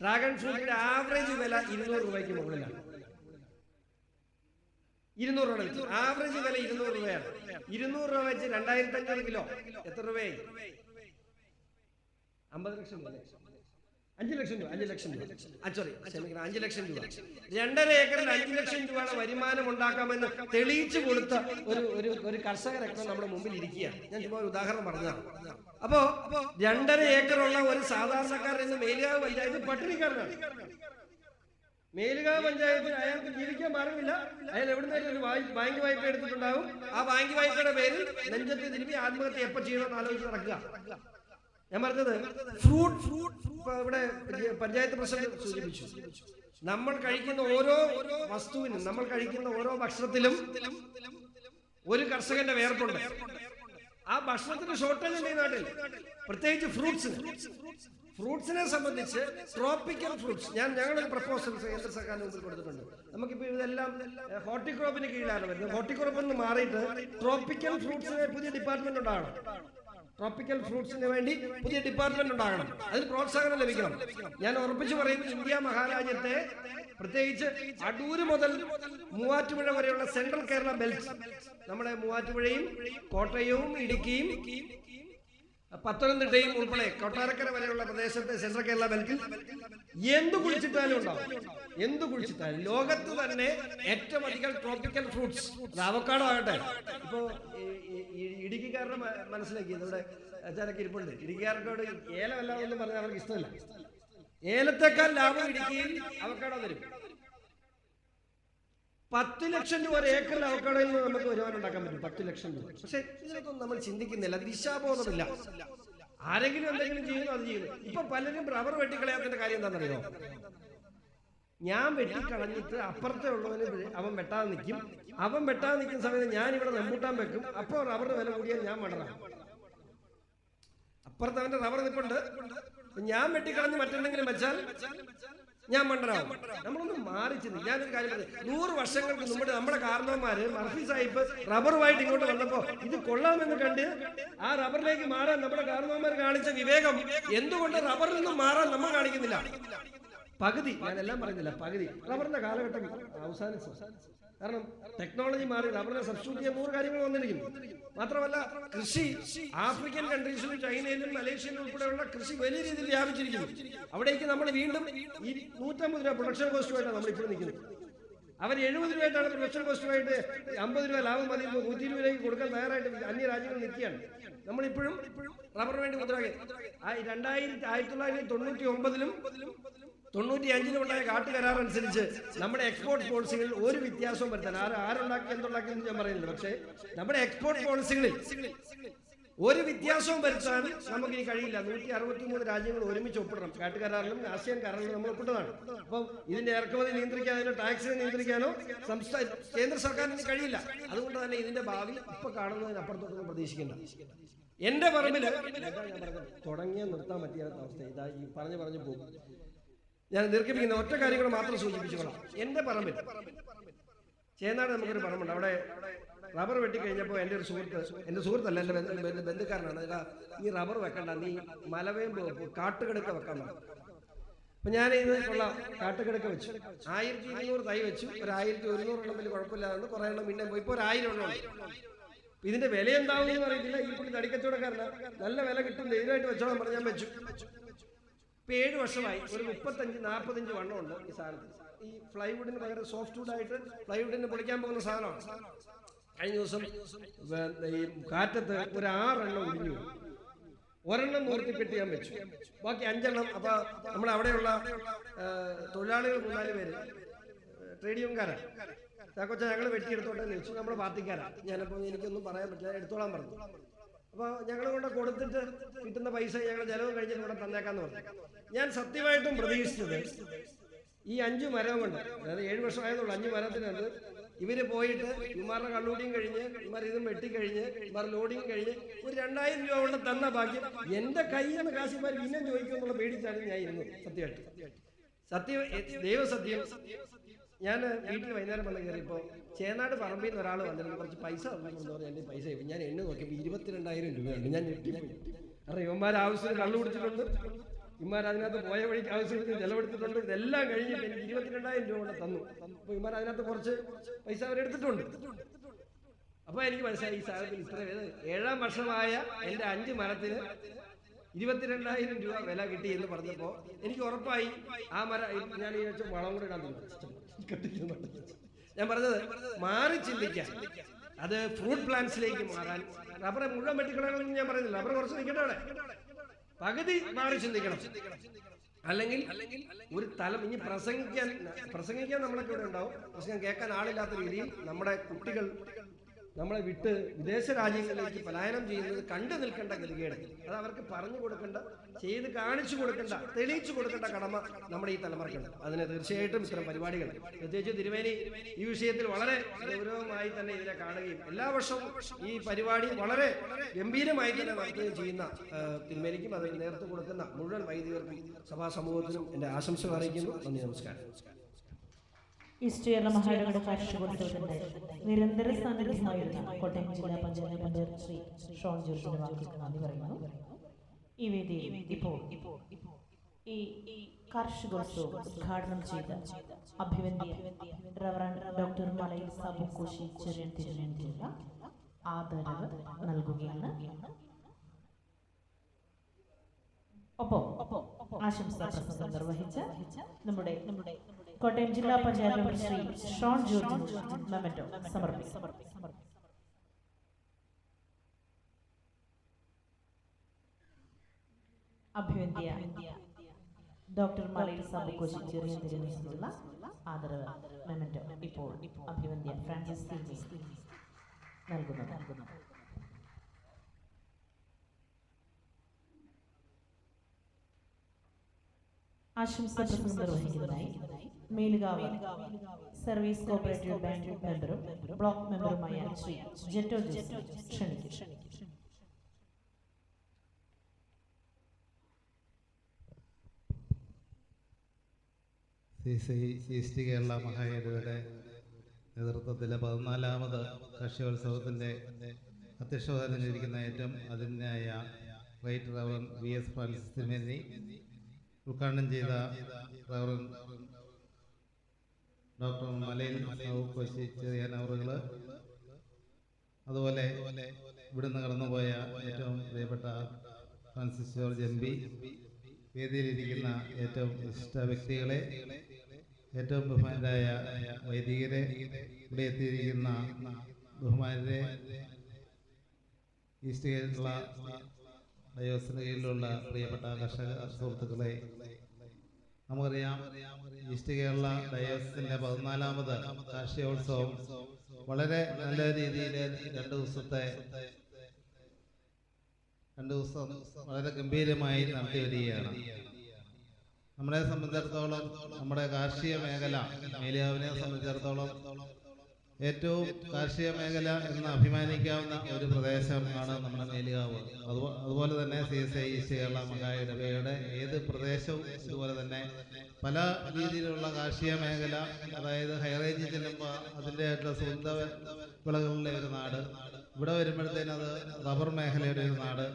ഡ്രാഗൺ ഫ്രൂട്ടിന്റെ ആവറേജ് വില 200 രൂപയ്ക്ക് മുകളിലാണ്. 200 രൂപ ആവറേജ് വില 200 രൂപയാണ്. 200 രൂപ വെച്ച് 2500 കിലോ എത്ര രൂപയായി? 50 ലക്ഷം രൂപ. 5 ലക്ഷം രൂപ. 5 ലക്ഷം രൂപ. സോറി, ക്ഷമിക്കണം, 5 ലക്ഷം രൂപ. 2.5 ഏക്കറിൽ 5 ലക്ഷം രൂപയുടെ വരുമാനം ഉണ്ടാക്കാമെന്ന് തെളിയിച്ചു കൊടുത്ത ഒരു കർഷകരൊക്കെ നമ്മുടെ മുമ്പിൽ ഇരിക്കുകയാണ്. ഞാൻ ചുമ്മാ ഒരു ഉദാഹരണം പറഞ്ഞതാണ്. അപ്പോ 2.5 ഏക്കറുള്ള ഒരു സാധാരണക്കാരൻ ഇന്ന് മേലുകാവ് പഞ്ചായത്ത് പട്ടിണിക്കാരനാണ്. മേലുകാവ് പഞ്ചായത്തിൽ അയാൾക്ക് ജീവിക്കാൻ മാർഗമില്ല. അയാൾ എവിടുന്നേലും ഒരു ബാങ്ക് വായ്പ എടുത്തിട്ടുണ്ടാവും. ആ ബാങ്ക് വായ്പയുടെ പേരിൽ നെഞ്ചത്ത് തിരുമ്പി ആത്മഹത്യ എപ്പോൾ ചെയ്യണമെന്ന് ആലോചിച്ച് നടക്കുക. ഞാൻ പറഞ്ഞത് ഇവിടെ പഞ്ചായത്ത് പ്രസിഡന്റ് സൂചിപ്പിച്ചു, നമ്മൾ കഴിക്കുന്ന ഓരോ വസ്തുവിനും, നമ്മൾ കഴിക്കുന്ന ഓരോ ഭക്ഷണത്തിലും ഒരു കർഷകന്റെ വേർപ്പുണ്ട്. ആ ഭക്ഷണത്തിന് ഷോർട്ടേജ് ഉണ്ട് ഈ നാട്ടിൽ, പ്രത്യേകിച്ച് ഫ്രൂട്ട്സിനെ സംബന്ധിച്ച്. ട്രോപ്പിക്കൽ ഫ്രൂട്ട്സ് ഞങ്ങളൊരു പ്രപ്പോസൽ കേന്ദ്ര സർക്കാരിന് മുമ്പിൽ കൊടുത്തിട്ടുണ്ട്. നമുക്കിപ്പോൾ ഇതെല്ലാം ഹോർട്ടിക്രോപ്പിന് കീഴിലാണ് വരുന്നത്. ഹോർട്ടിക്രോപ്പിൽ നിന്ന് മാറിയിട്ട് ട്രോപ്പിക്കൽ ഫ്രൂട്ട്സിന് പുതിയ ഡിപ്പാർട്ട്മെന്റ് ഉണ്ടാകണം. ട്രോപ്പിക്കൽ ഫ്രൂട്ട്സിന് വേണ്ടി പുതിയ ഡിപ്പാർട്ട്മെന്റ് ഉണ്ടാകണം. അതിന് പ്രോത്സാഹനം ലഭിക്കണം. ഞാൻ ഉറപ്പിച്ചു പറയുന്നു, ഇന്ത്യ മഹാരാജ്യത്തെ പ്രത്യേകിച്ച് അടൂര് മുതൽ മൂവാറ്റുപുഴ വരെയുള്ള സെൻട്രൽ കേരള ബെൽറ്റ്, നമ്മുടെ മൂവാറ്റുപുഴയും കോട്ടയവും ഇടുക്കിയും പത്തനംതിട്ടയും ഉൾപ്പെടെ കൊട്ടാരക്കര വരെയുള്ള പ്രദേശത്തെ സെൻട്രൽ കേരള ബെൽറ്റിൽ എന്ത് കുഴിച്ചിട്ടാലും ഉണ്ടാവും. എന്ത് കുഴിച്ചിട്ടാലും ലോകത്ത് തന്നെ ഏറ്റവും അധികം ട്രോപ്പിക്കൽ ഫ്രൂട്ട്സ് അവക്കാഡോ ആകട്ടെ. ഇപ്പോ ഇടുക്കിക്കാരുടെ മനസ്സിലാക്കി ഇവിടെ ചിലക്ക് ഇരിപ്പുണ്ട്. ഇടുക്കിക്കാർക്കോട് ഏലമല്ലാതെന്നും പറഞ്ഞാൽ അവർക്ക് ഇഷ്ടമല്ല. ഏലത്തെക്കാൾ ലാഭം ഇടുക്കിയിൽ അവക്കാഡോ തരും. 10 ലക്ഷം രൂപ ഒരു ഏക്കറിൽ അവക്കാഡോയിൽ നിന്ന് നമുക്ക് വരുമാനം ഉണ്ടാക്കാൻ പറ്റും. 10 ലക്ഷം രൂപ. പക്ഷെ ഇതിനൊന്നും നമ്മൾ ചിന്തിക്കുന്നില്ല, ദിശാബോധമില്ല. ആരെങ്കിലും എന്തെങ്കിലും ചെയ്യുന്നു, അത് ചെയ്യുന്നു. ഇപ്പൊ പലരും റബ്ബർ വെട്ടിക്കളയാത്തതിന്റെ കാര്യം എന്താണെന്നറിയോ? ഞാൻ വെട്ടിക്കളഞ്ഞിട്ട് അപ്പുറത്തെ ഉള്ളവന് അവൻ വെട്ടാതെ നിൽക്കും. അവൻ വെട്ടാതെ നിൽക്കുന്ന സമയത്ത് ഞാൻ ഇവിടെ റംബൂട്ടാൻ വെക്കും. അപ്പോൾ റബ്ബറിന് വില കൂടിയാൽ ഞാൻ മണ്ടറാം. അപ്പുറത്ത് അവന്റെ റബ്ബർ നിൽപ്പുണ്ട്, ഞാൻ വെട്ടിക്കളഞ്ഞ് മറ്റെന്തെങ്കിലും വെച്ചാൽ ഞാൻ മണ്ടരാവും. നമ്മളൊന്നും മാറി ചിന്തിക്കും. ഞാനൊരു കാര്യം പറഞ്ഞു, 100 വർഷങ്ങൾക്ക് മുമ്പ് നമ്മുടെ കാരണവന്മാര് മർഫി സാഹിബ് റബ്ബറുമായിട്ട് ഇങ്ങോട്ട് വന്നപ്പോ ഇത് കൊള്ളാമെന്ന് കണ്ട് ആ റബ്ബറിലേക്ക് മാറാൻ നമ്മുടെ കാരണവന്മാർ കാണിച്ച വിവേകം എന്തുകൊണ്ട് റബ്ബറിൽ നിന്നും മാറാൻ നമ്മൾ കാണിക്കുന്നില്ല? പകുതി, ഞാനെല്ലാം പറയുന്നില്ല, പകുതി റബ്ബറിന്റെ കാലഘട്ടം അവസാനിച്ചു. കാരണം ടെക്നോളജി മാറി, റബ്ബറിനെ സബ്സ്റ്റിറ്റ്യൂട്ട് ചെയ്യാൻ 100 കാര്യങ്ങൾ വന്നിരിക്കുന്നു. മാത്രമല്ല കൃഷി ആഫ്രിക്കൻ കൺട്രീസിലും ചൈനയിലും മലേഷ്യയിലും ഉൾപ്പെടെയുള്ള കൃഷി വലിയ രീതിയിൽ വ്യാപിച്ചിരിക്കുന്നു. അവിടേക്ക് നമ്മൾ വീണ്ടും ഈ 150 രൂപ പ്രൊഡക്ഷൻ കോസ്റ്റുമായിട്ടാണ് നമ്മൾ ഇപ്പോൾ നിൽക്കുന്നത്. അവർ 70 രൂപയായിട്ടാണ് പ്രൊഫഷണൽ കോസ്റ്റുമായിട്ട് 50 രൂപ ലാഭം മതി 120 രൂപയ്ക്ക് കൊടുക്കാൻ തയ്യാറായിട്ട് അന്യ രാജ്യങ്ങൾ നിൽക്കുകയാണ്. നമ്മളിപ്പോഴും റബ്ബറിന് വേണ്ടി മുദ്രാവാക്യം 1999-ലും 95-ലും ഉണ്ടായ കാട്ടുകരാർ അനുസരിച്ച് നമ്മുടെ എക്സ്പോർട്ട് പോളിസികളിൽ ഒരു വ്യത്യാസവും വരുത്താൻ ആരുണ്ടാക്കി എന്തുണ്ടാക്കിയെന്ന് ഞാൻ പറയുന്നില്ല. പക്ഷേ നമ്മുടെ എക്സ്പോർട്ട് പോളിസികളിൽ ഒരു വ്യത്യാസവും വരുത്താൻ നമുക്കിനി കഴിയില്ല. 163 രാജ്യങ്ങൾ ഒരുമിച്ച് ഒപ്പിടണം. കാട്ടുകരാറിലും ആസിയാൻ കരാറിലും നമ്മൾ ഒപ്പിട്ടതാണ്. അപ്പം ഇതിന്റെ ഇറക്കുമതി നിയന്ത്രിക്കാനോ ടാക്സിനെ നിയന്ത്രിക്കാനോ കേന്ദ്ര സർക്കാരിന് കഴിയില്ല. അതുകൊണ്ട് തന്നെ ഇതിന്റെ ഭാവി ഇപ്പൊ കാണുന്നതിനപ്പുറത്തൊന്നും പ്രതീക്ഷിക്കേണ്ട. എന്റെ പറമ്പിൽ തുടങ്ങിയ നിർത്താൻ പറ്റിയാത്ത അവസ്ഥ ഇതാ ഈ പറഞ്ഞു പോകും. ഞാൻ ദീർഘിപ്പിക്കുന്ന ഒറ്റ കാര്യങ്ങൾ മാത്രം സൂചിപ്പിച്ചുകൊള്ളാം. എന്റെ പറമ്പിൽ ചേനാട് നമുക്കൊരു പറമ്പുണ്ട്. അവിടെ റബ്ബർ വെട്ടിക്കഴിഞ്ഞപ്പോൾ എൻ്റെ ഒരു സുഹൃത്തല്ല, എൻ്റെ ബന്ധുക്കാരനാണ്. നീ റബ്ബർ വെക്കണ്ട, നീ മലവേമ്പ് കാട്ടുകിടക്ക വെക്കാൻ പറഞ്ഞു. അപ്പൊ ഞാൻ ഇത് കൊള്ളാം കാട്ടുകിടക്ക വെച്ചു. 1200 തൈ വെച്ചു. ഒരു 1100 എണ്ണം വലിയ കുഴപ്പമില്ലാതെ കുറേ എണ്ണം പിന്നെ പോയി. ഇപ്പോൾ 1000 എണ്ണം ഉണ്ട്. ഇതിന്റെ വില എന്താവുമെന്ന് അറിയത്തില്ല. ഈ പുള്ളി തടിക്കച്ചവടക്കാരനാ, നല്ല വില കിട്ടും, ധൈര്യമായിട്ട് വെച്ചോളാൻ പറഞ്ഞ് ഞാൻ വെച്ചു. ഇപ്പൊ 7 വർഷമായി ഒരു 35-40 വണ്ണം ഉണ്ട് ഈ സാധനത്തിൽ. ഈ ഫ്ലൈവുഡിന് പകരം സോഫ്റ്റ് വുഡായിട്ട് ഫ്ലൈവുഡിന് പൊളിക്കാൻ പോകുന്ന സാധനമാണ്. കഴിഞ്ഞ ദിവസം ഈ കാറ്റത്ത് ഒരു 6 എണ്ണം ഒടിഞ്ഞു. ഒരെണ്ണം മൂർത്തിപ്പെട്ടി ഞാൻ വെച്ചു, ബാക്കി 5 എണ്ണം. അപ്പൊ നമ്മുടെ അവിടെയുള്ള തൊഴിലാളികൾ 3-4 പേര് ട്രേഡ് യൂണിയൻകാരാണ്. ചാക്കോച്ച ഞങ്ങൾ വെട്ടിയെടുത്തോട്ടെ എന്ന് വെച്ചു. നമ്മുടെ പാർട്ടിക്കാരാണ്. ഞാനപ്പോൾ എനിക്കൊന്നും പറയാൻ പറ്റില്ല, എടുത്തോളാൻ പറഞ്ഞു. അപ്പോൾ ഞങ്ങൾ കൊണ്ട് കൊടുത്തിട്ട് കിട്ടുന്ന പൈസ ഞങ്ങൾ ചെലവ് കഴിഞ്ഞിട്ട് ഇവിടെ തന്നേക്കാന്ന് പറഞ്ഞു. ഞാൻ സത്യമായിട്ടും പ്രതീക്ഷിച്ചത് ഈ 5 മരം കൊണ്ട്, അതായത് 7 വർഷമായതുള്ളൂ, 5 മരത്തിനകത്ത് ഇവര് പോയിട്ട് ഇമാരുടെ കള്ളൂടിയും കഴിഞ്ഞ് ഇമാർ ഇതും വെട്ടിക്കഴിഞ്ഞ് ഇമാർ ലോഡിങ് കഴിഞ്ഞ് ഒരു 2000 രൂപ കൊണ്ട് തന്ന ബാക്കി എൻ്റെ കയ്യിൽ നിന്ന് കാശിമാർ പിന്നെയും ചോദിക്കുമെന്നുള്ള പേടിച്ചാണ് ഞാൻ ഇരുന്നത്. ദൈവസത്യം ഞാൻ വീട്ടിൽ വൈകുന്നേരം വന്ന് കയറിയപ്പോൾ ചേനാട് പറമ്പിൽ നിന്ന് ഒരാൾ വന്നിരുന്നു. കുറച്ച് പൈസ വന്നിട്ടുണ്ടെന്ന് പറഞ്ഞാൽ എൻ്റെ പൈസ ഞാൻ എണ്ണ നോക്കിയപ്പോൾ 22,000 രൂപയുണ്ട്. ഞാൻ ഞെട്ടിപ്പോയി. കാരണം ഇവന്മാർ ആവശ്യത്തിന് കള്ളു കുടിച്ചിട്ടുണ്ട്, ഇമാർ അതിനകത്ത് പോയ വഴിക്ക് ആവശ്യത്തിന് ചെലവെടുത്തിട്ടുണ്ട്. ഇതെല്ലാം കഴിഞ്ഞിട്ട് എനിക്ക് 22,000 രൂപ കൊണ്ട് തന്നു. അപ്പോൾ ഇമാർ അതിനകത്ത് കുറച്ച് പൈസ അവരെടുത്തിട്ടുണ്ട്. അപ്പോൾ എനിക്ക് മനസ്സിലായി ഈ സാധനത്തിൽ ഇത്ര 7-ാം വർഷമായ എൻ്റെ 5 മരത്തിന് 22,000 രൂപ വില കിട്ടി എന്ന് പറഞ്ഞപ്പോൾ എനിക്ക് ഉറപ്പായി ആ മരം ഞാൻ ഈ വെച്ച വളം കൂടെ ഇടാൻ കെട്ടിക്കുന്നുണ്ട്. ഞാൻ പറഞ്ഞത് മാറി ചിന്തിക്കാൻ, അത് ഫ്രൂട്ട് പ്ലാന്റ്സിലേക്ക് മാറാൻ. റബ്ബറെ മുഴുവൻ വെട്ടിക്കളയണമെന്ന് ഞാൻ പറയുന്നില്ല, റബ്ബർ കുറച്ച് നിൽക്കട്ടെ, അവിടെ പകുതി മാറി ചിന്തിക്കണം. അല്ലെങ്കിൽ ഒരു തലം ഇനി പ്രസംഗിക്കാൻ നമ്മളൊക്കെ ഇവിടെ ഉണ്ടാവും. പ്രസംഗം കേൾക്കാൻ ആളില്ലാത്ത രീതിയിൽ നമ്മുടെ കുട്ടികൾ നമ്മളെ വിട്ട് വിദേശ രാജ്യങ്ങളിലേക്ക് പലായനം ചെയ്യുന്നത് കണ്ടു നിൽക്കേണ്ട ഗതികേട്. അത് അവർക്ക് പറഞ്ഞു കൊടുക്കേണ്ട, ചെയ്ത് കാണിച്ചു കൊടുക്കേണ്ട, തെളിയിച്ചു കൊടുക്കേണ്ട കടമ നമ്മുടെ ഈ തലമുറയ്ക്കുണ്ട്. അതിന് തീർച്ചയായിട്ടും ഇത്തരം പരിപാടികൾ, പ്രത്യേകിച്ച് തിരുമേനി ഈ വിഷയത്തിൽ വളരെ ഗൗരവമായി തന്നെ ഇതിനെ കാണുകയും എല്ലാ വർഷവും ഈ പരിപാടി വളരെ ഗംഭീരമായി തന്നെ നടത്തുകയും ചെയ്യുന്ന തിരുമേനിക്കും അതിന് നേതൃത്വം കൊടുക്കുന്ന മുഴുവൻ വൈദികർക്കും സഭാ സമൂഹത്തിനും എൻ്റെ ആശംസകൾ അറിയിക്കുന്നു. നന്ദി, നമസ്കാരം. ഈസ്റ്റ് കേരള മഹാനഗര കാർഷികോത്സവത്തിന്റെ നിരന്തര സാന്നിധ്യമായിരുന്ന കോട്ടയം ജില്ലാ പഞ്ചായത്ത് മെമ്പർ ശ്രീ ഷോൺ ജോർജിന്റെ വാക്കുകൾക്ക് നന്ദി പറയുന്നു. ഈ വേദിയിൽ ഇപ്പോൾ ഈ കാർഷികോത്സവം ഉദ്ഘാടനം ചെയ്ത അഭിവന്ധ്യ റവറൻഡ് ഡോക്ടർ മലയിൽ സാബു കോശി ചെറിയൻ തിരുവനന്തപുരം ആദരവ് നൽകുകയാണ്. ഒപ്പം ആശംസാ പ്രസംഗം നിർവഹിച്ച നമ്മുടെ കോട്ടയം ജില്ലാ പഞ്ചായത്ത് മെമ്പർ ശ്രീ ഷോൺ ജോർജ് മെമന്റോ സമർപ്പിക്കും. അഭിവന്ധ്യ ഡോക്ടർ മലയിൽ സാബു കോശി ചെറിയ തിരുവനന്തപുരത്തുള്ള ആദരവ് മെമന്റോ ഇപ്പോൾ അഭിവന്ധ്യ ഫ്രാൻസിസ് നൽകുന്നത്. ആശംസ പ്രസംഗം നിർവഹിക്കുന്നതായി മേലുകാവ് സർവീസ് കോഓപ്പറേറ്റീവ് ബാങ്ക് മെമ്പറും ബ്ലോക്ക് മെമ്പറുമായ ശ്രീ ജെറ്റോ ജോസ് ക്ഷണിക്കും. ഈസ്റ്റ് കേരള മഹാനഗരയുടെ നേതൃത്വത്തിലെ 14ാമത് കാർഷികോത്സവത്തിൻ്റെ അധ്യക്ഷത ഇരിക്കുന്ന ഏറ്റവും അതിനായ റൈറ്റ് റവറൻ VS ഫ്രാൻസിസ് തിരുമേനി, ഉദ്ഘാടനം ചെയ്ത റവറൻ ഡോക്ടർ മലയിൽ സാബു കോശി ചെറിയാൻ അവറുകൾ, അതുപോലെ ഇവിടുന്ന് കടന്നുപോയ ഏറ്റവും പ്രിയപ്പെട്ട ഫ്രാൻസിസ് ജോർജ് MP, വേദിയിലിരിക്കുന്ന ഏറ്റവും വിശിഷ്ട വ്യക്തികളെ, ഏറ്റവും ബഹുമാനരായ വൈദികരെ, ഇവിടെ എത്തിയിരിക്കുന്ന ബഹുമാനരെ, ഈസ്റ്റ് കേരള ഡയോസിന് കീഴിലുള്ള പ്രിയപ്പെട്ട കർഷക സുഹൃത്തുക്കളെ, നമുക്കറിയാം ഈസ്റ്റ് കേരള ഡയോസിൻ്റെ 14ാമത് കാർഷികോത്സവം വളരെ നല്ല രീതിയിൽ 2 ദിവസം വളരെ ഗംഭീരമായി നടത്തി വരികയാണ്. നമ്മളെ സംബന്ധിച്ചിടത്തോളം നമ്മുടെ കാർഷിക മേഖല, മേലിയാവിനെ സംബന്ധിച്ചിടത്തോളം ഏറ്റവും കാർഷിക മേഖല എന്ന് അഭിമാനിക്കാവുന്ന ഒരു പ്രദേശമാണ് നമ്മുടെ മേലിയാവ്. അതുപോലെ തന്നെ CSI ഈസ്റ്റ് കേരള മഹാ ഇടവകയുടെ ഏത് പ്രദേശവും ഇതുപോലെ തന്നെ പല രീതിയിലുള്ള കാർഷിക മേഖല, അതായത് ഹൈറേഞ്ചിൽ ചെല്ലുമ്പോൾ അതിൻ്റെ ആയിട്ടുള്ള സുഗന്ധ വിളകളുടെ ഒരു നാട്, ഇവിടെ വരുമ്പോഴത്തേനും അത് റബ്ബർ മേഖലയുടെ ഒരു നാട്,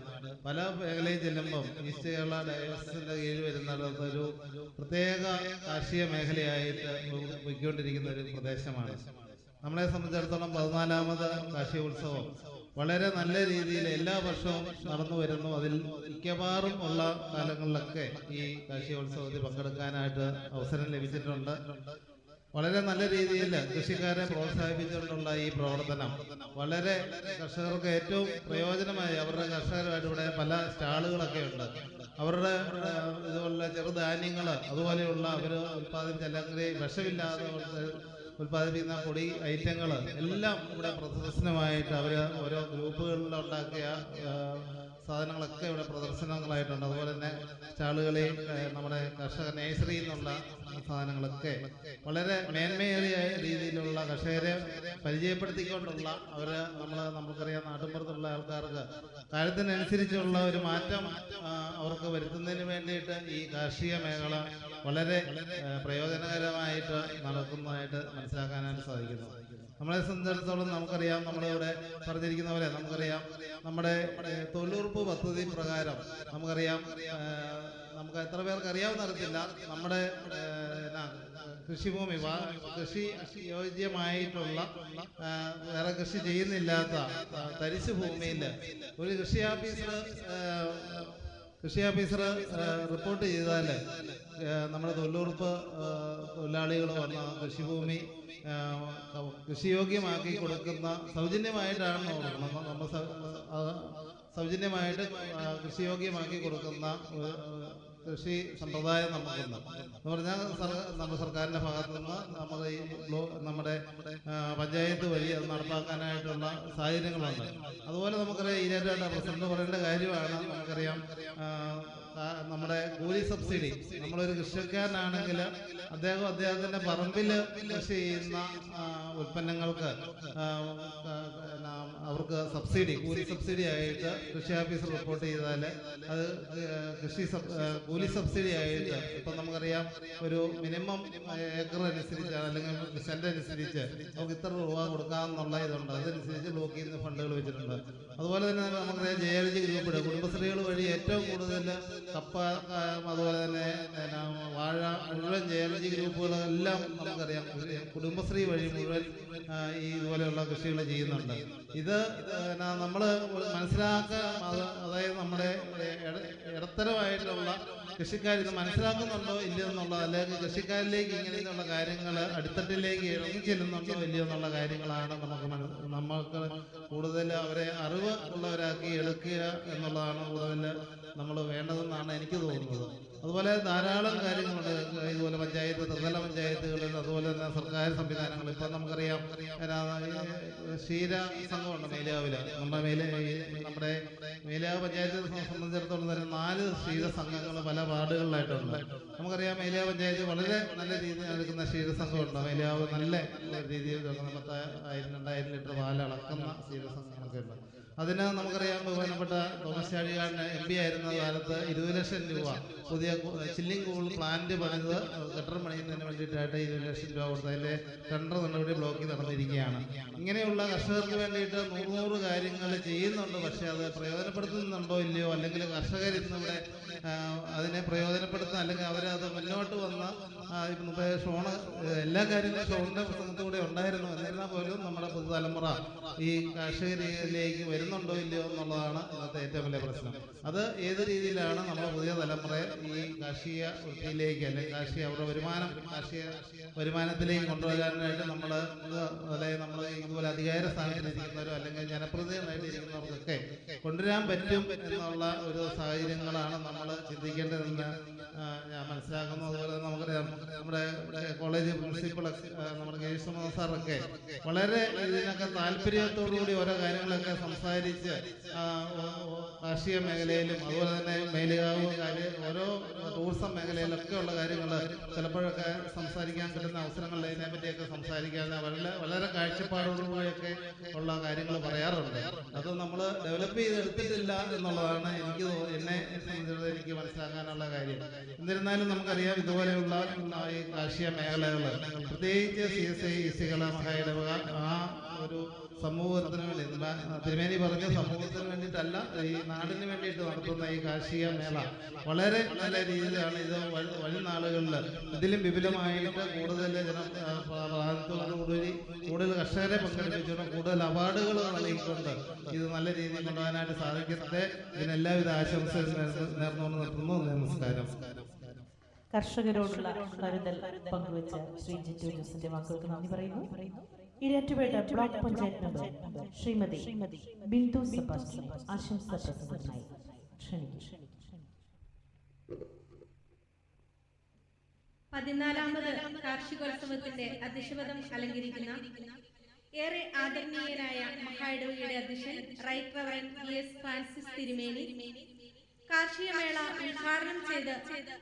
പല മേഖലയിൽ ചെല്ലുമ്പം ഈസ്റ്റ് കേരള ഡയോസിൻ്റെ കീഴിൽ വരുന്നിടത്ത് ഒരു പ്രത്യേക കാർഷിക മേഖലയായിട്ട് പോയിക്കൊണ്ടിരിക്കുന്ന ഒരു പ്രദേശമാണ്. നമ്മളെ സംബന്ധിച്ചിടത്തോളം 14ാമത് കാർഷികോത്സവം വളരെ നല്ല രീതിയിൽ എല്ലാ വർഷവും നടന്നു വരുന്നു. അതിൽ മിക്കവാറും ഉള്ള കാലങ്ങളിലൊക്കെ ഈ കാർഷികോത്സവത്തിൽ പങ്കെടുക്കാനായിട്ട് അവസരം ലഭിച്ചിട്ടുണ്ട്. വളരെ നല്ല രീതിയിൽ കൃഷിക്കാരെ പ്രോത്സാഹിപ്പിച്ചുകൊണ്ടുള്ള ഈ പ്രവർത്തനം വളരെ കർഷകർക്ക് ഏറ്റവും പ്രയോജനമായി, അവരുടെ കർഷകരുമായിട്ട് ഇവിടെ പല സ്റ്റാളുകളൊക്കെ ഉണ്ട്. അവരുടെ ഇതുപോലുള്ള ചെറുധാന്യങ്ങൾ, അതുപോലെയുള്ള അവർ ഉൽപ്പാദിപ്പിച്ച അല്ലെങ്കിൽ വിഷമില്ലാതെ ഉൽപ്പാദിപ്പിക്കുന്ന പൊടി ഐറ്റങ്ങൾ എല്ലാം ഇവിടെ പ്രദർശനമായിട്ട് അവർ ഓരോ ഗ്രൂപ്പുകളിലുണ്ടാക്കിയ സാധനങ്ങളൊക്കെ ഇവിടെ പ്രദർശനങ്ങളായിട്ടുണ്ട്. അതുപോലെ തന്നെ സ്റ്റാളുകളിൽ നമ്മുടെ കർഷക നേഴ്സറിയിൽ നിന്നുള്ള സാധനങ്ങളൊക്കെ വളരെ മേന്മയേറിയ രീതിയിലുള്ള കർഷകരെ പരിചയപ്പെടുത്തിക്കൊണ്ടുള്ള നമുക്കറിയാം നാട്ടിൻപുറത്തുള്ള ആൾക്കാർക്ക് കാലത്തിനനുസരിച്ചുള്ള ഒരു മാറ്റം അവർക്ക് വരുത്തുന്നതിന് വേണ്ടിയിട്ട് ഈ കാർഷിക മേഖല വളരെ പ്രയോജനകരമായിട്ട് നടക്കുന്നതായിട്ട് മനസ്സിലാക്കാനായിട്ട് സാധിക്കുന്നു. നമ്മളെ സംബന്ധിച്ചിടത്തോളം നമുക്കറിയാം, നമ്മളിവിടെ പറഞ്ഞിരിക്കുന്ന പോലെ നമുക്കറിയാം നമ്മുടെ തൊഴിലുറപ്പ് പദ്ധതി പ്രകാരം നമുക്കറിയാം, നമുക്ക് എത്ര പേർക്ക് അറിയാവുന്ന അറിയത്തില്ല, നമ്മുടെ കൃഷിഭൂമി കൃഷി യോഗ്യമായിട്ടുള്ള വേറെ കൃഷി ചെയ്യുന്നില്ലാത്ത തരിശു ഭൂമിയിൽ ഒരു കൃഷി ഓഫീസർ റിപ്പോർട്ട് ചെയ്താൽ നമ്മുടെ തൊഴിലുറപ്പ് തൊഴിലാളികൾ വന്ന കൃഷിഭൂമി കൃഷിയോഗ്യമാക്കി കൊടുക്കുന്ന സൗജന്യമായിട്ടാണ് കൊടുക്കണം. നമ്മൾ സൗജന്യമായിട്ട് കൃഷിയോഗ്യമാക്കി കൊടുക്കുന്ന കൃഷി സമ്പ്രദായം നമുക്കുണ്ട്. എന്ന് പറഞ്ഞാൽ നമ്മുടെ സർക്കാരിൻ്റെ ഭാഗത്തു നിന്ന് നമ്മുടെ പഞ്ചായത്ത് വഴി അത് നടപ്പാക്കാനായിട്ടുള്ള സാഹചര്യങ്ങളുണ്ട്. അതുപോലെ നമുക്കറിയാം, ഈരാറ്റുപേട്ട പ്രസിഡന്റ് പറയേണ്ട കാര്യമാണ്, നമുക്കറിയാം നമ്മുടെ കൂലി സബ്സിഡി. നമ്മളൊരു കൃഷിക്കാരനാണെങ്കിൽ അദ്ദേഹത്തിൻ്റെ പറമ്പിൽ കൃഷി ചെയ്യുന്ന ഉൽപ്പന്നങ്ങൾക്ക് അവർക്ക് കൂലി സബ്സിഡി ആയിട്ട് കൃഷി ഓഫീസർ റിപ്പോർട്ട് ചെയ്താൽ അത് കൂലി സബ്സിഡി ആയിട്ട് ഇപ്പം നമുക്കറിയാം ഒരു മിനിമം ഏക്കർ അനുസരിച്ചാണ് അല്ലെങ്കിൽ സെന്റ് അനുസരിച്ച് നമുക്ക് ഇത്ര രൂപ കൊടുക്കാമെന്നുള്ള ഇതുണ്ട്. അതനുസരിച്ച് ബ്ലോക്കിൽ നിന്ന് ഫണ്ടുകൾ വെച്ചിട്ടുണ്ട്. അതുപോലെ തന്നെ നമുക്കറിയാം JLG ഗ്രൂപ്പിടെ കുടുംബശ്രീകൾ വഴി ഏറ്റവും കൂടുതൽ കപ്പ, അതുപോലെ തന്നെ വാഴ, മുഴുവൻ JLG ഗ്രൂപ്പുകളെല്ലാം നമുക്കറിയാം കുടുംബശ്രീ വഴി മുഴുവൻ ഈ ഇതുപോലെയുള്ള കൃഷികൾ ചെയ്യുന്നുണ്ട്. ഇത് നമ്മൾ മനസ്സിലാക്കുക, അതായത് നമ്മുടെ ഇടത്തരമായിട്ടുള്ള കൃഷിക്കാർ ഇത് മനസ്സിലാക്കുന്നുണ്ടോ ഇല്ലയോ എന്നുള്ളത്, അല്ലെങ്കിൽ കൃഷിക്കാരിലേക്ക് ഇങ്ങനെയുള്ള കാര്യങ്ങൾ അടിത്തട്ടിലേക്ക് ഇറങ്ങി ചെല്ലുന്നുണ്ടോ ഇല്ലയോ എന്നുള്ള കാര്യങ്ങളാണ് നമുക്ക് കൂടുതൽ അവരെ അറിവ് ഉള്ളവരാക്കി എടുക്കുക എന്നുള്ളതാണ് കൂടുതൽ നമ്മൾ വേണ്ടതെന്നാണ് എനിക്ക് തോന്നുന്നത്. അതുപോലെ ധാരാളം കാര്യങ്ങളുണ്ട്. ഇതുപോലെ പഞ്ചായത്ത്, ത്രിതല പഞ്ചായത്തുകളിൽ, അതുപോലെ തന്നെ സർക്കാർ സംവിധാനങ്ങൾ. ഇപ്പം നമുക്കറിയാം ക്ഷീര സംഘമുണ്ട് മേലിയാവിൽ. നമ്മുടെ മേലിയാവ് പഞ്ചായത്തെ സംബന്ധിച്ചിടത്തോളം തന്നെ 4 ക്ഷീര സംഘങ്ങൾ പല വാർഡുകളിലായിട്ടുണ്ട്. നമുക്കറിയാം മേലിയാവ് പഞ്ചായത്ത് വളരെ നല്ല രീതിയിൽ നടക്കുന്ന ക്ഷീര സംഘമുണ്ട്. മേലിയാവ് നല്ല രീതിയിൽ 10,000-2000 ലിറ്റർ പാൽ അളക്കുന്ന ക്ഷീര സംഘങ്ങളൊക്കെ ഉണ്ട്. അതിന് നമുക്കറിയാം ബഹുമാനപ്പെട്ട തോമസ് ചാഴികാടൻ MP ആയിരുന്ന കാലത്ത് 20 ലക്ഷം രൂപ പുതിയ ചില്ലിംഗ് കൂൾ പ്ലാന്റ് പണിത് കെട്ടിടം പണിയുന്നതിന് വേണ്ടിയിട്ടായിട്ട് 20 ലക്ഷം രൂപ കൊടുത്ത് അതിൻ്റെ ടെൻഡർ നടപടി ബ്ലോക്കിൽ നടന്നിരിക്കുകയാണ്. ഇങ്ങനെയുള്ള കർഷകർക്ക് വേണ്ടിയിട്ട് 100 കാര്യങ്ങൾ ചെയ്യുന്നുണ്ട്. പക്ഷേ അത് പ്രയോജനപ്പെടുത്തുന്നുണ്ടോ ഇല്ലയോ, അല്ലെങ്കിൽ കർഷകർ ഇന്നിവിടെ അതിനെ പ്രയോജനപ്പെടുത്തുന്ന, അല്ലെങ്കിൽ അവരത് മുന്നോട്ട് വന്ന എല്ലാ കാര്യങ്ങളും ഷോണിൻ്റെ പുസ്തകത്തിലൂടെ ഉണ്ടായിരുന്നു. എന്നിരുന്നാൽ പോലും നമ്മുടെ പുതുതലമുറ ഈ കാർഷികയിലേക്ക് വരുന്നുണ്ടോ ഇല്ലയോ എന്നുള്ളതാണ് ഇന്നത്തെ ഏറ്റവും വലിയ പ്രശ്നം. അത് ഏത് രീതിയിലാണ് നമ്മുടെ പുതിയ തലമുറയെ ഈ കാർഷിക വൃത്തിയിലേക്ക് അല്ലെങ്കിൽ അവരുടെ കാർഷിക വരുമാനത്തിലേക്ക് കൊണ്ടുവരാനായിട്ട് നമ്മൾ ഇതുപോലെ അധികാര സ്ഥാനത്തിലിരിക്കുന്നവരോ അല്ലെങ്കിൽ ജനപ്രതിനിധികളായിട്ടിരിക്കുന്നവർക്കൊക്കെ കൊണ്ടുവരാൻ പറ്റും എന്നുള്ള ഒരു സാഹചര്യങ്ങളാണ് നമ്മൾ ചിന്തിക്കേണ്ടതെന്ന് ഞാൻ മനസ്സിലാക്കുന്നു. അതുപോലെ നമുക്കറിയാം നമ്മുടെ കോളേജ് പ്രിൻസിപ്പൾ നമ്മുടെ ഗേഷ്മ സാറൊക്കെ വളരെ ഇതിനൊക്കെ താല്പര്യത്തോടുകൂടി ഓരോ കാര്യങ്ങളൊക്കെ സംസാരിച്ച് കാർഷിക മേഖലയിലും അതുപോലെ തന്നെ മേലുകാവ് ഓരോ ടൂറിസം മേഖലയിലൊക്കെ ഉള്ള കാര്യങ്ങൾ ചിലപ്പോഴൊക്കെ സംസാരിക്കാൻ കിട്ടുന്ന അവസരങ്ങളിൽ ഇതിനെപ്പറ്റിയൊക്കെ സംസാരിക്കാൻ വളരെ കാഴ്ചപ്പാടോടുകൂടിയൊക്കെ ഉള്ള കാര്യങ്ങൾ പറയാറുണ്ട്. അത് നമ്മൾ ഡെവലപ്പ് ചെയ്തെടുത്തിട്ടില്ല എന്നുള്ളതാണ് എന്നെ സംബന്ധിച്ചിടത്തോളം എനിക്ക് മനസ്സിലാക്കാനുള്ള കാര്യം. എന്നിരുന്നാലും നമുക്കറിയാം ഇതുപോലെയുള്ള ഈ കാർഷിക മേഖലകൾ പ്രത്യേകിച്ച് CSI ഈസികള മഹായിടവക ആ ഒരു സമൂഹത്തിന് വേണ്ടി തിരുമേനി പറഞ്ഞ സമൂഹത്തിന് വേണ്ടിയിട്ടല്ല ഈ നാടിന് വേണ്ടിയിട്ട് നടത്തുന്ന ഈ കാർഷിക മേള വളരെ നല്ല രീതിയിലാണ് ഇത് വരും നാളുകളിൽ ഇതിലും വിപുലമായിട്ട് കൂടുതൽ പ്രാധാന്യത്തോടുകൂടി കൂടുതൽ കർഷകരെ പങ്കെടുപ്പിച്ചുകൊണ്ട് കൂടുതൽ അവാർഡുകൾ നൽകിക്കൊണ്ട് ഇത് നല്ല രീതിയിൽ കൊണ്ടുപോകാനായിട്ട് സാധിക്കട്ടെ. ഇതിന് എല്ലാവിധ ആശംസകളും നേർന്നുകൊണ്ട് നിർത്തുന്നു. നമസ്കാരം. കർഷകരോടുള്ള കരുതൽ പങ്കുവച്ച ശ്രീ ജിറ്റു ജോസിന്റെ വാക്കുകൾക്ക് നന്ദി പറയുന്നു. Erattupetta block panchayat member Shrimati Bindu Sebastian ആശംസ പ്രസംഗത്തിനായി ക്ഷണിക്കുന്നു. 14ാമത് കാർഷികോത്സവത്തിന്റെ അധ്യക്ഷപദം അലങ്കരിക്കുന്ന ഏറെ ആദരണീയനായ മഹായിടവകയുടെ അധ്യക്ഷൻ റൈറ്റ് റവറൻഡ് ES ഫ്രാൻസിസ് തിരുമേനി കാർഷിക മേള ഉദ്ഘാടനം ചെയ്ത്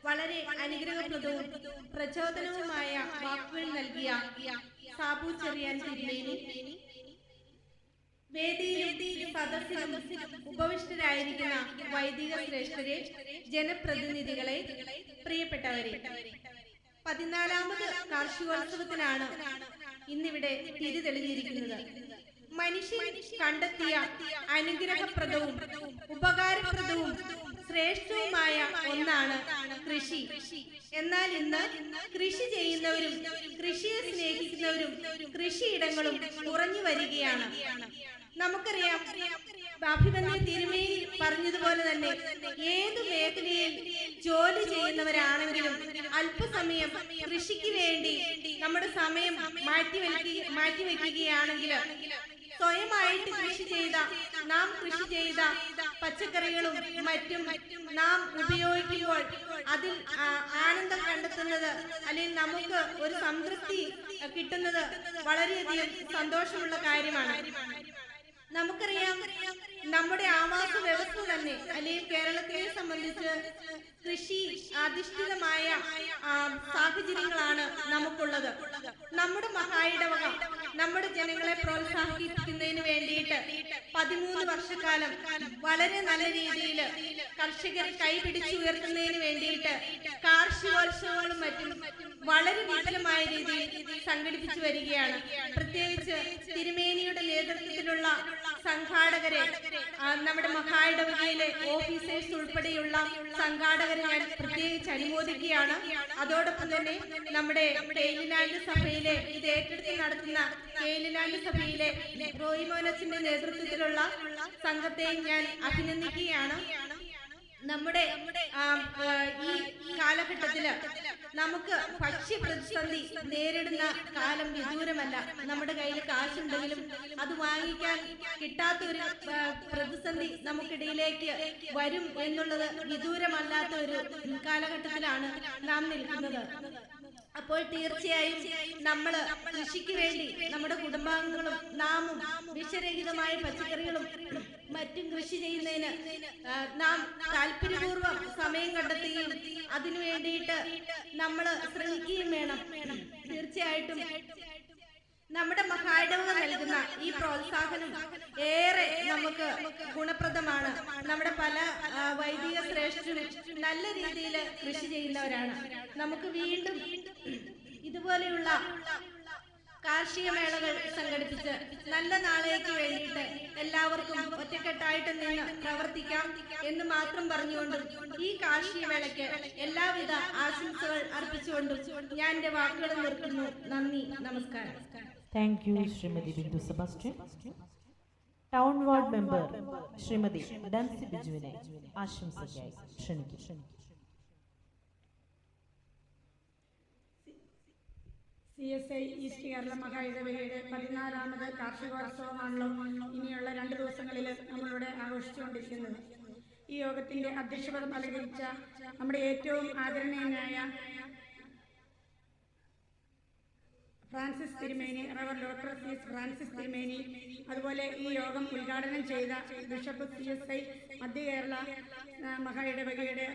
വളരെ അനുഗ്രഹപ്രദവും പ്രചോദനവുമായ വാക്കുകൾ നൽകിയ സാബു ചെറിയാൻ തിരുമേനി, വേദിയിലും സദസ്സിലും ഉപവിഷ്ടരായിരിക്കുന്ന വൈദിക ശ്രേഷ്ഠരെ, ജനപ്രതിനിധികളെ, പ്രിയപ്പെട്ടവരെ, 14ാമത് കാർഷികോത്സവത്തിനാണ് ഇന്നിവിടെ തിരി തെളിഞ്ഞിരിക്കുന്നത്. മനുഷ്യൻ കണ്ടെത്തിയ അനുഗ്രഹപ്രദവും ഉപകാരപ്രദവും ശ്രേഷ്ഠവുമായ ഒന്നാണ് കൃഷി. എന്നാൽ ഇന്ന് കൃഷി ചെയ്യുന്നവരും കൃഷിയെ സ്നേഹിക്കുന്നവരും കൃഷിയിടങ്ങളും കുറഞ്ഞു വരികയാണ്. നമുക്കറിയാം, അഭിമന്യ തിരുമേനി പറഞ്ഞതുപോലെ തന്നെ ഏതു മേഖലയിൽ ജോലി ചെയ്യുന്നവരാണെങ്കിലും അല്പസമയം കൃഷിക്ക് വേണ്ടി നമ്മുടെ സമയം മാറ്റിവെക്കുകയാണെങ്കിൽ സ്വയമായിട്ട് കൃഷി ചെയ്ത പച്ചക്കറികളും മറ്റും നാം ഉപയോഗിക്കുമ്പോൾ അതിൽ ആനന്ദം കണ്ടെത്തുന്നത് അല്ലെങ്കിൽ നമുക്ക് ഒരു സംതൃപ്തി കിട്ടുന്നത് വളരെയധികം സന്തോഷമുള്ള കാര്യമാണ്. നമുക്കറിയാം, നമ്മുടെ ആവാസ വ്യവസ്ഥ തന്നെ അല്ലെങ്കിൽ കേരളത്തെ സംബന്ധിച്ച് കൃഷി അധിഷ്ഠിതമായ സാഹചര്യങ്ങളാണ് നമുക്കുള്ളത്. നമ്മുടെ മഹായിടവക നമ്മുടെ ജനങ്ങളെ പ്രോത്സാഹിപ്പിക്കുന്നതിന് വേണ്ടിയിട്ട് 13 വർഷക്കാലം വളരെ നല്ല രീതിയിൽ കർഷകരെ കൈപിടിച്ചുയർത്തുന്നതിന് വേണ്ടിയിട്ട് കാർഷികോത്സവങ്ങളും മറ്റും വളരെ വിപുലമായ രീതിയിൽ സംഘടിപ്പിച്ചു വരികയാണ്. പ്രത്യേകിച്ച് തിരുമേനിയുടെ നേതൃത്വത്തിലുള്ള സംഘാടകരെ, നമ്മുടെ മഹായിടവകയിലെ ഓഫീസേഴ്സ് ഉൾപ്പെടെയുള്ള സംഘാടകരെ ഞാൻ പ്രത്യേകിച്ച് അനുമോദിക്കുകയാണ്. അതോടൊപ്പം തന്നെ നമ്മുടെ കേലിലാൻഡ് സഭയിലെ ഇത് ഏറ്റെടുത്ത് നടത്തുന്ന കേലിലാൻഡ് സഭയിലെ റോയി മോനസിന്റെ നേതൃത്വത്തിലുള്ള സംഘത്തെയും ഞാൻ അഭിനന്ദിക്കുകയാണ്. നമ്മുടെ ഈ കാലഘട്ടത്തില് നമുക്ക് ഭക്ഷ്യ പ്രതിസന്ധി നേരിടുന്ന കാലം വിദൂരമല്ല. നമ്മുടെ കയ്യിൽ കാശുണ്ടെങ്കിലും അത് വാങ്ങിക്കാൻ കിട്ടാത്ത ഒരു പ്രതിസന്ധി നമുക്കിടയിലേക്ക് വരും എന്നുള്ളത് വിദൂരമല്ലാത്ത ഒരു കാലഘട്ടത്തിലാണ് നാം നിൽക്കുന്നത്. അപ്പോൾ തീർച്ചയായും നമ്മൾ കൃഷിക്ക് വേണ്ടി നമ്മുടെ കുടുംബാംഗങ്ങളും നാമും വിഷരഹിതമായ പച്ചക്കറികളും മറ്റും കൃഷി ചെയ്യുന്നതിന് നാം താല്പര്യപൂർവ്വം സമയം കണ്ടെത്തുകയും അതിനു വേണ്ടിയിട്ട് നമ്മൾ ശ്രമിക്കുകയും വേണം. തീർച്ചയായിട്ടും നമ്മുടെ മഹായിടവക നൽകുന്ന ഈ പ്രോത്സാഹനം ഏറെ നമുക്ക് ഗുണപ്രദമാണ്. നമ്മുടെ പല വൈദിക ശ്രേഷ്ഠരും നല്ല രീതിയിൽ കൃഷി ചെയ്യുന്നവരാണ്. നമുക്ക് വീണ്ടും ഇതുപോലെയുള്ള കാർഷിക മേളകൾ സംഘടിപ്പിച്ച് നല്ല നാളേക്ക് വേണ്ടിയിട്ട് എല്ലാവർക്കും ഒറ്റക്കെട്ടായിട്ട് നിന്ന് പ്രവർത്തിക്കാം എന്ന് മാത്രം പറഞ്ഞുകൊണ്ടും ഈ കാർഷിക മേളയ്ക്ക് എല്ലാവിധ ആശംസകൾ അർപ്പിച്ചുകൊണ്ടും ഞാൻ എൻ്റെ വാക്കുകൾ നിർത്തുന്നു. നന്ദി, നമസ്കാരം. Thank you Shrimati Bindu Sebastian. Town ward member Shrimati Dency ബിജുവിനെ ആശംസയ്ക്കായി ക്ഷണിക്കും. CSI ഈസ്റ്റ് കേരള മഹായിടവകയുടെ 14ാമത് കാർഷികോത്സവമാണല്ലോ ഇനിയുള്ള 2 ദിവസങ്ങളിൽ നമ്മളിവിടെ ആഘോഷിച്ചുകൊണ്ടിരിക്കുന്നത്. ഈ യോഗത്തിന്റെ അധ്യക്ഷപദം അലങ്കരിച്ച നമ്മുടെ ഏറ്റവും ആദരണീയനായ ഫ്രാൻസിസ് തിരുമേനി, റവർ ഡോക്ടർ ഫ്രാൻസിസ് തിരുമേനി, അതുപോലെ ഈ യോഗം ഉദ്ഘാടനം ചെയ്ത ബിഷപ്പ് CSI മധ്യ കേരള മഹായിടവകയുടെ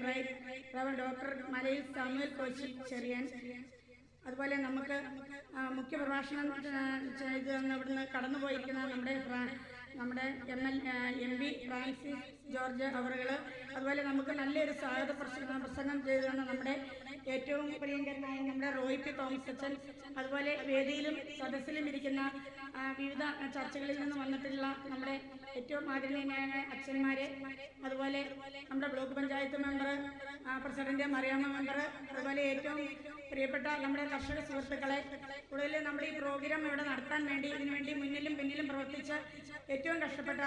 റവർ ഡോക്ടർ മലയിൽ സാമുവൽ കോശി ചെറിയാൻ, അതുപോലെ നമുക്ക് മുഖ്യപ്രഭാഷണം ചെയ്ത് ഇവിടുന്ന് കടന്നുപോയിരിക്കുന്ന നമ്മുടെ MP ഫ്രാൻസിസ് ജോർജ് അവറുകൾ, അതുപോലെ നമുക്ക് നല്ലൊരു സ്വാഗത പ്രസംഗം ചെയ്തു തന്ന നമ്മുടെ ഏറ്റവും പ്രിയങ്കരനായ നമ്മുടെ റോയ് പി തോമസ് അച്ഛൻ, അതുപോലെ വേദിയിലും സദസ്സിലും ഇരിക്കുന്ന വിവിധ ചർച്ചകളിൽ നിന്ന് വന്നിട്ടുള്ള നമ്മുടെ ഏറ്റവും ആദരണീയനായ അച്ഛന്മാരെ, അതുപോലെ നമ്മുടെ block panchayat member, president Mariyamma member, അതുപോലെ ഏറ്റവും പ്രിയപ്പെട്ട നമ്മുടെ കർഷക സുഹൃത്തുക്കളെ, കൂടുതൽ നമ്മുടെ ഈ പ്രോഗ്രാം ഇവിടെ നടത്താൻ വേണ്ടി ഇതിനുവേണ്ടി മുന്നിലും പിന്നിലും പ്രവർത്തിച്ച് ഏറ്റവും കഷ്ടപ്പെട്ട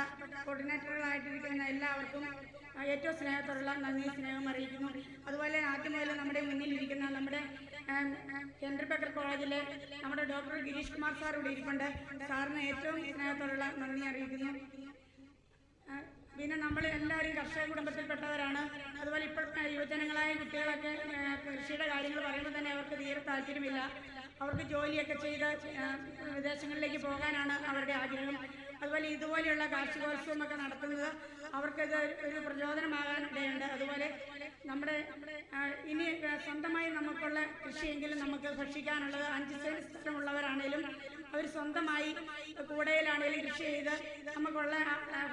കോർഡിനേറ്ററുകളായിട്ടിരിക്കുന്ന എല്ലാവർക്കും ഏറ്റവും സ്നേഹത്തോടുള്ള നന്ദി സ്നേഹം അറിയിക്കുന്നു. അതുപോലെ ആദ്യം മുതൽ നമ്മുടെ മുന്നിലിരിക്കുന്ന നമ്മുടെ ഹെൻറി ബക്കർ കോളേജിലെ നമ്മുടെ ഡോക്ടർ ഗിരീഷ് കുമാർ സാർ ഇവിടെ ഇരിപ്പുണ്ട്. സാറിന് ഏറ്റവും സ്നേഹത്തോടുള്ള നന്ദി അറിയിക്കുന്നു. പിന്നെ നമ്മൾ എല്ലാവരും കർഷക കുടുംബത്തിൽപ്പെട്ടവരാണ്. അതുപോലെ ഇപ്പോഴത്തെ യുവജനങ്ങളായ കുട്ടികളൊക്കെ കൃഷിയുടെ കാര്യങ്ങൾ പറയുമ്പോൾ തന്നെ അവർക്ക് തീരെ താല്പര്യമില്ല. അവർക്ക് ജോലിയൊക്കെ ചെയ്ത് വിദേശങ്ങളിലേക്ക് പോകാനാണ് അവരുടെ ആഗ്രഹം. അതുപോലെ ഇതുപോലെയുള്ള കാർഷികോത്സവമൊക്കെ നടത്തുന്നത് അവർക്കത് ഒരു പ്രചോദനമാകാൻ ഇടയുണ്ട്. അതുപോലെ നമ്മുടെ ഇനി സ്വന്തമായി നമുക്കുള്ള കൃഷിയെങ്കിലും നമുക്ക് ഭക്ഷിക്കാനുള്ളത് 5 സെന്റ് സ്ഥലമുള്ളവരാണേലും അവർ സ്വന്തമായി കൂടയിലാണെങ്കിലും കൃഷി ചെയ്ത് നമുക്കുള്ള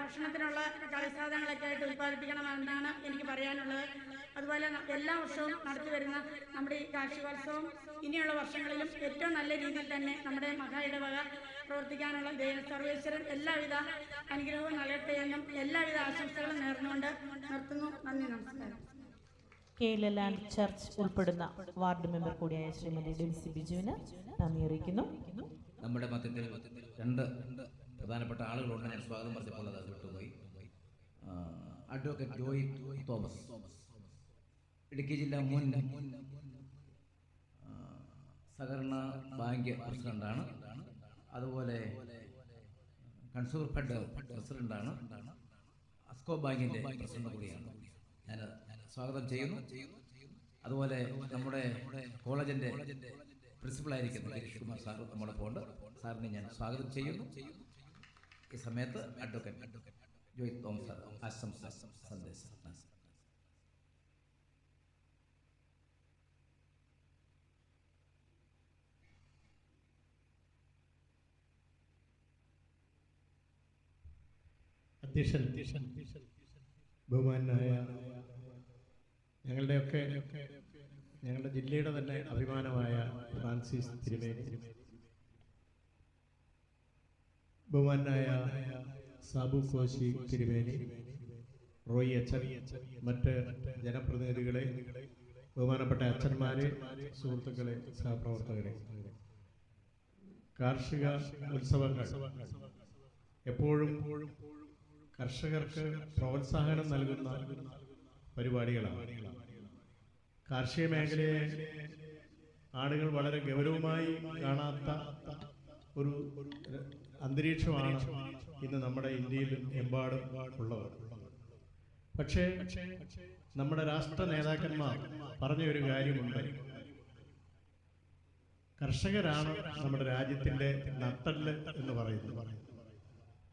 ഭക്ഷണത്തിനുള്ള കളിസാധനങ്ങളൊക്കെ ആയിട്ട് ഉൽപ്പാദിപ്പിക്കണമെന്നാണ് എനിക്ക് പറയാനുള്ളത്. അതുപോലെ എല്ലാ വർഷവും നടത്തി വരുന്ന നമ്മുടെ ഈ കാർഷികോത്സവം ഇനിയുള്ള വർഷങ്ങളിലും ഏറ്റവും നല്ല രീതിയിൽ തന്നെ നമ്മുടെ മഹായിടവക പ്രവർത്തിക്കാനുള്ള സർവേശ്വരൻ എല്ലാവിധ അനുഗ്രഹവും നൽകട്ടെ എന്നും എല്ലാവിധ ആശംസകളും നേർന്നുകൊണ്ട് നിർത്തുന്നു. നന്ദി, നമസ്കാരം. കേരളാൻഡ് ചർച്ച് ഉൾപ്പെടുന്ന വാർഡ് മെമ്പർ കൂടിയായ ശ്രീമതി ഡെൽസി ബിജുവിന് നന്ദി അറിയിക്കുന്നു. നമ്മുടെ മധ്യത്തിൽ 2 പ്രധാനപ്പെട്ട ആളുകളുണ്ട്. ഞാൻ സ്വാഗതം പറഞ്ഞപ്പോൾ അത് വിട്ടുപോയി. അഡ്വക്കേറ്റ് ജോയ് തോമസ്, ഇടുക്കി ജില്ലാ മുൻ സഹകരണ ബാങ്ക് പ്രസിഡന്റാണ്. അതുപോലെ കൺസ്യൂമർ ഫെഡ് പ്രസിഡന്റാണ്. അസ്കോ ബാങ്കിൻ്റെ പ്രസിഡന്റ് കൂടിയാണ്. ഞാൻ സ്വാഗതം ചെയ്യുന്നു. അതുപോലെ നമ്മുടെ കോളേജിൻ്റെ പ്രിൻസിപ്പളായിരിക്കുന്ന ഗിരീഷ് കുമാർ സാർ നമ്മോടൊപ്പം ഉണ്ട്. സാറിനെ ഞാൻ സ്വാഗതം ചെയ്യുന്നു. ഈ സമയത്ത് അഡ്വക്കേറ്റ് ജോയ് തോമസ് സാർ ആശംസ സന്ദേശം. അധ്യക്ഷൻ, ബഹുമാനായ ഞങ്ങളുടെ ജില്ലയുടെ തന്നെ അഭിമാനമായ ഫ്രാൻസിസ് തിരുമേനി, ബഹുമാനായ സാബു കോശി തിരുമേനി, റോയി അച്ഛൻ, മറ്റ് ജനപ്രതിനിധികളെ, ബഹുമാനപ്പെട്ട അച്ഛന്മാരെ, സുഹൃത്തുക്കളെ, സഹപ്രവർത്തകരെ, കാർഷിക ഉത്സവങ്ങൾ എപ്പോഴും കർഷകർക്ക് പ്രോത്സാഹനം നൽകുന്ന പരിപാടികളാണ്. കാർഷിക മേഖലയെ ആളുകൾ വളരെ ഗൗരവമായി കാണാത്ത ഒരു അന്തരീക്ഷമാണ് ഇന്ന് നമ്മുടെ ഇന്ത്യയിൽ എമ്പാടും ഉള്ളത്. പക്ഷേ നമ്മുടെ രാഷ്ട്ര നേതാക്കന്മാർ പറഞ്ഞ ഒരു കാര്യമുണ്ട്. കർഷകരാണ് നമ്മുടെ രാജ്യത്തിൻ്റെ നട്ടെല്ല് എന്ന് പറയുന്നത്.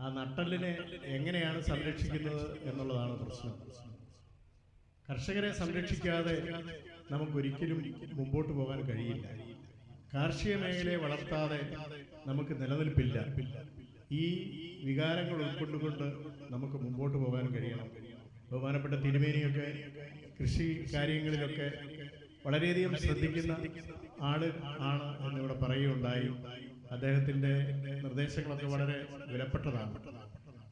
ആ നട്ടെല്ലിനെ എങ്ങനെയാണ് സംരക്ഷിക്കുന്നത് എന്നുള്ളതാണ് പ്രശ്നം. കർഷകരെ സംരക്ഷിക്കാതെ നമുക്കൊരിക്കലും മുമ്പോട്ട് പോകാൻ കഴിയില്ല. കാർഷിക മേഖലയെ വളർത്താതെ നമുക്ക് നിലനിൽപ്പില്ല. ഈ വികാരങ്ങൾ ഉൾക്കൊണ്ടുകൊണ്ട് നമുക്ക് മുമ്പോട്ട് പോകാൻ കഴിയണം. ബഹുമാനപ്പെട്ട തിരുമേനിയൊക്കെ കൃഷി കാര്യങ്ങളിലൊക്കെ വളരെയധികം ശ്രദ്ധിക്കുന്ന ആണ് എന്നിവിടെ പറയുകയുണ്ടായി. അദ്ദേഹത്തിൻ്റെ നിർദ്ദേശങ്ങളൊക്കെ വളരെ വിലപ്പെട്ടതാണ്.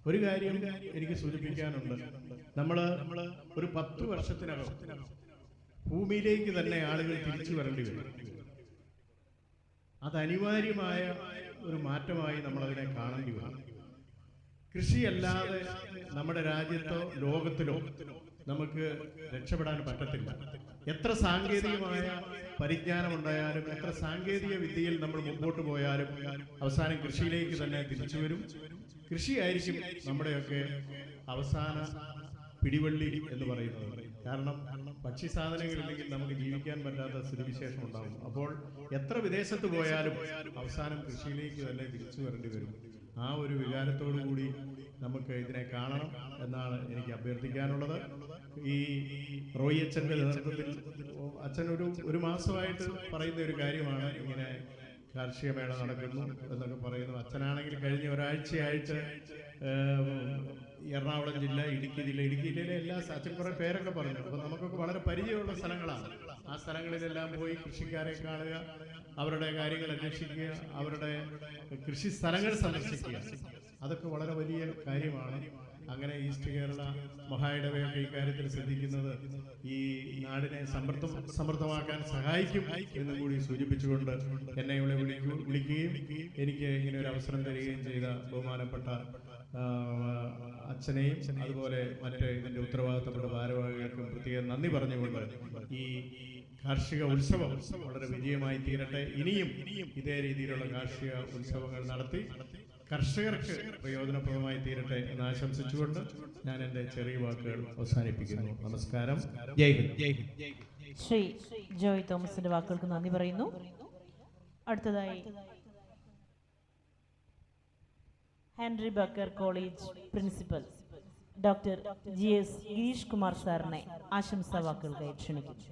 ഒരു കാര്യം എനിക്ക് സൂചിപ്പിക്കാനുണ്ട്. നമ്മൾ ഒരു 10 വർഷത്തിനകം ഭൂമിയിലേക്ക് തന്നെ ആളുകൾ തിരിച്ചു വരേണ്ടി വരും. അത് അനിവാര്യമായ ഒരു മാറ്റമായി നമ്മളതിനെ കാണേണ്ടി വരും. കൃഷിയല്ലാതെ നമ്മുടെ രാജ്യത്തോ ലോകത്തിലോ നമുക്ക് രക്ഷപ്പെടാൻ പറ്റത്തില്ല. എത്ര സാങ്കേതികമായ പരിജ്ഞാനമുണ്ടായാലും എത്ര സാങ്കേതിക വിദ്യയിൽ നമ്മൾ മുമ്പോട്ട് പോയാലും അവസാനം കൃഷിയിലേക്ക് തന്നെ തിരിച്ചു വരും. കൃഷിയായിരിക്കും നമ്മുടെയൊക്കെ അവസാന പിടിവള്ളി എന്ന് പറയുന്നത്. കാരണം ഭക്ഷ്യ സാധനങ്ങളില്ലെങ്കിൽ നമുക്ക് ജീവിക്കാൻ പറ്റാത്ത സ്ഥിതിവിശേഷം ഉണ്ടാകും. അപ്പോൾ എത്ര വിദേശത്ത് പോയാലും അവസാനം കൃഷിയിലേക്ക് തന്നെ തിരിച്ചു വരേണ്ടി വരും. ആ ഒരു വികാരത്തോടു കൂടി നമുക്ക് ഇതിനെ കാണണം എന്നാണ് എനിക്ക് അഭ്യർത്ഥിക്കാനുള്ളത്. ഈ റോയി അച്ഛൻ്റെ നേതൃത്വത്തിൽ അച്ഛൻ ഒരു മാസമായിട്ട് പറയുന്ന ഒരു കാര്യമാണ് ഇങ്ങനെ കാർഷിക മേള നടക്കുന്നു എന്നൊക്കെ പറയുന്നു. അച്ഛനാണെങ്കിൽ കഴിഞ്ഞ ഒരാഴ്ചയായിട്ട് എറണാകുളം ജില്ല, ഇടുക്കി ജില്ലയിലെ എല്ലാ അച്ഛൻ കുറേ പേരൊക്കെ പറഞ്ഞു. അപ്പോൾ നമുക്കൊക്കെ വളരെ പരിചയമുള്ള സ്ഥലങ്ങളാണ്. ആ സ്ഥലങ്ങളിലെല്ലാം പോയി കൃഷിക്കാരെ കാണുക, അവരുടെ കാര്യങ്ങൾ അന്വേഷിക്കുക, അവരുടെ കൃഷി സ്ഥലങ്ങൾ സന്ദർശിക്കുക, അതൊക്കെ വളരെ വലിയ കാര്യമാണ്. അങ്ങനെ ഈസ്റ്റ് കേരള മഹായിടവയൊക്കെ ഇക്കാര്യത്തിൽ ശ്രദ്ധിക്കുന്നത് ഈ നാടിനെ സമൃദ്ധമാക്കാൻ സഹായിക്കും എന്നും കൂടി സൂചിപ്പിച്ചുകൊണ്ട് എന്നെ ഇവിടെ വിളിക്കുകയും എനിക്ക് ഇങ്ങനെ ഒരു അവസരം തരികയും ചെയ്ത ബഹുമാനപ്പെട്ട അച്ഛനെയും അതുപോലെ മറ്റ് ഇതിൻ്റെ ഉത്തരവാദിത്തപ്പെട്ട ഭാരവാഹികൾക്കും പ്രത്യേകം നന്ദി പറഞ്ഞുകൊണ്ട് ഈ കാർഷിക ഉത്സവം വളരെ വിജയമായി തീരട്ടെ. ഇനിയും ഇതേ രീതിയിലുള്ള കാർഷിക ഉത്സവങ്ങൾ നടത്തി കർഷകർക്ക് പ്രയോജനപ്രദമായി തീരട്ടെ എന്ന് ആശംസിച്ചുകൊണ്ട് ഞാൻ എൻ്റെ ചെറിയ വാക്കുകൾ അവസാനിപ്പിക്കുന്നു. നമസ്കാരം. ജയ് ഹിന്ദ്. ശ്രീ ജോയ് തോമസിന്റെ വാക്കുകൾക്ക് നന്ദി പറയുന്നു. അടുത്തതായി Henry Baker college principal doctor GS Girish Kumar സാറിനെ ആശംസാ വാക്കുകൾക്കായി ക്ഷണിക്കുന്നു.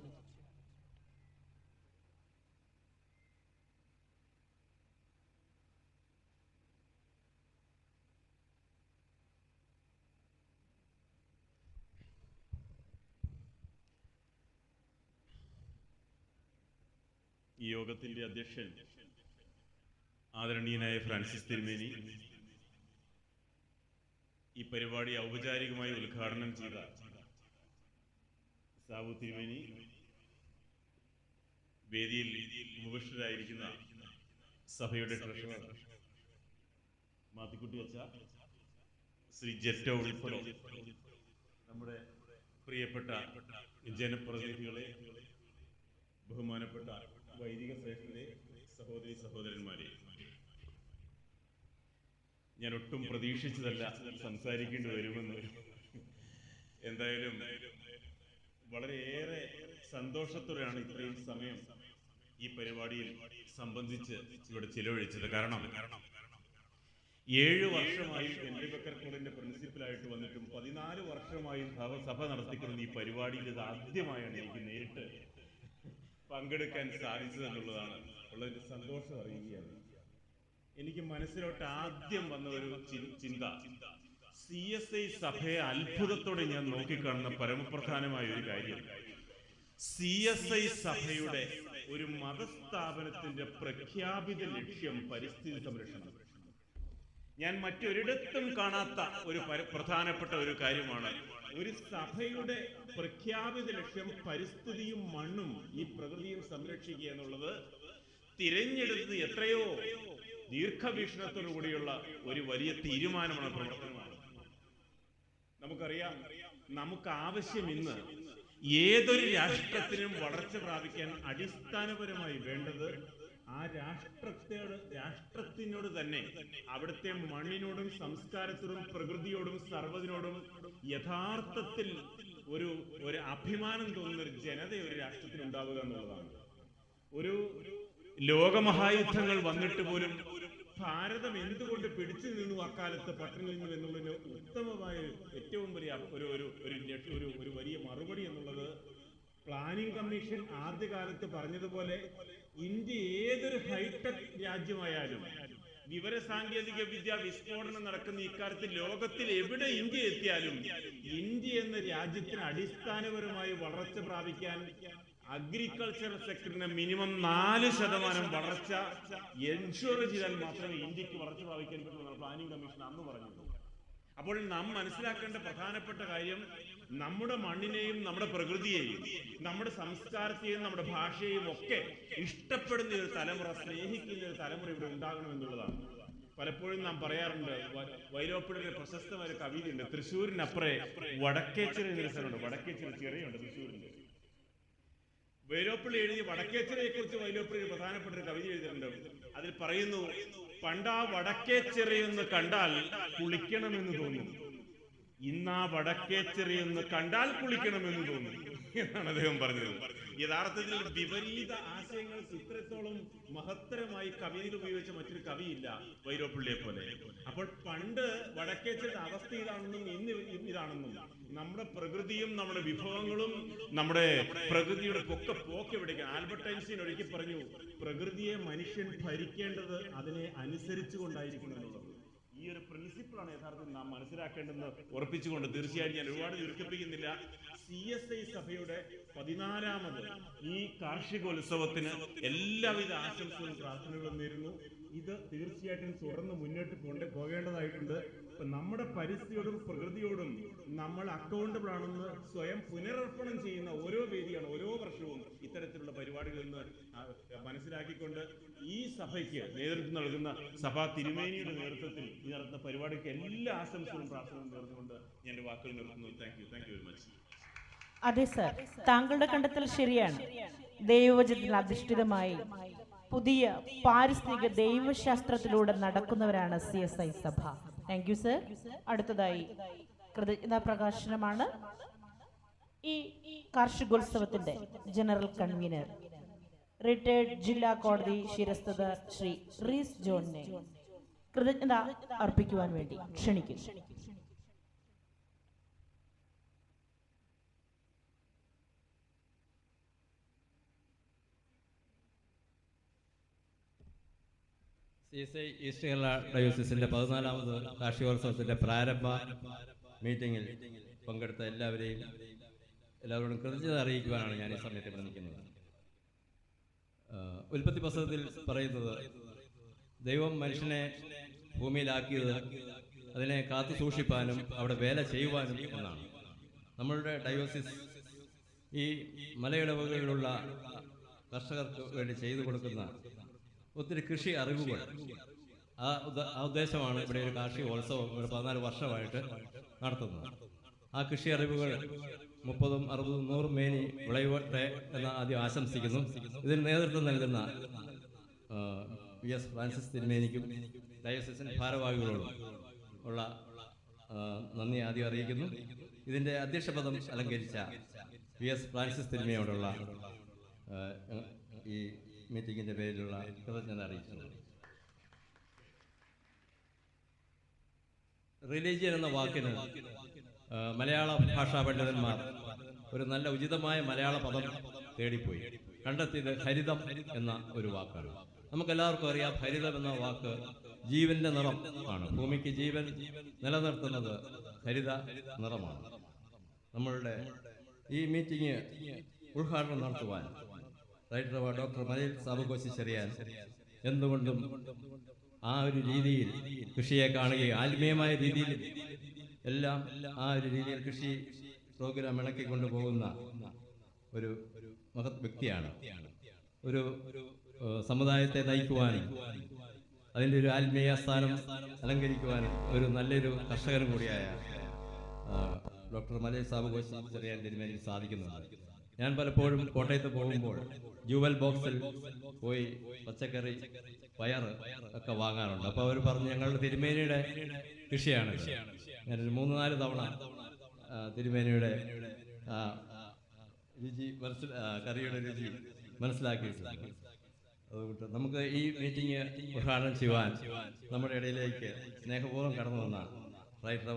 ഈ യോഗത്തിൻ്റെ അധ്യക്ഷൻ ആദരണീയനായ ഫ്രാൻസിസ് തിരുമേനി, ഈ പരിപാടി ഔപചാരികമായി ഉദ്ഘാടനം ചെയ്ത സാബു തിരുമേനി, വേദിയിൽ മുഖസ്ഥരായിരിക്കുന്ന സഭയുടെ ട്രഷറർ മാത്തിക്കുട്ടി അച്ഛ, ശ്രീ ജെറ്റോ ഉൾപ്പെടെ നമ്മുടെ പ്രിയപ്പെട്ട ജനപ്രതിനിധികളെ, ബഹുമാനപ്പെട്ട വൈദിക ശ്രേഷ്ഠരെ, സഹോദരി സഹോദരന്മാരെ, ഞാൻ ഒട്ടും പ്രതീക്ഷിച്ചതല്ല സംസാരിക്കേണ്ടി വരുമെന്ന്. എന്തായാലും വളരെയേറെ സന്തോഷത്തോടെയാണ് ഇത്രയും സമയം ഈ പരിപാടിയിൽ സംബന്ധിച്ച് ഇവിടെ ചിലവഴിച്ചത്. കാരണം 7 വർഷമായി ഹെൻറി ബക്കർ കോളേജിന്റെ പ്രിൻസിപ്പലായിട്ട് വന്നിട്ടും 14 വർഷമായി സഭ നടത്തിക്കുന്ന ഈ പരിപാടിയിൽ ഇത് ആദ്യമായാണ് എനിക്ക് നേരിട്ട് പങ്കെടുക്കാൻ സാധിച്ചത് എന്നുള്ളതാണ് ഉള്ളൊരു സന്തോഷം അറിയുകയാണ്. എനിക്ക് മനസ്സിലോട്ട് ആദ്യം വന്ന ഒരു ചിന്ത, CSI സഭയെ അത്ഭുതത്തോടെ ഞാൻ നോക്കിക്കാണുന്ന പരമപ്രധാനമായ ഒരു കാര്യം, CSI സഭയുടെ ഒരു മതസ്ഥാപനത്തിന്റെ പ്രഖ്യാപിത ലക്ഷ്യം പരിസ്ഥിതി സംരക്ഷണം. ഞാൻ മറ്റൊരിടത്തും കാണാത്ത ഒരു പ്രധാനപ്പെട്ട ഒരു കാര്യമാണ്. ഒരു സഭയുടെ പ്രഖ്യാപിത ലക്ഷ്യം പരിസ്ഥിതിയും മണ്ണും ഈ പ്രകൃതിയും സംരക്ഷിക്കുക എന്നുള്ളത് തിരഞ്ഞെടുത്ത് എത്രയോ ദീർഘവീക്ഷണത്തോടു കൂടിയുള്ള ഒരു വലിയ തീരുമാനമാണ്, പ്രവർത്തനമാണ്. നമുക്കറിയാം, നമുക്ക് ആവശ്യം ഇന്ന് ഏതൊരു രാഷ്ട്രത്തിനും വളർച്ച പ്രാപിക്കാൻ അടിസ്ഥാനപരമായി വേണ്ടത് ആ രാഷ്ട്രത്തിനോട് തന്നെ അവിടുത്തെ മണ്ണിനോടും സംസ്കാരത്തോടും പ്രകൃതിയോടും സർവ്വതിനോടും യഥാർത്ഥത്തിൽ ഒരു അഭിമാനം തോന്നുന്ന ഒരു ജനത ഒരു രാഷ്ട്രത്തിന് ഉണ്ടാവുക എന്നുള്ളതാണ്. ഒരു ലോകമഹായുദ്ധങ്ങൾ വന്നിട്ട് പോലും ഭാരതം എന്തുകൊണ്ട് പിടിച്ചു നിന്നു അക്കാലത്ത് പട്ടിണി നിന്നു എന്നുള്ളതിന് ഉത്തമമായ ഏറ്റവും വലിയ ഒരു വലിയ മറുപടി എന്നുള്ളത് പ്ലാനിംഗ് കമ്മീഷൻ ആദ്യകാലത്ത് പറഞ്ഞതുപോലെ ഇന്ത്യ ഏതൊരു ഹൈടെക് രാജ്യമായാലും വിവര സാങ്കേതിക വിദ്യ വിസ്ഫോടനം നടക്കുന്ന ഇക്കാര്യത്തിൽ ലോകത്തിൽ എവിടെ ഇന്ത്യ എത്തിയാലും ഇന്ത്യ എന്ന രാജ്യത്തിന് അടിസ്ഥാനപരമായി വളർച്ച പ്രാപിക്കാൻ അഗ്രികൾച്ചറൽ സെക്ടറിന് മിനിമം 4% വളർച്ച എൻഷുർ ചെയ്താൽ മാത്രമേ ഇന്ത്യക്ക് വളർച്ച പ്രാപിക്കാൻ പറ്റുമെന്നാണ് പ്ലാനിംഗ് കമ്മീഷൻ അന്ന് പറഞ്ഞത്. അപ്പോൾ നാം മനസ്സിലാക്കേണ്ട പ്രധാനപ്പെട്ട കാര്യം, നമ്മുടെ മണ്ണിനെയും നമ്മുടെ പ്രകൃതിയെയും നമ്മുടെ സംസ്കാരത്തെയും നമ്മുടെ ഭാഷയെയും ഒക്കെ ഇഷ്ടപ്പെടുന്ന ഒരു തലമുറ, സ്നേഹിക്കുന്ന ഒരു തലമുറ ഇവിടെ ഉണ്ടാകണമെന്നുള്ളതാണ്. പലപ്പോഴും നാം പറയാറുണ്ട്, വൈലോപ്പിള്ളിയുടെ പ്രശസ്തമായ ഒരു കവിതയുണ്ട്, തൃശ്ശൂരിനപ്പുറേ വടക്കേച്ചിറ എന്നൊരു സ്ഥലമുണ്ട്, വടക്കേച്ചിറ ചിറയുണ്ട് തൃശ്ശൂരിന്റെ. വൈലോപ്പിള്ളി എഴുതിയ വടക്കേച്ചിറയെ കുറിച്ച് വൈലോപ്പിള്ളി ഒരു പ്രധാനപ്പെട്ട ഒരു കവിത എഴുതിയിട്ടുണ്ട്. അതിൽ പറയുന്നു, പണ്ടാ വടക്കേച്ചിറയൊന്ന് കണ്ടാൽ കുളിക്കണമെന്ന് തോന്നും, ഇന്നാ വടക്കേച്ചിറയൊന്ന് കണ്ടാൽ കുളിക്കണമെന്ന് തോന്നും എന്നാണ് അദ്ദേഹം പറഞ്ഞത്. യഥാർത്ഥത്തിൽ വിപരീത ആശയങ്ങൾ ഇത്രത്തോളം മഹത്തരമായി കവിതയിൽ ഉപയോഗിച്ച മറ്റൊരു കവിയില്ല വൈലോപ്പിള്ളിയെ പോലെ. അപ്പോൾ പണ്ട് വടക്കേച്ചിറയുടെ അവസ്ഥ ഇതാണെന്നും ഇന്ന് ഇതാണെന്നും, നമ്മുടെ പ്രകൃതിയും നമ്മുടെ വിഭവങ്ങളും നമ്മുടെ പ്രകൃതിയുടെ പോക്ക് എവിടേക്ക്. ആൽബർട്ട് ഐൻസ്റ്റീൻ ഒരിക്കൽ പറഞ്ഞു, പ്രകൃതിയെ മനുഷ്യൻ ഭരിക്കേണ്ടത് അതിനെ അനുസരിച്ചു കൊണ്ടായിരിക്കണം എന്നുള്ളത്. ഈ ഒരു പ്രിൻസിപ്പിളാണ് യഥാർത്ഥത്തിൽ നാം മനസ്സിലാക്കേണ്ടതെന്ന് ഉറപ്പിച്ചുകൊണ്ട് തീർച്ചയായും ഞാൻ ഒരുപാട് ദീർഘിപ്പിക്കുന്നില്ല. CSI സഭയുടെ 14ാമത് ഈ കാർഷികോത്സവത്തിന് എല്ലാവിധ ആശംസകളും പ്രാർത്ഥനകളും നേരുന്നു. ഇത് തീർച്ചയായിട്ടും തുടർന്ന് മുന്നോട്ട് പോകേണ്ടതായിട്ടുണ്ട്. ഇപ്പം നമ്മുടെ പരിസ്ഥിതിയോടും പ്രകൃതിയോടും നമ്മൾ അക്കൗണ്ടബിൾ ആണെന്ന് സ്വയം പുനരർപ്പണം ചെയ്യുന്ന ഓരോ വേദിയാണ് ഓരോ വർഷവും ഇത്തരത്തിലുള്ള പരിപാടികളിൽ നിന്ന് മനസ്സിലാക്കിക്കൊണ്ട് ഈ സഭയ്ക്ക് നേതൃത്വം നൽകുന്ന സഭാ തിരുമേനിയുടെ നേതൃത്വത്തിൽ ഈ നടത്തുന്ന പരിപാടിക്ക് എല്ലാ ആശംസകളും പ്രാർത്ഥനകളും നേർന്നുകൊണ്ട് ഞാൻ എൻ്റെ വാക്കുകൾ നിർത്തുന്നു. Thank you very much. അതെ സർ, താങ്കളുടെ കണ്ടെത്തൽ ശരിയാണ്. ദൈവവചനത്തിൽ അധിഷ്ഠിതമായി പുതിയ പാരിസ്ഥിതിക ദൈവശാസ്ത്രത്തിലൂടെ നടക്കുന്നവരാണ് CSI സഭ. Thank you sir. അടുത്തതായി കൃതജ്ഞതാ പ്രകാശനമാണ്. ഈ കാർഷികോത്സവത്തിന്റെ ജനറൽ കൺവീനർ റിട്ടയർഡ് ജില്ലാ കോടതി ശിരസ്തദാർ ശ്രീ റീസ് ജോണിനെ കൃതജ്ഞത അർപ്പിക്കുവാൻ വേണ്ടി ക്ഷണിക്കുന്നു. CSI ഈസ്റ്റ് കേരള ഡയോസിസിൻ്റെ 14ാമത് കാർഷികോത്സവത്തിൻ്റെ പ്രാരംഭ മീറ്റിങ്ങിൽ പങ്കെടുത്ത എല്ലാവരോടും കൃതജ്ഞത അറിയിക്കുവാനാണ് ഞാൻ ഈ സമയത്ത് ഇവിടെ നിൽക്കുന്നത്. ഉൽപ്പത്തി പുസ്തകത്തിൽ പറയുന്നത്, ദൈവം മനുഷ്യനെ ഭൂമിയിലാക്കിയത് അതിനെ കാത്തു സൂക്ഷിപ്പാനും അവിടെ വേല ചെയ്യുവാനും എന്നാണ്. നമ്മളുടെ ഡയോസിസ് ഈ മലയിടവകളിലുള്ള കർഷകർക്ക് വേണ്ടി ചെയ്തു കൊടുക്കുന്ന ഒത്തിരി കൃഷി അറിവുകൾ, ആ ഉദ്ദേശമാണ് ഇവിടെ ഒരു കാർഷികോത്സവം 14 വർഷമായിട്ട് നടത്തുന്നത്. ആ കൃഷി അറിവുകൾ 30, 60, 100 മേനി വിളയട്ടെ എന്ന് ആദ്യം ആശംസിക്കുന്നു. ഇതിന് നേതൃത്വം നൽകുന്ന PS ഫ്രാൻസിസ് തിരുമേനിക്കും ഡയോസിസിൻ്റെ ഭാരവാഹികളോടും ഉള്ള നന്ദി ആദ്യം അറിയിക്കുന്നു. ഇതിൻ്റെ അധ്യക്ഷപദം അലങ്കരിച്ച PS ഫ്രാൻസിസ് തിരുമേനിയോടുള്ള ഈ മീറ്റിങ്ങിൻ്റെ പേരിലുള്ള കൃതജ്ഞത അറിയിക്കുന്നു. റിലീജിയൻ എന്ന വാക്കിന് മലയാള ഭാഷാ പണ്ഡിതന്മാർ ഒരു നല്ല ഉചിതമായ മലയാള പദം തേടിപ്പോയി. കണ്ടെത്തിയത് ഹരിതം എന്ന ഒരു വാക്കാണ്. നമുക്കെല്ലാവർക്കും അറിയാം, ഹരിതം എന്ന വാക്ക് ജീവന്റെ നിറം ആണ്. ഭൂമിക്ക് ജീവൻ നിലനിർത്തുന്നത് ഹരിത നിറമാണ്. നമ്മളുടെ ഈ മീറ്റിംഗ് ഉദ്ഘാടനം നടത്തുവാൻ റൈറ്റർ ഡോക്ടർ മലയിൽ സാബുകോശി ചെറിയാൻ എന്തുകൊണ്ടും ആ ഒരു രീതിയിൽ കൃഷിയെ കാണുകയും ആത്മീയമായ രീതിയിൽ എല്ലാം ആ ഒരു രീതിയിൽ കൃഷി പ്രോഗ്രാം ഇണക്കിക്കൊണ്ടു പോകുന്ന ഒരു മഹത് വ്യക്തിയാണ്. ഒരു സമുദായത്തെ നയിക്കുവാനും അതിൻ്റെ ഒരു ആത്മീയ സ്ഥാനം അലങ്കരിക്കുവാനും ഒരു നല്ലൊരു കർഷകനും കൂടിയായ ഡോക്ടർ മലയിൽ സാബുകോശി ചെറിയാൻ തിരുമേനിക്ക് സാധിക്കുന്നുണ്ട്. ഞാൻ പലപ്പോഴും കോട്ടയത്ത് പോകുമ്പോൾ ജൂവൽ ബോക്സിൽ പോയി പച്ചക്കറി, പയർ ഒക്കെ വാങ്ങാറുണ്ട്. അപ്പോൾ അവർ പറഞ്ഞു, ഞങ്ങളുടെ തിരുമേനിയുടെ കൃഷിയാണ്. ഞാനൊരു 3-4 തവണ തിരുമേനിയുടെ രുചി കറിയുടെ രുചി മനസ്സിലാക്കിയിട്ടുണ്ട്. അതുകൊണ്ട് നമുക്ക് ഈ മീറ്റിംഗ് ഉദ്ഘാടനം ചെയ്യുവാൻ നമ്മുടെ ഇടയിലേക്ക് സ്നേഹപൂർവ്വം കടന്നു വന്ന റൈറ്റർ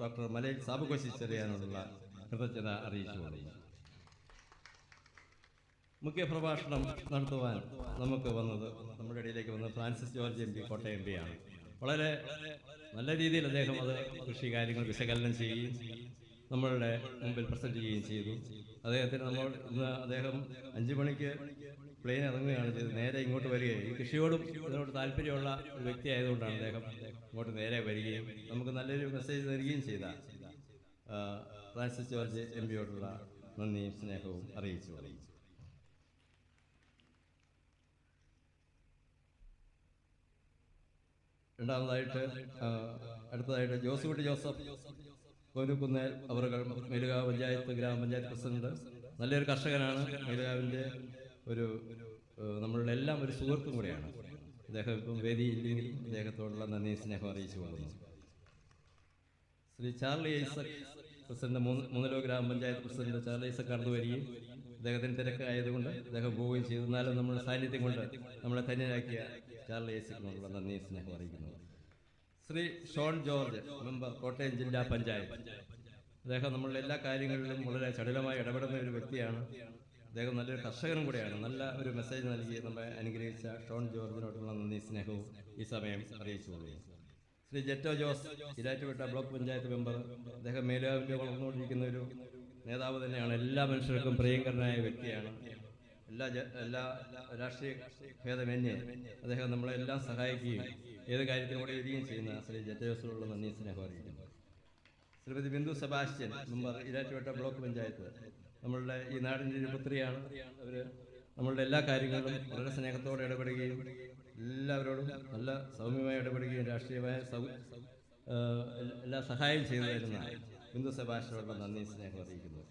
ഡോക്ടർ മലയിൽ സാബുകോശി ചെറിയാനുള്ള കൃതജ്ഞത അറിയിച്ചുകൊള്ളുന്നു. മുഖ്യ പ്രഭാഷണം നടത്തുവാൻ നമുക്ക് വന്നത് നമ്മുടെ ഇടയിലേക്ക് വന്നത് Francis George MP, Kottayam MP ആണ്. വളരെ നല്ല രീതിയിൽ അദ്ദേഹം അത് കൃഷി കാര്യങ്ങൾ വിശകലനം ചെയ്യുകയും നമ്മളുടെ മുമ്പിൽ പ്രസൻറ്റ് ചെയ്യുകയും ചെയ്തു. അദ്ദേഹത്തിന് അദ്ദേഹം 5 മണിക്ക് പ്ലെയിൻ ഇറങ്ങുകയാണ് ചെയ്തത്. നേരെ ഇങ്ങോട്ട് വരികയും ഈ കൃഷിയോടും ഇതിനോട് താല്പര്യമുള്ള ഒരു വ്യക്തി ആയതുകൊണ്ടാണ് അദ്ദേഹം ഇങ്ങോട്ട് നേരെ വരികയും നമുക്ക് നല്ലൊരു മെസ്സേജ് തരികയും ചെയ്ത ഫ്രാൻസിസ് ജോർജ് MP യോടുള്ള നന്ദിയും സ്നേഹവും അറിയിച്ചു. അടുത്തതായിട്ട് ജോസഫ് കോനുകുന്നേൽ അവറുകൾ മേലുകാവ് പഞ്ചായത്ത് ഗ്രാമപഞ്ചായത്ത് പ്രസിഡന്റ്, നല്ലൊരു കർഷകനാണ്. മേലുകാവിൻ്റെ ഒരു നമ്മളുടെ എല്ലാം ഒരു സുഹൃത്തും കൂടെയാണ്. അദ്ദേഹം ഇപ്പം വേദിയില്ലെങ്കിലും അദ്ദേഹത്തോടുള്ള നന്ദി സ്നേഹം അറിയിച്ചു കൊള്ളുന്നു. ശ്രീ ചാർലി ഐസക് പ്രസിഡന്റ്, മൂന്നലോ ഗ്രാമപഞ്ചായത്ത് പ്രസിഡന്റ് ചാർലി ഐസക് കടന്നു വരികയും അദ്ദേഹത്തിന് തിരക്കായതുകൊണ്ട് അദ്ദേഹം പോവുകയും ചെയ്തു. എന്നാലും നമ്മുടെ സാന്നിധ്യം കൊണ്ട് നമ്മളെ ധന്യരാക്കിയ ചാർലി ഐസക്കിനുള്ള നന്ദി സ്നേഹം അറിയിക്കുന്നു. ശ്രീ ഷോൺ ജോർജ്, മെമ്പർ, കോട്ടയം ജില്ലാ പഞ്ചായത്ത്. അദ്ദേഹം നമ്മളുടെ എല്ലാ കാര്യങ്ങളിലും വളരെ ചടുലമായി ഇടപെടുന്ന ഒരു വ്യക്തിയാണ്. അദ്ദേഹം നല്ലൊരു കർഷകനും കൂടെയാണ്. നല്ല ഒരു മെസ്സേജ് നൽകി നമ്മളെ അനുഗ്രഹിച്ച ഷോൺ ജോർജിനോടുള്ള നന്ദി സ്നേഹവും ഈ സമയം അറിയിച്ചു കൊള്ളുന്നു. Shri Jetto Jose, Erattupetta block panchayat member. അദ്ദേഹം മേലുകാവിൽ വളർന്നുകൊണ്ടിരിക്കുന്ന ഒരു നേതാവ് തന്നെയാണ്. എല്ലാ മനുഷ്യർക്കും പ്രിയങ്കരനായ വ്യക്തിയാണ്. എല്ലാ രാഷ്ട്രീയ ഭേദമന്യേ അദ്ദേഹം നമ്മളെല്ലാം സഹായിക്കുകയും ഏത് കാര്യത്തിനും കൂടെ വരികയും ചെയ്യുന്ന ശ്രീ ജെറ്റോ ജോസിനുള്ള നന്ദി സ്നേഹം അറിയിക്കുന്നു. Shrimati Bindu Sebastian, member, Erattupetta block panchayat. നമ്മളുടെ ഈ നാടിൻ്റെ ഒരു പുത്രിയാണ്. അവർ നമ്മളുടെ എല്ലാ കാര്യങ്ങളിലും വളരെ സ്നേഹത്തോടെ ഇടപെടുകയും എല്ലാവരോടും നല്ല സൗമ്യമായി ഇടപെടുകയും രാഷ്ട്രീയമായ എല്ലാ സഹായം ചെയ്തു തരുന്ന ബിന്ദു സെബാസ്റ്റ്യനോടുള്ള നന്ദി സ്നേഹം അറിയിക്കുന്നു.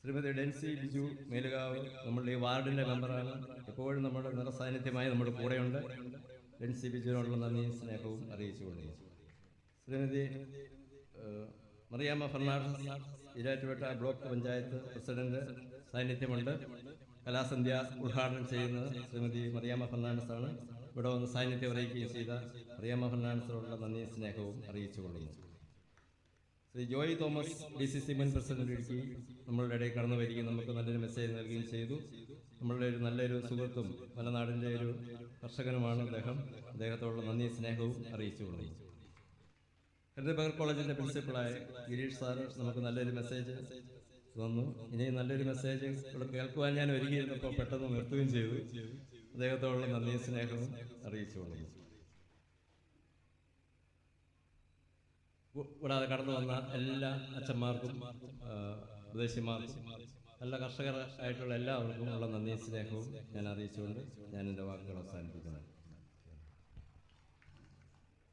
ശ്രീമതി ഡെൻസി ലിജു, മേലുകാവ്, നമ്മളുടെ ഈ വാർഡിൻ്റെ മെമ്പറാണ്. എപ്പോഴും നമ്മുടെ നിറസാന്നിധ്യമായി നമ്മുടെ കൂടെയുണ്ട്. ഡെൻസി ലിജുവിനോടുള്ള നന്ദി സ്നേഹവും അറിയിച്ചു കൊള്ളുന്നു. ശ്രീമതി മറിയാമ്മ ഫെർണാണ്ടസ്, ഇരാറ്റുപേട്ട ബ്ലോക്ക് പഞ്ചായത്ത് പ്രസിഡന്റ്, സാന്നിധ്യമുണ്ട്. കലാസന്ധ്യ ഉദ്ഘാടനം ചെയ്യുന്നത് ശ്രീമതി മറിയാമ്മ ഫെർണാണ്ടസ് ആണ്. ഇവിടെ വന്ന് സാന്നിധ്യം അറിയിക്കുകയും ചെയ്ത മറിയാമ്മ ഫെർണാണ്ടസിനോടുള്ള നന്ദി സ്നേഹവും അറിയിച്ചു കൊള്ളുന്നു. ശ്രീ ജോയ് തോമസ്, DCC മുൻ പ്രസിഡന്റ് ഇടുക്കി, നമ്മളുടെ ഇടയിൽ കടന്നു വരികയും നമുക്ക് നല്ലൊരു മെസ്സേജ് നൽകുകയും ചെയ്തു. നമ്മളുടെ ഒരു നല്ലൊരു സുഹൃത്തും മലനാടിൻ്റെ ഒരു കർഷകനുമാണ് അദ്ദേഹം. അദ്ദേഹത്തോടുള്ള നന്ദി സ്നേഹവും അറിയിച്ചു കൊള്ളുന്നു. ഹെൻറി ബഗർ കോളേജിൻ്റെ പ്രിൻസിപ്പളായ ഗിരീഷ് സാറ് നമുക്ക് നല്ലൊരു മെസ്സേജ് തന്നു. ഇനി നല്ലൊരു മെസ്സേജ് ഇവിടെ കേൾക്കുവാൻ ഞാൻ ഒരുങ്ങിയിരുന്നപ്പോൾ പെട്ടെന്ന് നിർത്തുകയും ചെയ്തു. അദ്ദേഹത്തോടുള്ള നന്ദി സ്നേഹവും അറിയിച്ചു കൊള്ളുന്നു. കൂടാതെ കടന്നു വന്ന എല്ലാ അച്ഛന്മാർക്കും ഉപദേശിമാർക്കും നല്ല കർഷകർ ആയിട്ടുള്ള എല്ലാവർക്കും ഉള്ള നന്ദി സ്നേഹവും ഞാൻ അറിയിച്ചുകൊണ്ട് ഞാൻ എൻ്റെ വാക്കുകൾ അവസാനിപ്പിക്കുന്നു.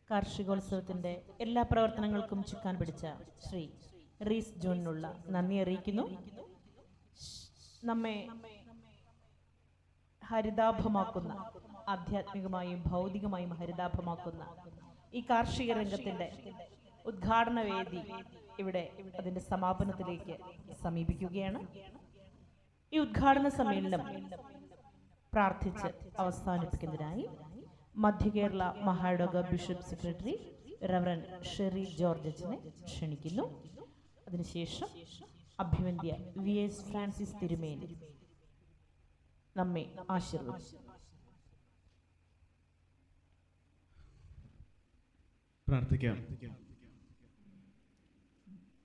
കാർഷികോത്സവത്തിന്റെ എല്ലാ പ്രവർത്തനങ്ങൾക്കും ചുക്കാൻ പിടിച്ച ശ്രീ റീസ് ജോണിനുള്ള നന്ദി അറിയിക്കുന്നു. നമ്മെ ഹരിതാഭമാക്കുന്ന, ആധ്യാത്മികമായും ഭൗതികമായും ഹരിതാഭമാക്കുന്ന ഈ കാർഷിക രംഗത്തിന്റെ ഉദ്ഘാടന വേദി ഇവിടെ അതിന്റെ സമാപനത്തിലേക്ക് സമീപിക്കുകയാണ്. ഈ ഉദ്ഘാടന സമ്മേളനം പ്രാർത്ഥിച്ച് അവസാനിപ്പിക്കുന്നതിനായി മധ്യകേരള മഹായിടവക bishop secretary reverend Sherry George അച്ഛനെ ക്ഷണിക്കുന്നു. അതിനുശേഷം അഭിവന്ദ്യ VS ഫ്രാൻസിസ് തിരുമേനി നമ്മെ ആശീർവദിച്ചു. പ്രാർത്ഥിക്കാം.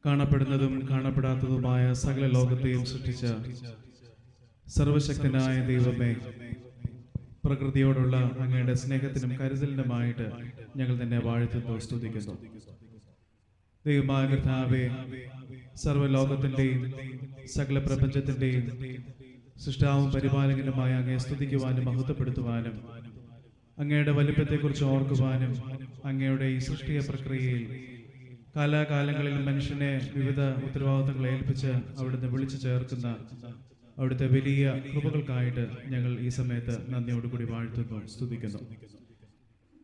കാണപ്പെടുന്നതും കാണപ്പെടാത്തതുമായ സകല ലോകത്തെയും സൃഷ്ടിച്ച സർവശക്തനായ ദൈവമേ, പ്രകൃതിയോടുള്ള അങ്ങയുടെ സ്നേഹത്തിനും കരുതലിനുമായിട്ട് ഞങ്ങൾ തന്നെ വാഴ്ത്തുന്നു, സ്തുതിക്കുന്നു. ദൈവമായ കർത്താവേ, സർവ്വലോകത്തിൻ്റെയും സകല പ്രപഞ്ചത്തിൻ്റെയും സൃഷ്ടാവും പരിപാലകനുമായ അങ്ങയെ സ്തുതിക്കുവാനും മഹത്വപ്പെടുത്തുവാനും അങ്ങയുടെ വലിപ്പത്തെക്കുറിച്ച് ഓർക്കുവാനും അങ്ങയുടെ ഈ സൃഷ്ടിയ പ്രക്രിയയിൽ കാലാകാലങ്ങളിൽ മനുഷ്യനെ വിവിധ ഉത്തരവാദിത്തങ്ങൾ ഏൽപ്പിച്ച് അവിടുന്ന് വിളിച്ചു ചേർക്കുന്ന അവിടുത്തെ വലിയ കൃപകൾക്കായിട്ട് ഞങ്ങൾ ഈ സമയത്ത് നന്ദിയോടുകൂടി വാഴ്ത്തുന്നു, സ്തുതിക്കുന്നു.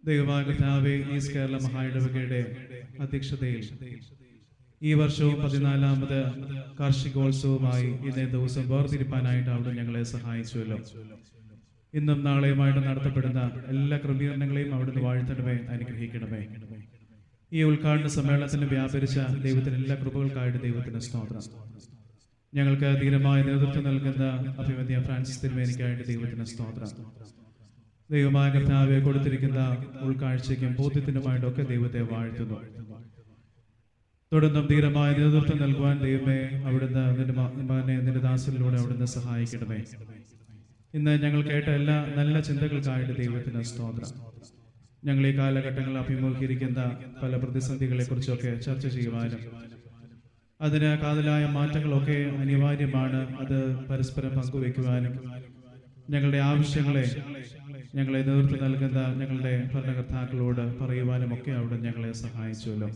ദൈവമായ കർത്താവേ, ഈസ്റ്റ് കേരള മഹായിടവകയുടെ അധ്യക്ഷതയിൽ ഈ വർഷവും 14ാമത് കാർഷികോത്സവമായി ഇന്നേ ദിവസം വേർതിരിപ്പാനായിട്ട് അവിടെ ഞങ്ങളെ സഹായിച്ചുവല്ലോ. ഇന്നും നാളെയുമായിട്ട് നടത്തപ്പെടുന്ന എല്ലാ ക്രമീകരണങ്ങളെയും അവിടുന്ന് വാഴ്ത്തണമേ, അനുഗ്രഹിക്കണമേ. ഈ ഉദ്ഘാടന സമ്മേളനത്തിന് വ്യാപരിച്ച ദൈവത്തിന് എല്ലാ കൃപകൾക്കായിട്ട് ദൈവത്തിന് സ്തോത്രം. ഞങ്ങൾക്ക് ധീരമായ നേതൃത്വം നൽകുന്ന അഭിവന്ദ്യ ഫ്രാൻസിസ് തിരുമേനിക്കായിട്ട് ദൈവത്തിന് സ്തോത്രം. ദൈവമായ കർത്താവെ കൊടുത്തിരിക്കുന്ന ഉൾക്കാഴ്ചയ്ക്കും ബോധ്യത്തിനുമായിട്ടൊക്കെ ദൈവത്തെ വാഴ്ത്തുന്നു. തുടർന്നും ധീരമായ നേതൃത്വം നൽകുവാൻ ദൈവമേ അവിടുന്ന് നിന്റെ ദാസനിലൂടെ അവിടുന്ന് സഹായിക്കണമേ. ഇന്ന് ഞങ്ങൾ കേട്ട എല്ലാ നല്ല ചിന്തകൾക്കായിട്ട് ദൈവത്തിന് സ്തോത്രം. ഞങ്ങൾ ഈ കാലഘട്ടങ്ങളിൽ അഭിമുഖീകരിക്കുന്ന പല പ്രതിസന്ധികളെ കുറിച്ചൊക്കെ ചർച്ച ചെയ്യുവാനും അതിന് കാതലായ മാറ്റങ്ങളൊക്കെ അനിവാര്യമാണ്. അത് പരസ്പരം പങ്കുവയ്ക്കുവാനും ഞങ്ങളുടെ ആവശ്യങ്ങളെ ഞങ്ങളെ നേതൃത്വം നൽകുന്ന ഞങ്ങളുടെ ഭരണകർത്താക്കളോട് പറയുവാനും ഒക്കെ അവിടെ ഞങ്ങളെ സഹായിച്ചുവല്ലോ.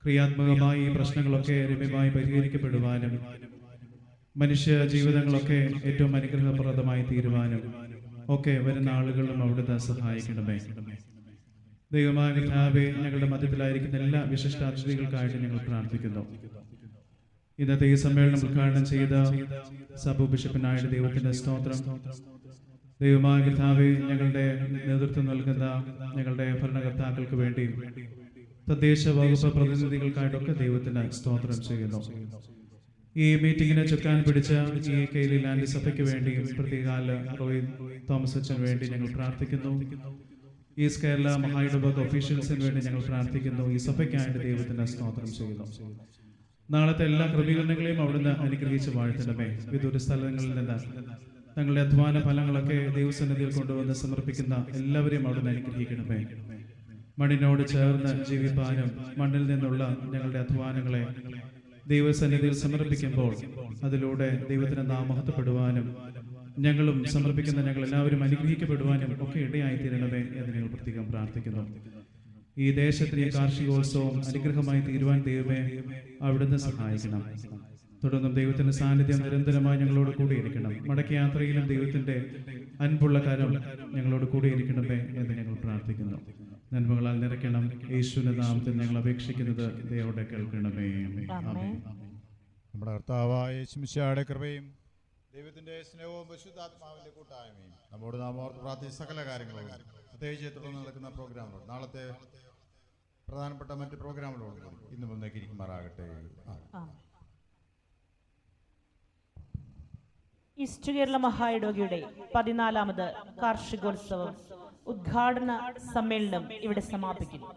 ക്രിയാത്മകമായി ഈ പ്രശ്നങ്ങളൊക്കെ രമ്യമായി പരിഹരിക്കപ്പെടുവാനും മനുഷ്യ ജീവിതങ്ങളൊക്കെ ഏറ്റവും അനുഗ്രഹപ്രദമായി തീരുവാനും ഒക്കെ വരുന്ന ആളുകളും അവിടുന്ന് സഹായിക്കണമേ. ദൈവമായ കർത്താവേ, ഞങ്ങളുടെ മധ്യത്തിലായിരിക്കുന്ന എല്ലാ വിശിഷ്ടാതിഥികൾക്കായിട്ട് ഞങ്ങൾ പ്രാർത്ഥിക്കുന്നു. ഇന്നത്തെ ഈ സമ്മേളനം ഉദ്ഘാടനം ചെയ്ത സബു ബിഷപ്പിനായിട്ട് ദൈവത്തിന്റെ സ്തോത്രം. ദൈവമായ കർത്താവേ, ഞങ്ങളുടെ നേതൃത്വം നൽകുന്ന ഞങ്ങളുടെ ഭരണകർത്താക്കൾക്ക് വേണ്ടി തദ്ദേശ വകുപ്പ് പ്രതിനിധികൾക്കായിട്ടൊക്കെ ദൈവത്തിന് സ്തോത്രം ചെയ്യുന്നു. ഈ മീറ്റിങ്ങിനെ ചുക്കാൻ പിടിച്ച ഈ കെയിലി ലാൻഡ് സഭയ്ക്ക് വേണ്ടിയും പ്രത്യേകാല റോയ് തോമസ് അച്ഛന് വേണ്ടി ഞങ്ങൾ പ്രാർത്ഥിക്കുന്നു. ഈസ്റ്റ് കേരള മഹായിടവക ഒഫീഷ്യൽസിന് വേണ്ടി ഞങ്ങൾ പ്രാർത്ഥിക്കുന്നു. ഈ സഭയ്ക്കായിട്ട് ദൈവത്തിന് സ്തോത്രം ചെയ്യുന്നു. നാളത്തെ എല്ലാ ക്രമീകരണങ്ങളെയും അവിടുന്ന് അനുഗ്രഹിച്ച് വാഴ്ത്തണമേ. വിദൂര സ്ഥലങ്ങളിൽ നിന്ന് തങ്ങളുടെ അധ്വാന ഫലങ്ങളൊക്കെ ദൈവസന്നിധിയിൽ കൊണ്ടുവന്ന് സമർപ്പിക്കുന്ന എല്ലാവരെയും അവിടുന്ന് അനുഗ്രഹിക്കണമേ. മണ്ണിനോട് ചേർന്ന് ജീവിപ്പാനും മണ്ണിൽ നിന്നുള്ള ഞങ്ങളുടെ അധ്വാനങ്ങളെ ദൈവസന്നിധിയിൽ സമർപ്പിക്കുമ്പോൾ അതിലൂടെ ദൈവത്തിന് നാം മഹത്വപ്പെടുവാനും ഞങ്ങളും സമർപ്പിക്കുന്ന ഞങ്ങൾ എല്ലാവരും അനുഗ്രഹിക്കപ്പെടുവാനും ഒക്കെ ഇടയായി തീരണമേ എന്ന് ഞങ്ങൾ പ്രത്യേകം പ്രാർത്ഥിക്കുന്നു. ഈ ദേശത്തിന് ഈ കാർഷികോത്സവം അനുഗ്രഹമായി തീരുവാൻ ദൈവമേ അവിടുന്ന് സഹായിക്കണം. തുടർന്നും ദൈവത്തിന്റെ സാന്നിധ്യം നിരന്തരമായി ഞങ്ങളോട് കൂടിയിരിക്കണം. മടക്ക യാത്രയിലും ദൈവത്തിന്റെ അൻപുള്ള കരം ഞങ്ങളോട് കൂടിയിരിക്കണമേ എന്ന് ഞങ്ങൾ പ്രാർത്ഥിക്കുന്നു. നന്മകളാൽ നിറയ്ക്കണം. യേശുവിന്റെ നാമത്തിൽ ഞങ്ങൾ അപേക്ഷിക്കുന്നത് ദൈവത്തോടെ കേൾക്കണമേ. ആമേൻ. നമ്മുടെ കർത്താവായ യേശുമിശിഹായുടെ കൃപയും ദൈവത്തിന്റെ സ്നേഹവും പരിശുദ്ധാത്മാവിന്റെ കൂട്ടായ്മയും നമ്മോട് നാം ഓർത്ത് പ്രാർത്ഥിച്ച സകല കാര്യങ്ങളും പ്രത്യേകിച്ച് തുടർന്ന് നടക്കുന്ന പ്രോഗ്രാമുകൾ നാളത്തെ പ്രധാനപ്പെട്ട മറ്റ് പ്രോഗ്രാമുകളോട് ഇന്ന് മുന്നേക്ക് ഇരിക്കുമാറാകട്ടെ. ഈസ്റ്റ് കേരള മഹായിടവകയുടെ 14ാമത് കാർഷികോത്സവം ഉദ്ഘാടന സമ്മേളനം ഇവിടെ സമാപിക്കുന്നു.